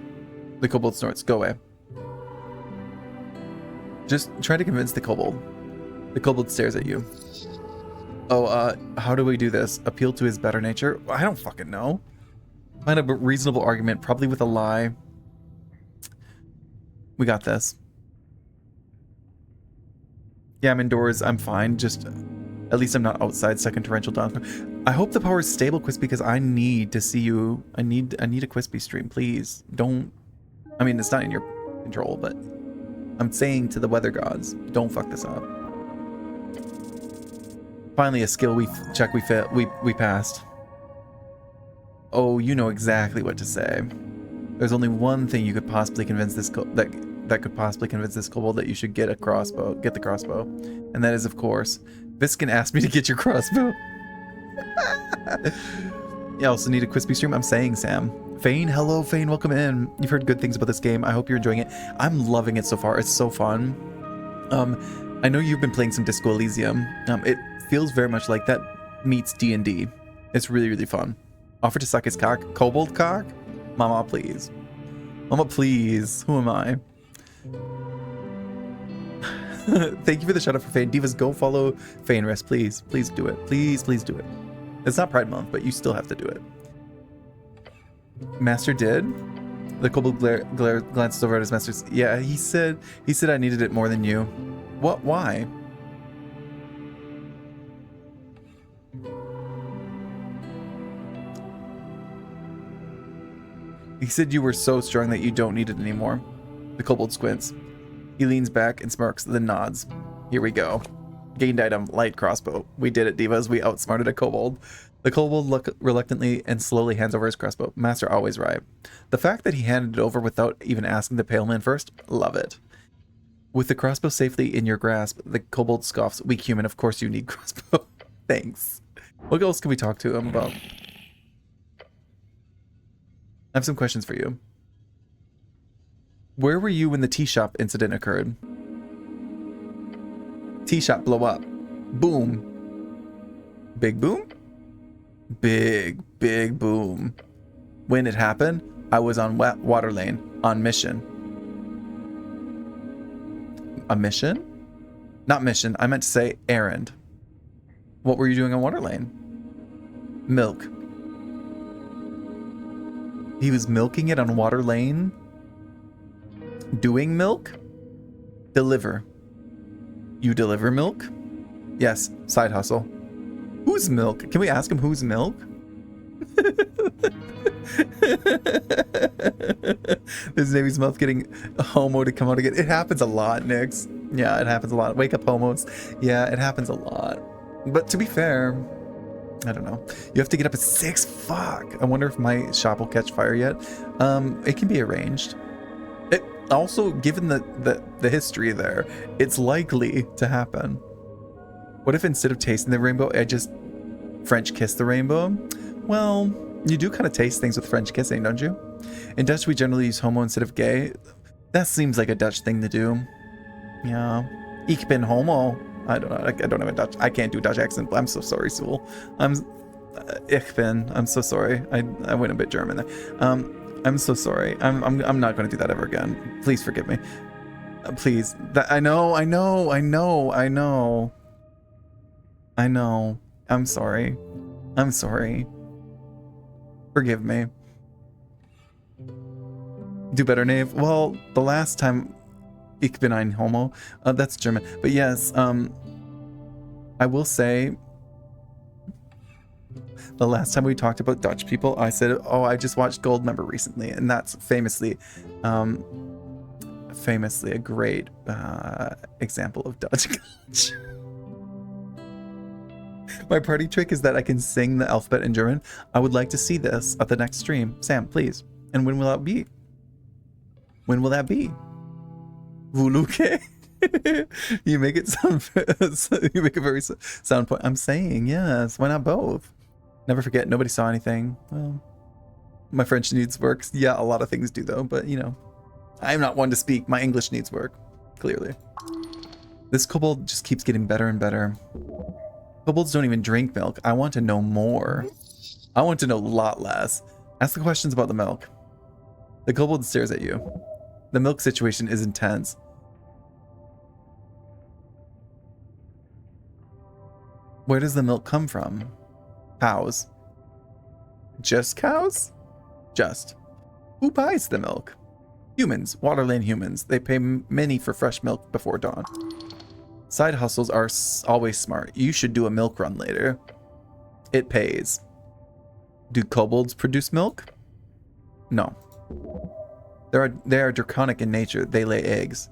The kobold snorts. Go away. Just try to convince the kobold. The kobold stares at you. Oh, how do we do this? Appeal to his better nature? I don't fucking know. Find a reasonable argument, probably with a lie. We got this. Yeah, I'm indoors. I'm fine. Just, at least I'm not outside stuck in torrential dawn. I hope the power is stable, Quispy, because I need to see you. I need a Quispy stream, please. Don't. I mean, it's not in your control, but I'm saying to the weather gods, don't fuck this up. Finally, a skill we passed. Oh, you know exactly what to say. There's only one thing you could possibly convince this that could possibly convince this kobold that you should get the crossbow, and that is, of course, Viskin asked me to get your crossbow. You also need a Quispy stream. I'm saying, Sam. Fane, hello, Fane, welcome in. You've heard good things about this game. I hope you're enjoying it. I'm loving it so far. It's so fun. I know you've been playing some Disco Elysium. It feels very much like that meets D&D. It's really, really fun. Offer to suck his cock. Kobold cock? Mama, please. Mama, please. Who am I? Thank you for the shout out for Fane. Divas, go follow Fane Rest, please. Please do it. Please, please do it. It's not Pride Month, but you still have to do it. Master did? The kobold glanced over at his master's. Yeah, he said I needed it more than you. What? Why? He said you were so strong that you don't need it anymore. The kobold squints. He leans back and smirks, then nods. Here we go. Gained item, light crossbow. We did it, divas. We outsmarted a kobold. The kobold reluctantly and slowly hands over his crossbow. Master always right. The fact that he handed it over without even asking the pale man first, love it. With the crossbow safely in your grasp, the kobold scoffs. Weak human, of course you need crossbow. Thanks. What else can we talk to him about? I have some questions for you. Where were you when the tea shop incident occurred? Tea shop blow up. Boom. Big boom? Big boom. When it happened, I was on water lane, on mission. A mission? Not mission, I meant to say errand. What were you doing on water lane? Milk. He was milking it on water lane? Doing milk? Deliver. You deliver milk? Yes, side hustle. Whose milk? Can we ask him whose milk? This Navy's mouth getting a homo to come out again. It happens a lot, Nix. Yeah, it happens a lot. Wake up, homos. Yeah, it happens a lot. But to be fair, I don't know. You have to get up at 6. Fuck. I wonder if my shop will catch fire yet. It can be arranged. It also, given the history there, it's likely to happen. What if instead of tasting the rainbow, I just French kiss the rainbow? Well, you do kind of taste things with French kissing, don't you? In Dutch, we generally use homo instead of gay. That seems like a Dutch thing to do. Yeah. Ik ben homo. I don't know. I don't have a Dutch. I can't do Dutch accent. I'm so sorry, Sewell. Ich bin. I'm so sorry. I went a bit German there. I'm so sorry. I'm not going to do that ever again. Please forgive me. Please. I know. I'm sorry. I'm sorry. Forgive me. Do better, Knave. Well, the last time Ich bin ein Homo. That's German. But yes, I will say the last time we talked about Dutch people, I said, oh, I just watched Goldmember recently, and that's famously a great example of Dutch culture. My party trick is that I can sing the alphabet in German. I would like to see this at the next stream. Sam, please. And when will that be? When will that be? Vuluke? You make it sound. You make a very sound point. I'm saying yes. Why not both? Never forget. Nobody saw anything. Well, my French needs work. Yeah, a lot of things do though. But you know, I'm not one to speak. My English needs work. Clearly, this kobold just keeps getting better and better. Kobolds don't even drink milk. I want to know more. I want to know a lot less. Ask the questions about the milk. The kobold stares at you. The milk situation is intense. Where does the milk come from? Cows. Just cows? Just. Who buys the milk? Humans. Waterlane humans. They pay many for fresh milk before dawn. Side hustles are always smart. You should do a milk run later. It pays. Do kobolds produce milk? No. They are draconic in nature. They lay eggs.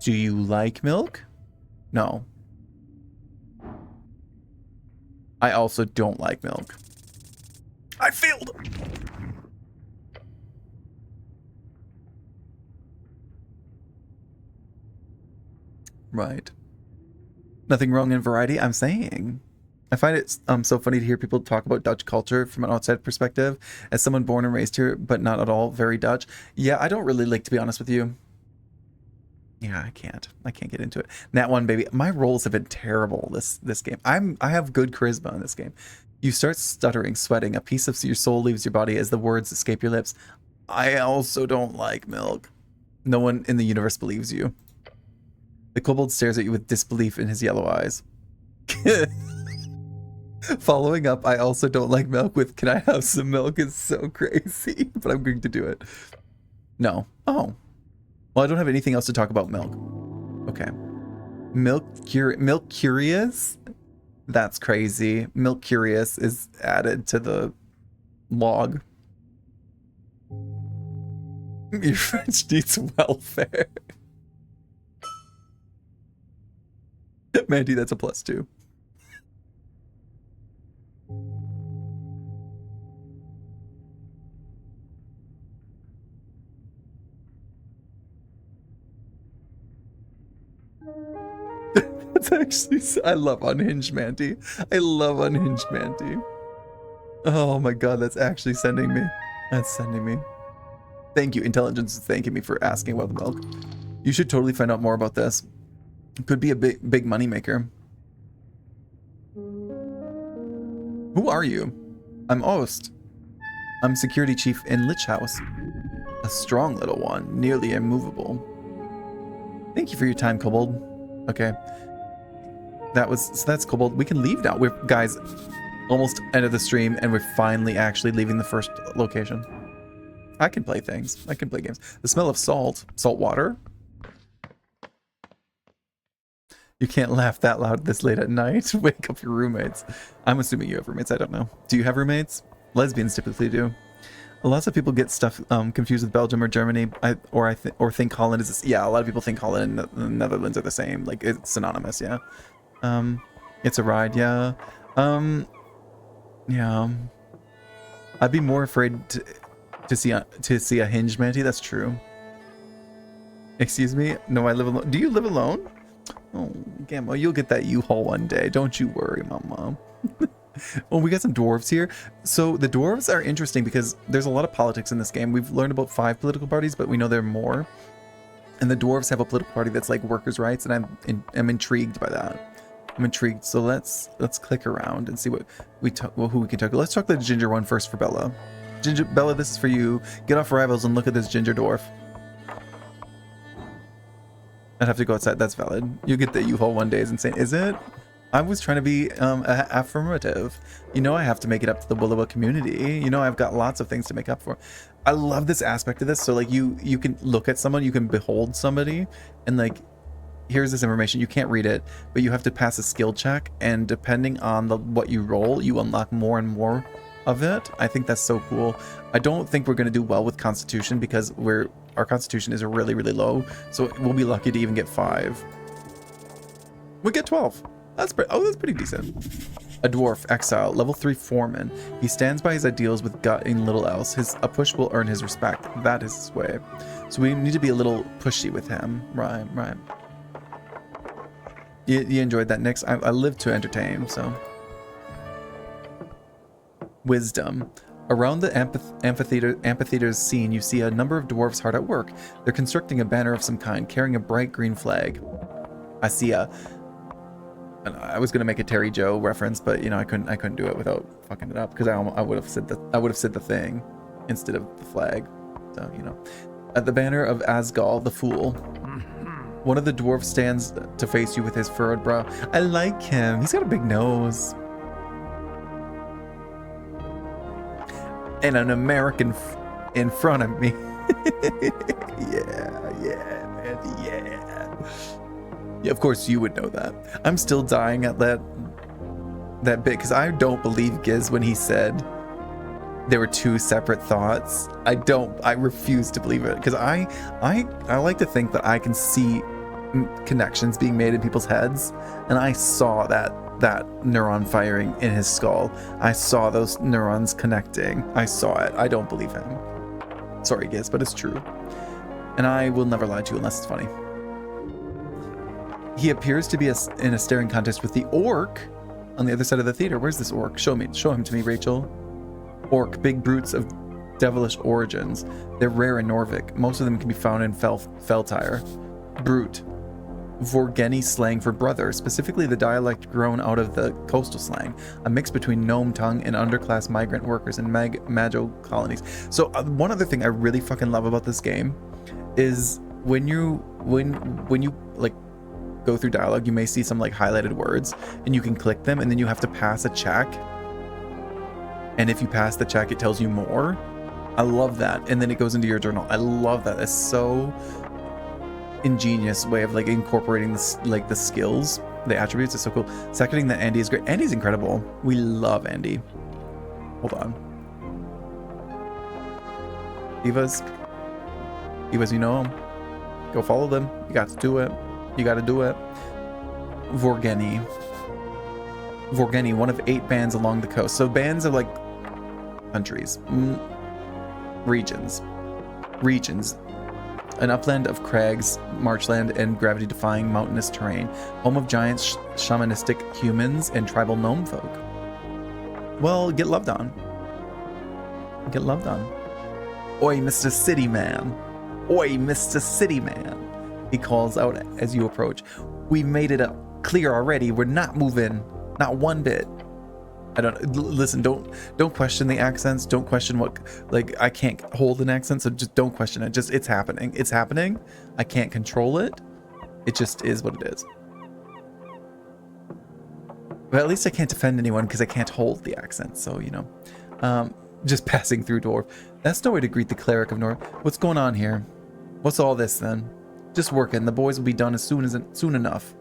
Do you like milk? No. I also don't like milk. I failed! Right. Nothing wrong in variety, I'm saying. I find it so funny to hear people talk about Dutch culture from an outside perspective. As someone born and raised here, but not at all very Dutch. Yeah, I don't really like, to be honest with you. Yeah, I can't get into it. Nat 1, baby. My rolls have been terrible this game. I have good charisma in this game. You start stuttering, sweating. A piece of your soul leaves your body as the words escape your lips. I also don't like milk. No one in the universe believes you. The kobold stares at you with disbelief in his yellow eyes. Following up, I also don't like milk with "Can I have some milk?" is so crazy, but I'm going to do it. No. Oh. Well, I don't have anything else to talk about milk. Okay. Milk curious? That's crazy. Milk curious is added to the log. Your French needs welfare. Mandy, that's a +2. That's actually, I love Unhinged Mandy. I love Unhinged Mandy. Oh my god, that's actually sending me. That's sending me. Thank you, Intelligence is thanking me for asking about the milk. You should totally find out more about this. It could be a big money maker. Who are you? I'm Ost. I'm security chief in Lich House. A strong little one, nearly immovable. Thank you for your time, Kobold. Okay. That's Kobold. We can leave now. We're, guys, almost end of the stream, and we're finally actually leaving the first location. I can play things. I can play games. The smell of salt water. You can't laugh that loud this late at night. Wake up your roommates. I'm assuming you have roommates. I don't know. Do you have roommates? Lesbians typically do. Lots of people get stuff confused with Belgium or Germany, or think Holland is. Yeah, a lot of people think Holland and the Netherlands are the same. Like, it's synonymous. Yeah. It's a ride. Yeah. Yeah. I'd be more afraid to see a hinged manty. That's true. Excuse me. No, I live alone. Do you live alone? Oh, Gamma, you'll get that U-Haul one day. Don't you worry, Mama. Oh, we got some dwarves here. So the dwarves are interesting because there's a lot of politics in this game. We've learned about 5 political parties, but we know there are more. And the dwarves have a political party that's like workers' rights, and I'm intrigued by that. I'm intrigued. So let's click around and see what who we can talk. Let's talk the ginger one first for Bella. Ginger Bella, this is for you. Get off rivals and look at this ginger dwarf. I'd have to go outside. That's valid. You get the U-Haul one day is insane. Is it? I was trying to be affirmative. You know, I have to make it up to the Willowbrook community. You know, I've got lots of things to make up for. I love this aspect of this. So like you can look at someone, you can behold somebody, and like, here's this information. You can't read it, but you have to pass a skill check, and depending on what you roll, you unlock more and more of it. I think that's so cool. I don't think we're going to do well with Constitution because our Constitution is really, really low. So we'll be lucky to even get 5. We get 12. That's pretty decent. A dwarf, exile, level 3 foreman. He stands by his ideals with gut and little else. A push will earn his respect. That is his way. So we need to be a little pushy with him. Right. You enjoyed that, Nix? I live to entertain, so. Wisdom. Around the amphitheater's scene, you see a number of dwarves hard at work. They're constructing a banner of some kind, carrying a bright green flag. I was gonna make a Terry Joe reference, but you know I couldn't do it without fucking it up because I would have said the thing instead of the flag. So you know, at the banner of Asgal the Fool. One of the dwarves stands to face you with his furrowed brow. I like him. He's got a big nose. And an American in front of me. Yeah, man, yeah. Yeah, of course you would know that. I'm still dying at that bit because I don't believe Giz when he said there were 2 separate thoughts. I refuse to believe it because I like to think that I can see connections being made in people's heads, and I saw that neuron firing in his skull. I saw those neurons connecting. I saw it. I don't believe him. Sorry, Giz, but it's true. And I will never lie to you unless it's funny. He appears to be in a staring contest with the orc on the other side of the theater. Where's this orc? Show him to me, Rachel. Orc, big brutes of devilish origins. They're rare in Norvik. Most of them can be found in Feltire. Brute. Vorgeni slang for brother, specifically the dialect grown out of the coastal slang, a mix between gnome tongue and underclass migrant workers in Majo colonies. So one other thing I really fucking love about this game is when you like go through dialogue, you may see some like highlighted words and you can click them and then you have to pass a check. And if you pass the check, it tells you more. I love that. And then it goes into your journal. I love that. It's so ingenious way of like incorporating this, like the skills, the attributes. It's so cool. Seconding that Andy is great. Andy's incredible. We love Andy. Hold on. Divas, you know them. Go follow them. You got to do it. You got to do it. Vorgeni, one of 8 bands along the coast. So bands are like countries, regions. An upland of crags, marshland, and gravity-defying mountainous terrain, home of giants, shamanistic humans, and tribal gnome folk. Well, get loved on. Get loved on. Oi, Mr. City Man. Oi, Mr. City Man. He calls out as you approach. We've made it clear already. We're not moving. Not one bit. Listen, don't question the accents. Don't question what, like, I can't hold an accent, so just don't question it. Just, it's happening. It's happening. I can't control it. It just is what it is. But at least I can't defend anyone because I can't hold the accent. So, you know, just passing through dwarf. That's no way to greet the cleric of North. What's going on here? What's all this then? Just working. The boys will be done as soon enough.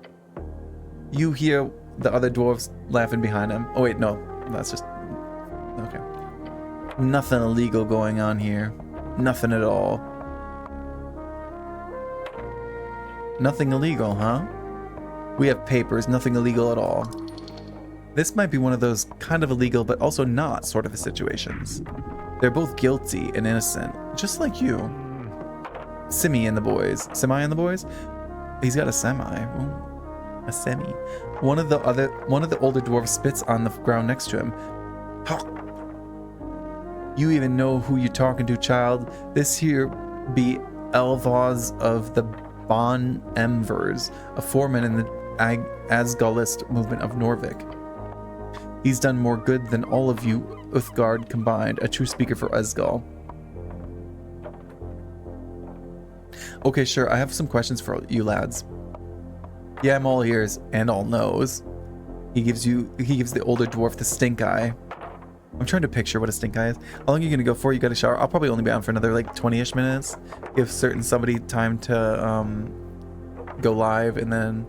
You hear the other dwarves laughing behind him. Oh wait, no, that's just okay. Nothing illegal going on here. Nothing at all. Nothing illegal, huh? We have papers. Nothing illegal at all. This might be one of those kind of illegal but also not sort of situations. They're both guilty and innocent, just like you. Semi and the boys. He's got a semi. Ooh. A semi. One of the older dwarves spits on the ground next to him. Talk. You even know who you're talking to, child. This here be Elvaz of the Bon Emvers, a foreman in the Asgalist movement of Norvik. He's done more good than all of you Uthgard combined, a true speaker for Esgal. Okay, sure, I have some questions for you lads. Yeah, I'm all ears and all knows. He gives the older dwarf the stink eye. I'm trying to picture what a stink eye is. How long are you gonna go for? You got a shower? I'll probably only be on for another like 20-ish minutes. Give somebody time to go live and then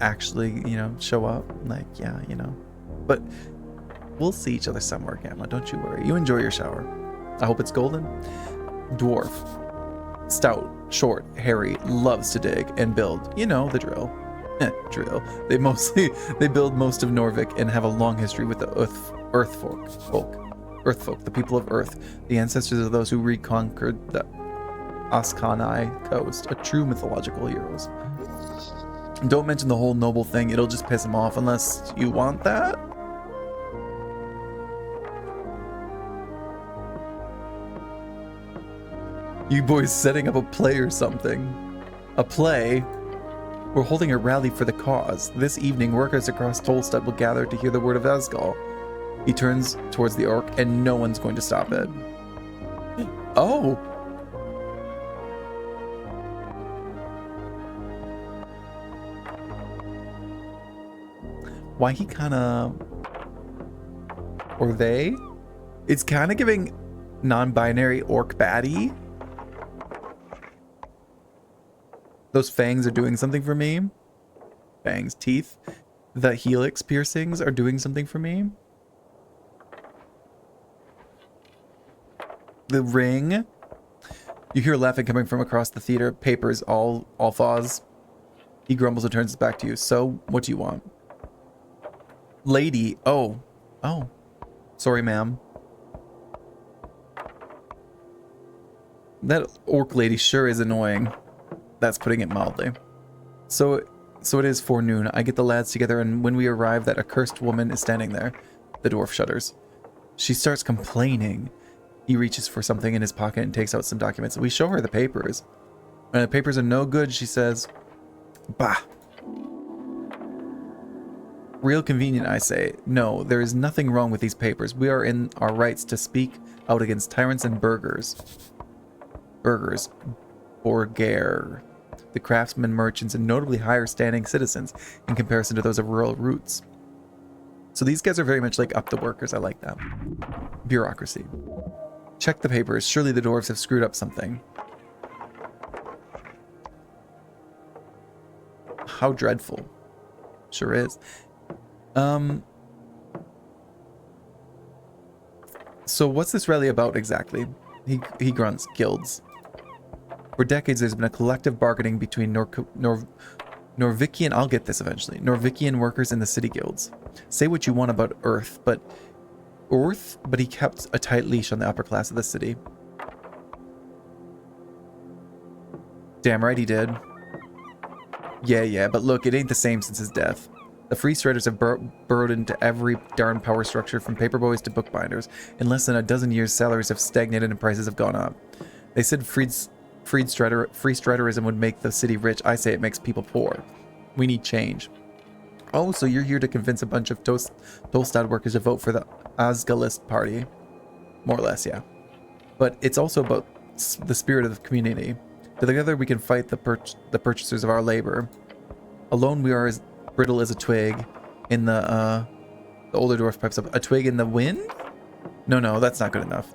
actually, you know, show up. Like, yeah, you know. But we'll see each other somewhere, Gamma. Don't you worry. You enjoy your shower. I hope it's golden. Dwarf. Stout, short, hairy, loves to dig and build. You know the drill. Drill. They build most of Norvik and have a long history with the Earth folk, the people of Earth, the ancestors of those who reconquered the Askanai coast, a true mythological heroes. Don't mention the whole noble thing, it'll just piss him off unless you want that. You boys setting up a play or something. A play? We're holding a rally for the cause. This evening, workers across Tolstad will gather to hear the word of Esgal. He turns towards the orc, and no one's going to stop it. Oh! Why he kinda... Or they? It's kinda giving non-binary orc baddie. Those fangs are doing something for me. Fangs, teeth. The helix piercings are doing something for me. The ring. You hear laughing coming from across the theater. Papers, all thaws. He grumbles and turns his back to you. So, what do you want? Lady. Oh. Oh. Sorry, ma'am. That orc lady sure is annoying. That's putting it mildly. So it is forenoon. I get the lads together, and when we arrive, that accursed woman is standing there. The dwarf shudders. She starts complaining. He reaches for something in his pocket and takes out some documents. We show her the papers. And the papers are no good, she says. Bah. Real convenient, I say. No, there is nothing wrong with these papers. We are in our rights to speak out against tyrants and burghers. Burghers. Borgare. The craftsmen, merchants, and notably higher standing citizens in comparison to those of rural roots. So these guys are very much like up the workers. I like that. Bureaucracy. Check the papers. Surely the dwarves have screwed up something. How dreadful. Sure is. So what's this rally about exactly? He grunts. Guilds. For decades, there's been a collective bargaining between Norvikian, I'll get this eventually, Norvikian workers in the city guilds. Say what you want about Earth, but he kept a tight leash on the upper class of the city. Damn right he did. Yeah, but look, it ain't the same since his death. The free striders have burrowed into every darn power structure, from paperboys to bookbinders. In less than a dozen years, salaries have stagnated and prices have gone up. They said free striderism would make the city rich. I say it makes people poor. We need change. Oh, so you're here to convince a bunch of Tolstad workers to vote for the Asgalist party. More or less, yeah. But it's also about the spirit of the community. Together we can fight the purchasers of our labor. Alone we are as brittle as a twig in the older dwarf pipes up. A twig in the wind? No, that's not good enough.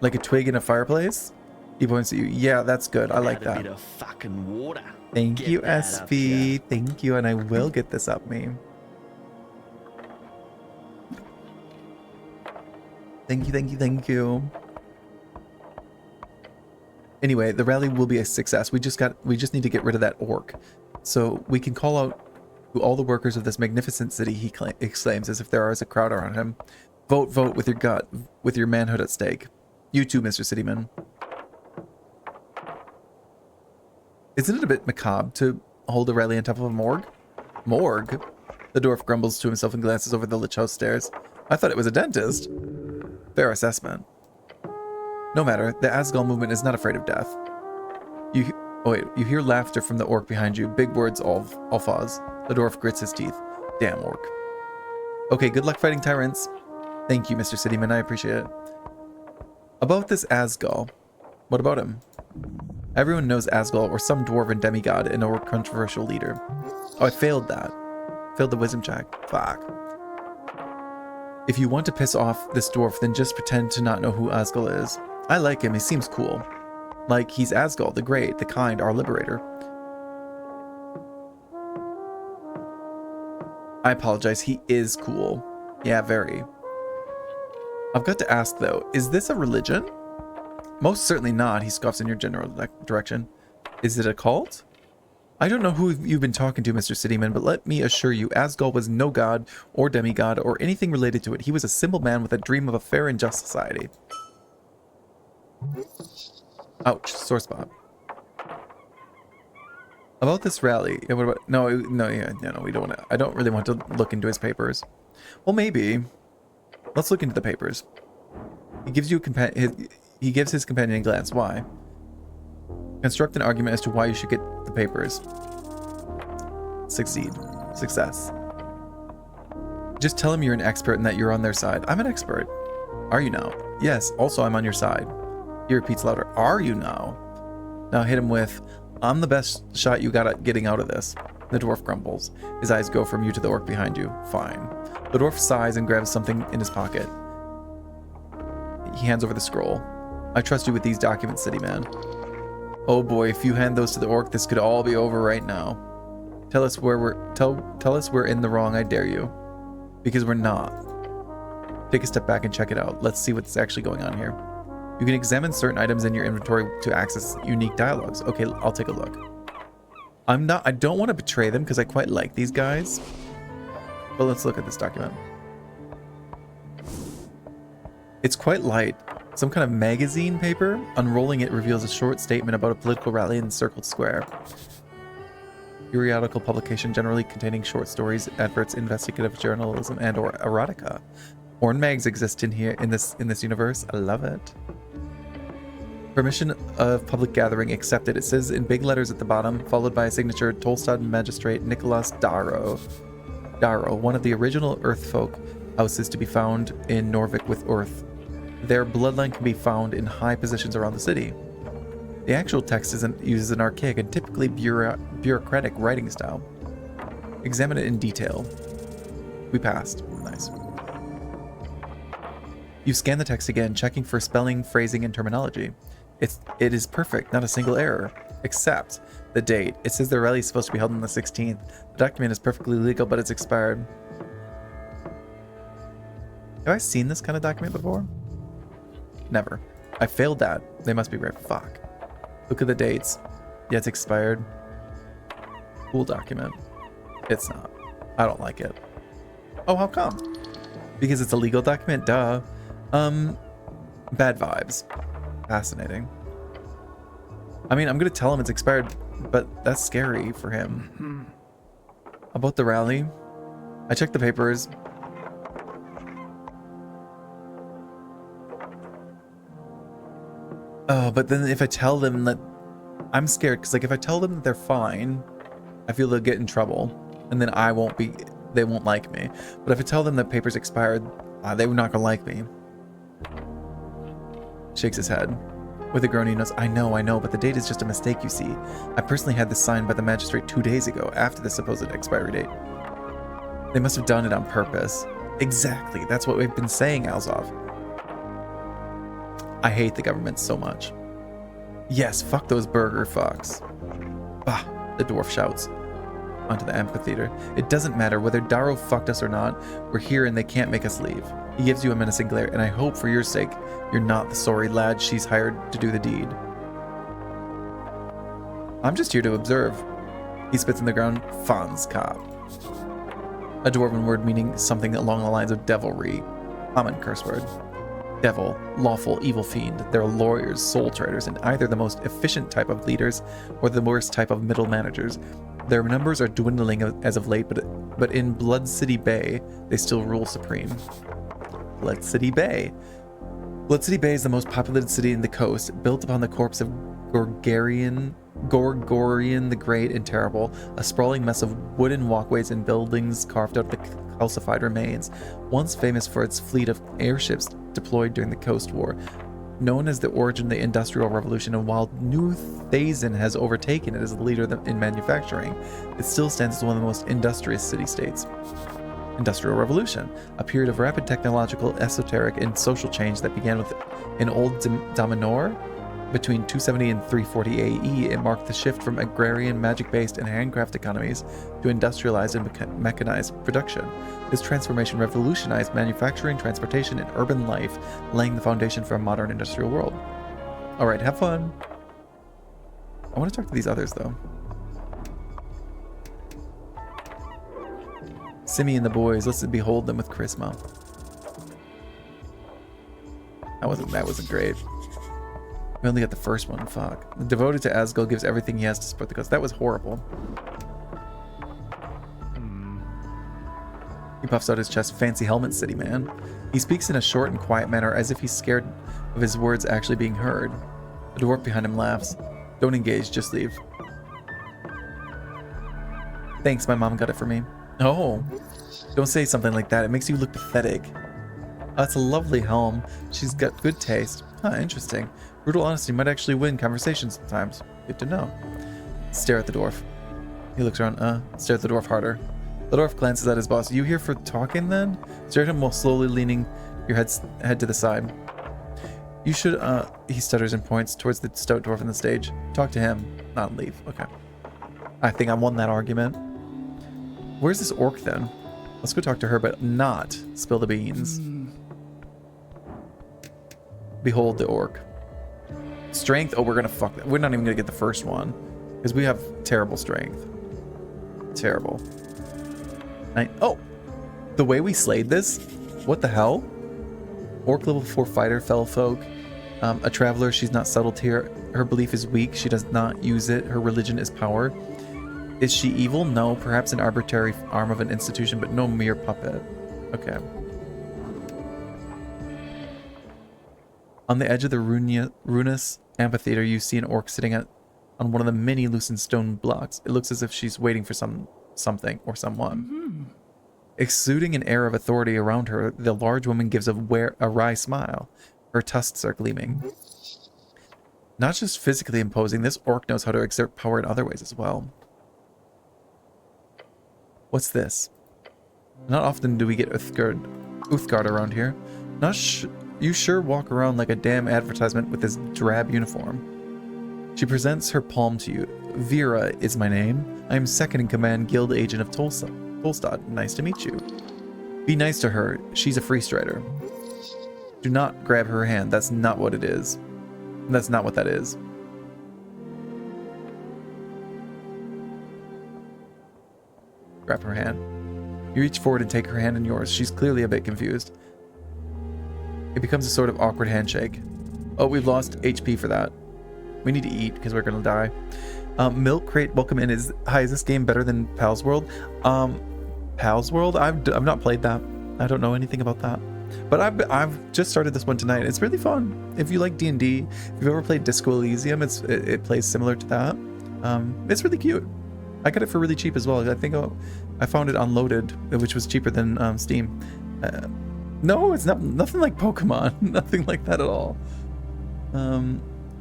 Like a twig in a fireplace? He points at you. Yeah, that's good. I like that. A bit of fucking water. Thank you, SP. Thank you, and I will get this up me. Thank you. Anyway, the rally will be a success. We just need to get rid of that orc. So we can call out to all the workers of this magnificent city, he exclaims, as if there is a crowd around him. Vote with your gut, with your manhood at stake. You too, Mr. Cityman. Isn't it a bit macabre to hold a rally on top of a morgue? Morgue? The dwarf grumbles to himself and glances over the Lich House stairs. I thought it was a dentist. Fair assessment. No matter, the Asgal movement is not afraid of death. Oh wait, you hear laughter from the orc behind you. Big words, Alphaz. The dwarf grits his teeth. Damn orc. Okay, good luck fighting tyrants. Thank you, Mr. Cityman, I appreciate it. About this Asgal. What about him? Everyone knows Asgal, or some dwarven demigod, and a controversial leader. Oh, I failed that. Failed the wisdom check. Fuck. If you want to piss off this dwarf, then just pretend to not know who Asgal is. I like him, he seems cool. Like, he's Asgal, the great, the kind, our liberator. I apologize, he is cool. Yeah, very. I've got to ask, though, is this a religion? Most certainly not, he scoffs in your general direction. Is it a cult? I don't know who you've been talking to, Mr. Cityman, but let me assure you, Asgal was no god or demigod or anything related to it. He was a simple man with a dream of a fair and just society. Ouch, sore spot. About this rally, yeah, what about, no, we don't want to, I don't really want to look into his papers. Well, maybe. Let's look into the papers. He gives you he gives his companion a glance. Why? Construct an argument as to why you should get the papers. Succeed. Success. Just tell him you're an expert and that you're on their side. I'm an expert. Are you now? Yes, also I'm on your side. He repeats louder. Are you now? Now hit him with, I'm the best shot you got at getting out of this. The dwarf grumbles. His eyes go from you to the orc behind you. Fine. The dwarf sighs and grabs something in his pocket. He hands over the scroll. I trust you with these documents, city man. Oh boy, if you hand those to the orc, this could all be over right now. Tell us we're in the wrong, I dare you. Because we're not. Take a step back and check it out. Let's see what's actually going on here. You can examine certain items in your inventory to access unique dialogues. Okay, I'll take a look. I don't want to betray them because I quite like these guys. But let's look at this document. It's quite light. Some kind of magazine paper. Unrolling it reveals a short statement about a political rally in Circled Square. Periodical publication generally containing short stories, adverts, investigative journalism, and/or erotica. Porn mags exist in this universe. I love it. Permission of public gathering accepted. It says in big letters at the bottom, followed by a signature, Tolstad Magistrate Nicholas Darrow. Darrow, one of the original Earthfolk houses to be found in Norvik with Earth. Their bloodline can be found in high positions around the city. The actual text uses an archaic and typically bureaucratic writing style. Examine it in detail. We passed. Nice. You scan the text again, checking for spelling, phrasing, and terminology. It is perfect, not a single error. Except the date. It says the rally is supposed to be held on the 16th. The document is perfectly legal, but it's expired. Have I seen this kind of document before? Never. I failed that. They must be right. Fuck. Look at the dates. Yeah, it's expired. Cool document. It's not. I don't like it. Oh, how come? Because it's a legal document? Duh. Bad vibes. Fascinating. I mean, I'm gonna tell him it's expired, but that's scary for him. About the rally, I checked the papers. Oh, but then if I tell them that, I'm scared because like if I tell them that they're fine, I feel they'll get in trouble, and then they won't like me. But if I tell them that papers expired, they're not gonna like me. Shakes his head. With a groan, he knows, I know, but the date is just a mistake, you see. I personally had this signed by the magistrate 2 days ago, after the supposed expiry date. They must have done it on purpose. Exactly, that's what we've been saying, Alzov. I hate the government so much. Yes, fuck those burger fucks. Bah, the dwarf shouts. Onto the amphitheater. It doesn't matter whether Darrow fucked us or not, we're here and they can't make us leave. He gives you a menacing glare, and I hope for your sake, you're not the sorry lad she's hired to do the deed. I'm just here to observe. He spits in the ground, Fanskap. A dwarven word meaning something along the lines of devilry. Common curse word. Devil, lawful, evil fiend. They're lawyers, soul traders, and either the most efficient type of leaders or the worst type of middle managers. Their numbers are dwindling as of late, but in Blood City Bay, they still rule supreme. Blood City Bay. Blood City Bay is the most populated city in the coast, built upon the corpse of Gorgarian Gorgorian the Great and Terrible, a sprawling mess of wooden walkways and buildings carved out of the calcified remains, once famous for its fleet of airships deployed during the Coast War. Known as the origin of the Industrial Revolution, and while New Thazen has overtaken it as the leader in manufacturing, it still stands as one of the most industrious city-states. Industrial Revolution, a period of rapid technological, esoteric, and social change that began with in Old Damanor between 270 and 340 AE. It marked the shift from agrarian, magic-based, and handcraft economies to industrialized and mechanized production. This transformation revolutionized manufacturing, transportation, and urban life, laying the foundation for a modern industrial world. Alright, have fun. I want to talk to these others, though. Simi and the boys, let's behold them with charisma. That wasn't great. We only got the first one, fuck. Devoted to Asgul, gives everything he has to support the cause. That was horrible. He puffs out his chest. Fancy helmet city, man. He speaks in a short and quiet manner, as if he's scared of his words actually being heard. The dwarf behind him laughs. Don't engage, just leave. Thanks, my mom got it for me. Oh, don't say something like that. It makes you look pathetic. That's a lovely helm. She's got good taste. Huh, interesting. Brutal honesty might actually win conversations sometimes. Good to know. Stare at the dwarf. He looks around. Stare at the dwarf harder. The dwarf glances at his boss. You here for talking then? Stare at him while slowly leaning your head to the side. You should, he stutters and points towards the stout dwarf on the stage. Talk to him, not leave. Okay. I think I won that argument. Where's this orc then? Let's go talk to her, but not spill the beans. Behold the orc. Strength. Oh, we're gonna fuck that. We're not even gonna get the first one because we have terrible strength. Terrible. Oh, the way we slayed this. What the hell? Orc level 4 fighter, fellow folk. A traveler. She's not settled here. Her belief is weak. She does not use it. Her religion is power. Is she evil? No. Perhaps an arbitrary arm of an institution, but no mere puppet. Okay. On the edge of the ruinous amphitheater, you see an orc sitting on one of the many loosened stone blocks. It looks as if she's waiting for something or someone. Exuding an air of authority around her, the large woman gives a wry smile. Her tusks are gleaming. Not just physically imposing, this orc knows how to exert power in other ways as well. What's this? Not often do we get Uthgard around here. You sure walk around like a damn advertisement with this drab uniform. She presents her palm to you. Vera is my name. I am second in command guild agent of Tolstad. Nice to meet you. Be nice to her. She's a free strider. Do not grab her hand. That's not what it is. That's not what that is. Grab her hand. You reach forward and take her hand in yours. She's clearly a bit confused. It becomes a sort of awkward handshake. Oh, we've lost HP for that. We need to eat because we're gonna die. Milk Crate, welcome in. Hi, is this game better than Pal's World? Pal's World? I've not played that. I don't know anything about that. But I've just started this one tonight. It's really fun. If you like D&D, if you've ever played Disco Elysium, it plays similar to that. It's really cute. I got it for really cheap as well. I think I found it unloaded, which was cheaper than Steam. No, it's nothing like Pokemon. Nothing like that at all.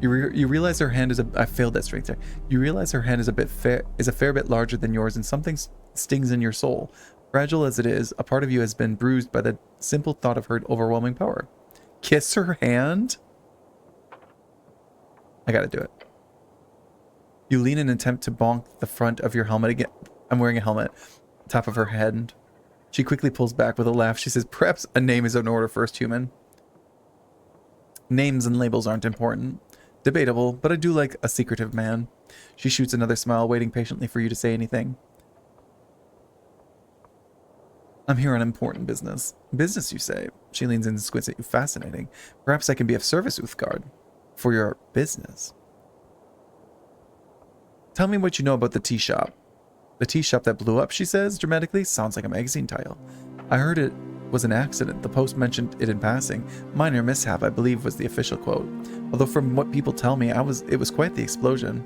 You realize her hand is I failed that strength there. You realize her hand is a fair bit larger than yours, and something stings in your soul. Fragile as it is, a part of you has been bruised by the simple thought of her overwhelming power. Kiss her hand? I gotta do it. You lean in an attempt to bonk the front of your helmet again. I'm wearing a helmet. Top of her head. She quickly pulls back with a laugh. She says, perhaps a name is in order, first human. Names and labels aren't important. Debatable, but I do like a secretive man. She shoots another smile, waiting patiently for you to say anything. I'm here on important business. Business, you say? She leans in and squints at you. Fascinating. Perhaps I can be of service, Uthgard. For your business. Tell me what you know about the tea shop. The tea shop that blew up, she says, dramatically. Sounds like a magazine title. I heard it was an accident. The Post mentioned it in passing. Minor mishap, I believe, was the official quote. Although from what people tell me, it was quite the explosion.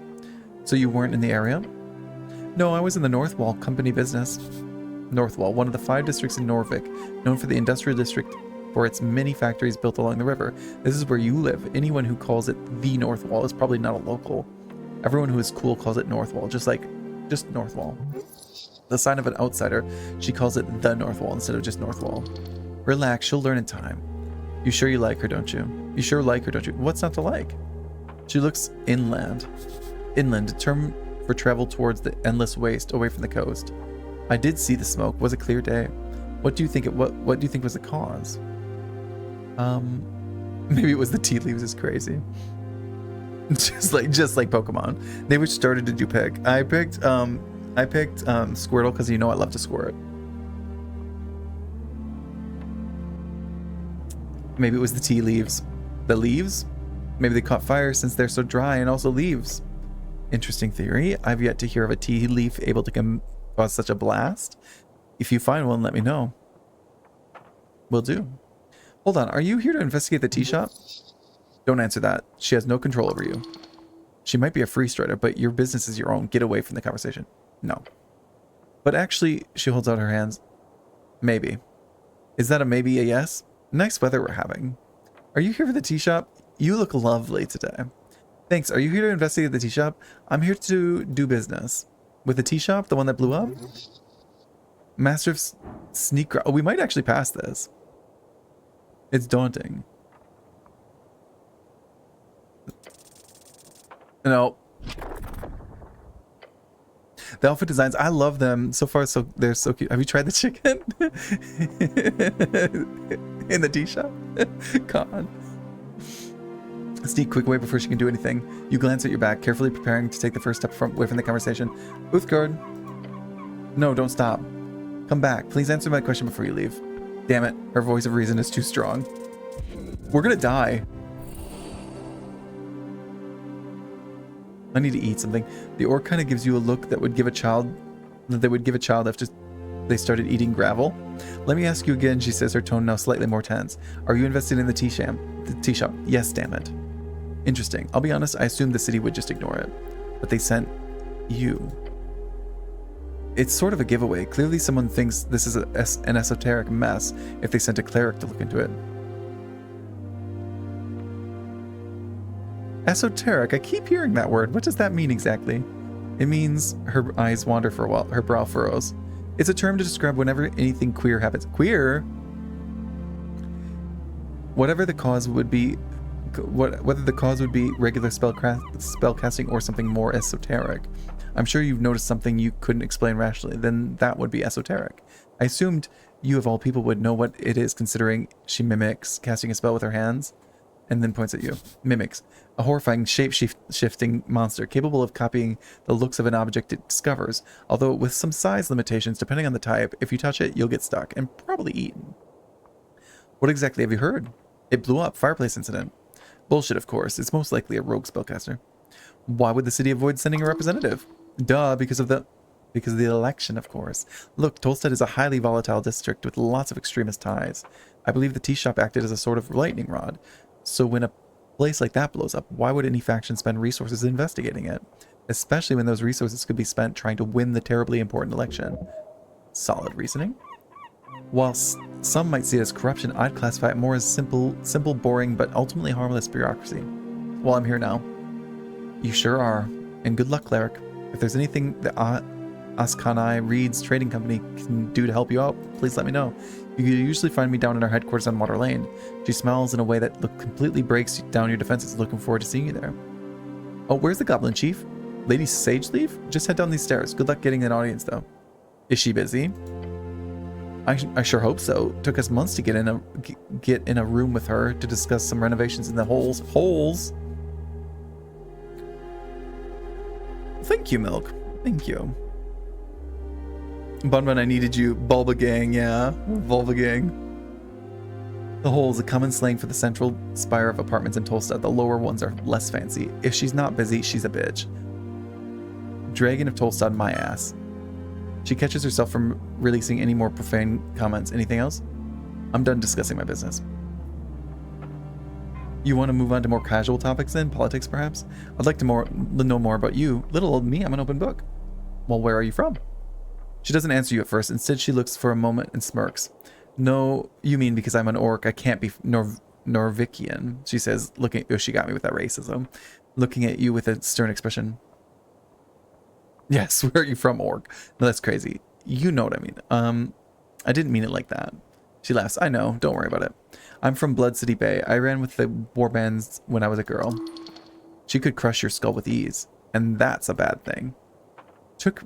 So you weren't in the area? No, I was in the North Wall company business. North Wall, one of the 5 districts in Norvik, known for the industrial district for its many factories built along the river. This is where you live. Anyone who calls it the North Wall is probably not a local. Everyone who is cool calls it North Wall, just North Wall. The sign of an outsider, she calls it the North Wall instead of just North Wall. Relax, she'll learn in time. You sure you like her, don't you? You sure like her, don't you? What's not to like? She looks inland. Inland, a term for travel towards the endless waste away from the coast. I did see the smoke. Was a clear day. What do you think what do you think was the cause? Maybe it was the tea leaves is crazy. just like Pokemon. They which started did you pick? I picked Squirtle because you know I love to squirt. Maybe it was the tea leaves. The leaves? Maybe they caught fire since they're so dry and also leaves. Interesting theory. I've yet to hear of a tea leaf able to cause such a blast. If you find one, let me know. Will do. Hold on, are you here to investigate the tea shop? Don't answer that. She has no control over you. She might be a free strider, but your business is your own. Get away from the conversation. No. But actually, she holds out her hands. Maybe. Is that a maybe a yes? Nice weather we're having. Are you here for the tea shop? You look lovely today. Thanks. Are you here to investigate the tea shop? I'm here to do business. With the tea shop? The one that blew up? Master of Sneak... Oh, we might actually pass this. It's daunting. No. The outfit designs, I love them. So far, they're so cute. Have you tried the chicken? In the tea shop? Come on. Sneak quick away before she can do anything. You glance at your back, carefully preparing to take the first step away from the conversation. Uthgard. No, don't stop. Come back. Please answer my question before you leave. Damn it. Her voice of reason is too strong. We're gonna die. I need to eat something. The orc kind of gives you a look that would give a child after they started eating gravel. Let me ask you again, she says, her tone now slightly more tense. Are you invested in the tea shop? Yes, damn it. Interesting. I'll be honest, I assumed the city would just ignore it. But they sent you. It's sort of a giveaway. Clearly someone thinks this is an esoteric mess if they sent a cleric to look into it. Esoteric? I keep hearing that word. What does that mean exactly? It means her eyes wander for a while. Her brow furrows. It's a term to describe whenever anything queer happens. Queer? Whatever the cause would be, whether the cause would be regular spellcasting or something more esoteric. I'm sure you've noticed something you couldn't explain rationally. Then that would be esoteric. I assumed you of all people would know what it is, considering she mimics casting a spell with her hands, and then points at you. Mimics. A horrifying shape-shifting monster capable of copying the looks of an object it discovers, although with some size limitations depending on the type. If you touch it, you'll get stuck and probably eaten. What exactly have you heard? It blew up. Fireplace incident. Bullshit, of course. It's most likely a rogue spellcaster. Why would the city avoid sending a representative? Duh, because of the election, of course. Look, Tolstead is a highly volatile district with lots of extremist ties. I believe the tea shop acted as a sort of lightning rod. So when a place like that blows up, why would any faction spend resources investigating it? Especially when those resources could be spent trying to win the terribly important election. Solid reasoning. While some might see it as corruption, I'd classify it more as simple, boring, but ultimately harmless bureaucracy. Well, I'm here now. You sure are. And good luck, cleric. If there's anything that Askanai Reed's trading company can do to help you out, please let me know. You can usually find me down in our headquarters on Water Lane. She smiles in a way that completely breaks down your defenses. Looking forward to seeing you there. Oh, where's the Goblin Chief? Lady Sageleaf? Just head down these stairs. Good luck getting an audience, though. Is she busy? I sure hope so. Took us months to get in a room with her to discuss some renovations in the holes. Thank you, Milk. Thank you. Bunbun, I needed you. Bulba gang, yeah. Vulva gang. The hole is a common slang for the central spire of apartments in Tolstad. The lower ones are less fancy. If she's not busy, she's a bitch. Dragon of Tolstad, my ass. She catches herself from releasing any more profane comments. Anything else? I'm done discussing my business. You want to move on to more casual topics then? Politics, perhaps? I'd like to know more about you. Little old me, I'm an open book. Well, where are you from? She doesn't answer you at first. Instead, she looks for a moment and smirks. No, you mean because I'm an orc, I can't be Norvikian, she says, looking... Oh, she got me with that racism. Looking at you with a stern expression. Yes, where are you from, orc? No, that's crazy. You know what I mean. I didn't mean it like that. She laughs. I know, don't worry about it. I'm from Blood City Bay. I ran with the warbands when I was a girl. She could crush your skull with ease, and that's a bad thing. Took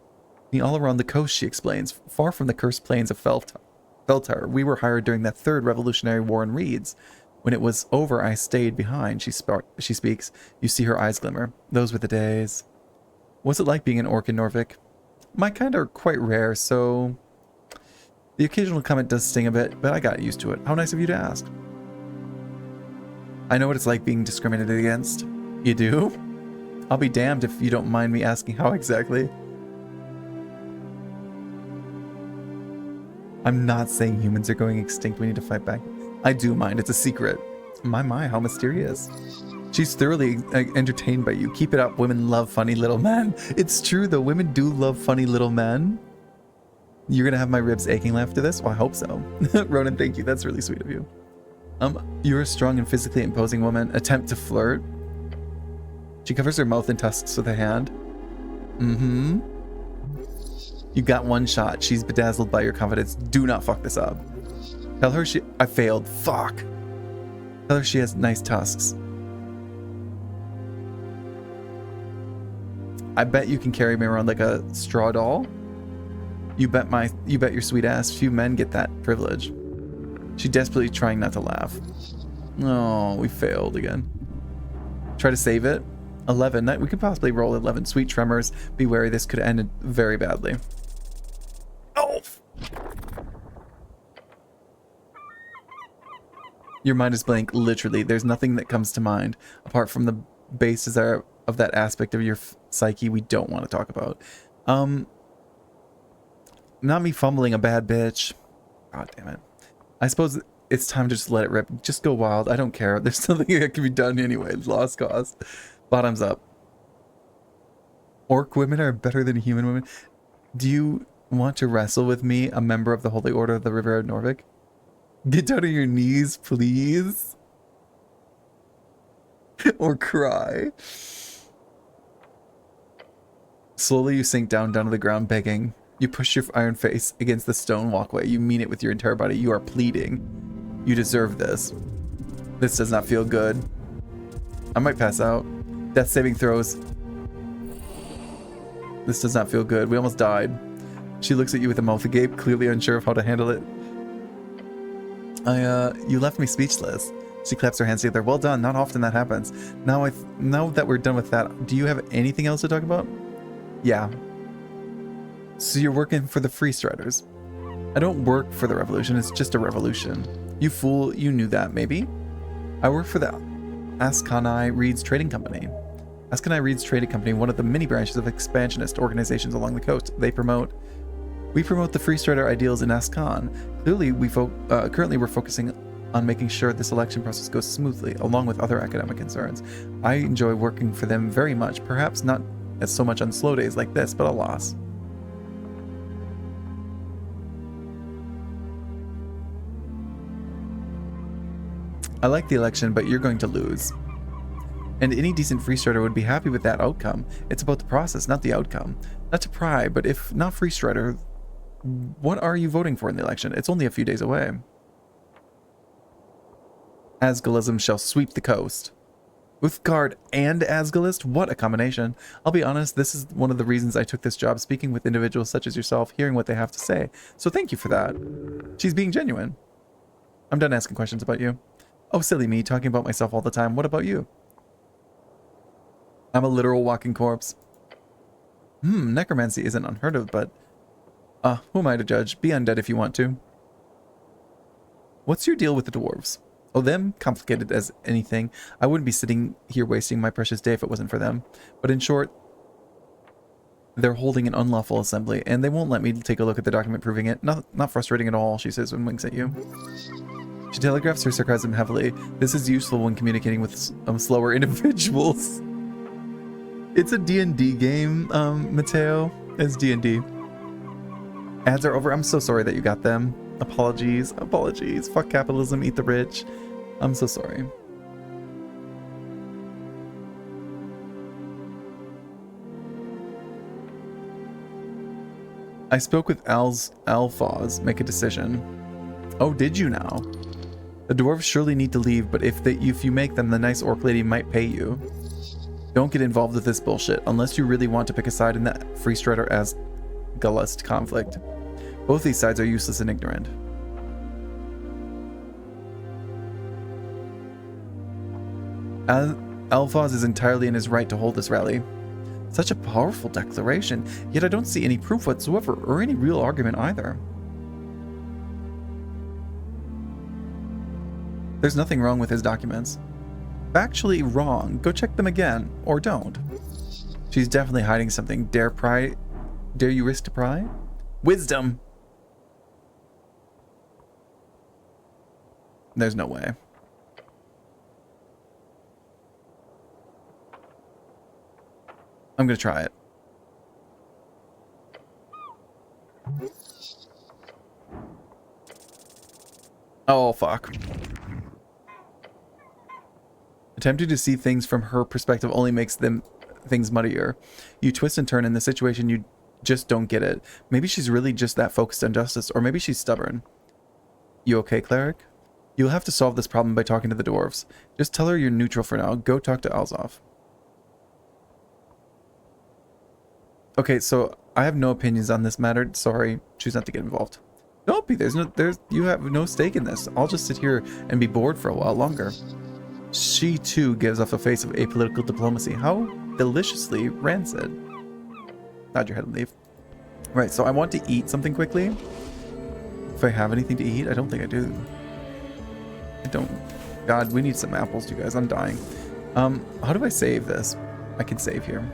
me all around the coast, she explains, far from the cursed plains of Feltar. We were hired during that third Revolutionary War in Reeds. When it was over, I stayed behind, she speaks. You see her eyes glimmer. Those were the days. What's it like being an orc in Norvik? My kind are quite rare, so... The occasional comment does sting a bit, but I got used to it. How nice of you to ask. I know what it's like being discriminated against. You do? I'll be damned if you don't mind me asking how exactly. I'm not saying humans are going extinct. We need to fight back. I do mind. It's a secret. My, how mysterious. She's thoroughly entertained by you. Keep it up. Women love funny little men. It's true, though. Women do love funny little men. You're going to have my ribs aching after this? Well, I hope so. Ronan, thank you. That's really sweet of you. You're a strong and physically imposing woman. Attempt to flirt. She covers her mouth and tusks with a hand. Mm-hmm. You got one shot. She's bedazzled by your confidence. Do not fuck this up. Tell her I failed. Fuck. Tell her she has nice tusks. I bet you can carry me around like a straw doll. You bet your sweet ass few men get that privilege. She desperately trying not to laugh. Oh, we failed again. Try to save it. 11. We could possibly roll 11. Sweet tremors. Be wary, this could end very badly. Oh! Your mind is blank, literally. There's nothing that comes to mind, apart from the bases of that aspect of your psyche we don't want to talk about. Not me fumbling a bad bitch. God damn it. I suppose it's time to just let it rip. Just go wild. I don't care. There's something that can be done anyway. Lost cause. Bottoms up. Orc women are better than human women. Do you want to wrestle with me, a member of the Holy Order of the River of Norvik? Get down on your knees, please. Or cry. Slowly you sink down to the ground, begging. You push your iron face against the stone walkway. You mean it with your entire body. You are pleading. You deserve this. This does not feel good. I might pass out. Death saving throws. This does not feel good. We almost died. She looks at you with a mouth agape, clearly unsure of how to handle it. You left me speechless. She claps her hands together. Well done. Not often that happens. Now that we're done with that, do you have anything else to talk about? Yeah. So you're working for the Free Striders. I don't work for the revolution, it's just a revolution. You fool, you knew that, maybe? I work for the Askanai Reeds Trading Company. Askanai Reeds Trading Company, one of the many branches of expansionist organizations along the coast. We promote the Free Strider ideals in Askan. Clearly, currently we're focusing on making sure this election process goes smoothly, along with other academic concerns. I enjoy working for them very much, perhaps not as so much on slow days like this, but alas. I like the election, but you're going to lose. And any decent Free Strider would be happy with that outcome. It's about the process, not the outcome. Not to pry, but if not Free Strider, what are you voting for in the election? It's only a few days away. Asgalism shall sweep the coast. Uthgard and Asgalist? What a combination. I'll be honest, this is one of the reasons I took this job, speaking with individuals such as yourself, hearing what they have to say. So thank you for that. She's being genuine. I'm done asking questions about you. Oh, silly me, talking about myself all the time. What about you? I'm a literal walking corpse. Necromancy isn't unheard of, but... who am I to judge? Be undead if you want to. What's your deal with the dwarves? Oh, them? Complicated as anything. I wouldn't be sitting here wasting my precious day if it wasn't for them. But in short, they're holding an unlawful assembly, and they won't let me take a look at the document proving it. Not frustrating at all, she says and winks at you. She telegraphs her sarcasm heavily. This is useful when communicating with slower individuals. It's a D&D game, Mateo. It's D&D. Ads are over. I'm so sorry that you got them. Apologies. Apologies. Fuck capitalism. Eat the rich. I'm so sorry. I spoke with Alphaz. Make a decision. Oh, did you now? The dwarves surely need to leave, but if you make them, the nice orc lady might pay you. Don't get involved with this bullshit, unless you really want to pick a side in the Free Strider as Gullust conflict. Both these sides are useless and ignorant. Alphaz is entirely in his right to hold this rally. Such a powerful declaration, yet I don't see any proof whatsoever, or any real argument either. There's nothing wrong with his documents. Factually wrong. Go check them again, or don't. She's definitely hiding something. Dare you risk to pry? Wisdom! There's no way. I'm gonna try it. Oh, fuck. Attempting to see things from her perspective only makes things muddier. You twist and turn in the situation, you just don't get it. Maybe she's really just that focused on justice, or maybe she's stubborn. You okay, cleric? You'll have to solve this problem by talking to the dwarves. Just tell her you're neutral for now. Go talk to Alzov. Okay, so I have no opinions on this matter. Sorry, choose not to get involved. Don't be. You have no stake in this. I'll just sit here and be bored for a while longer. She too gives off a face of apolitical diplomacy. How deliciously rancid. Nod your head and leave. Right, so I want to eat something quickly. If I have anything to eat, I don't think I do. I don't. God, we need some apples, you guys. I'm dying. How do I save this? I can save here.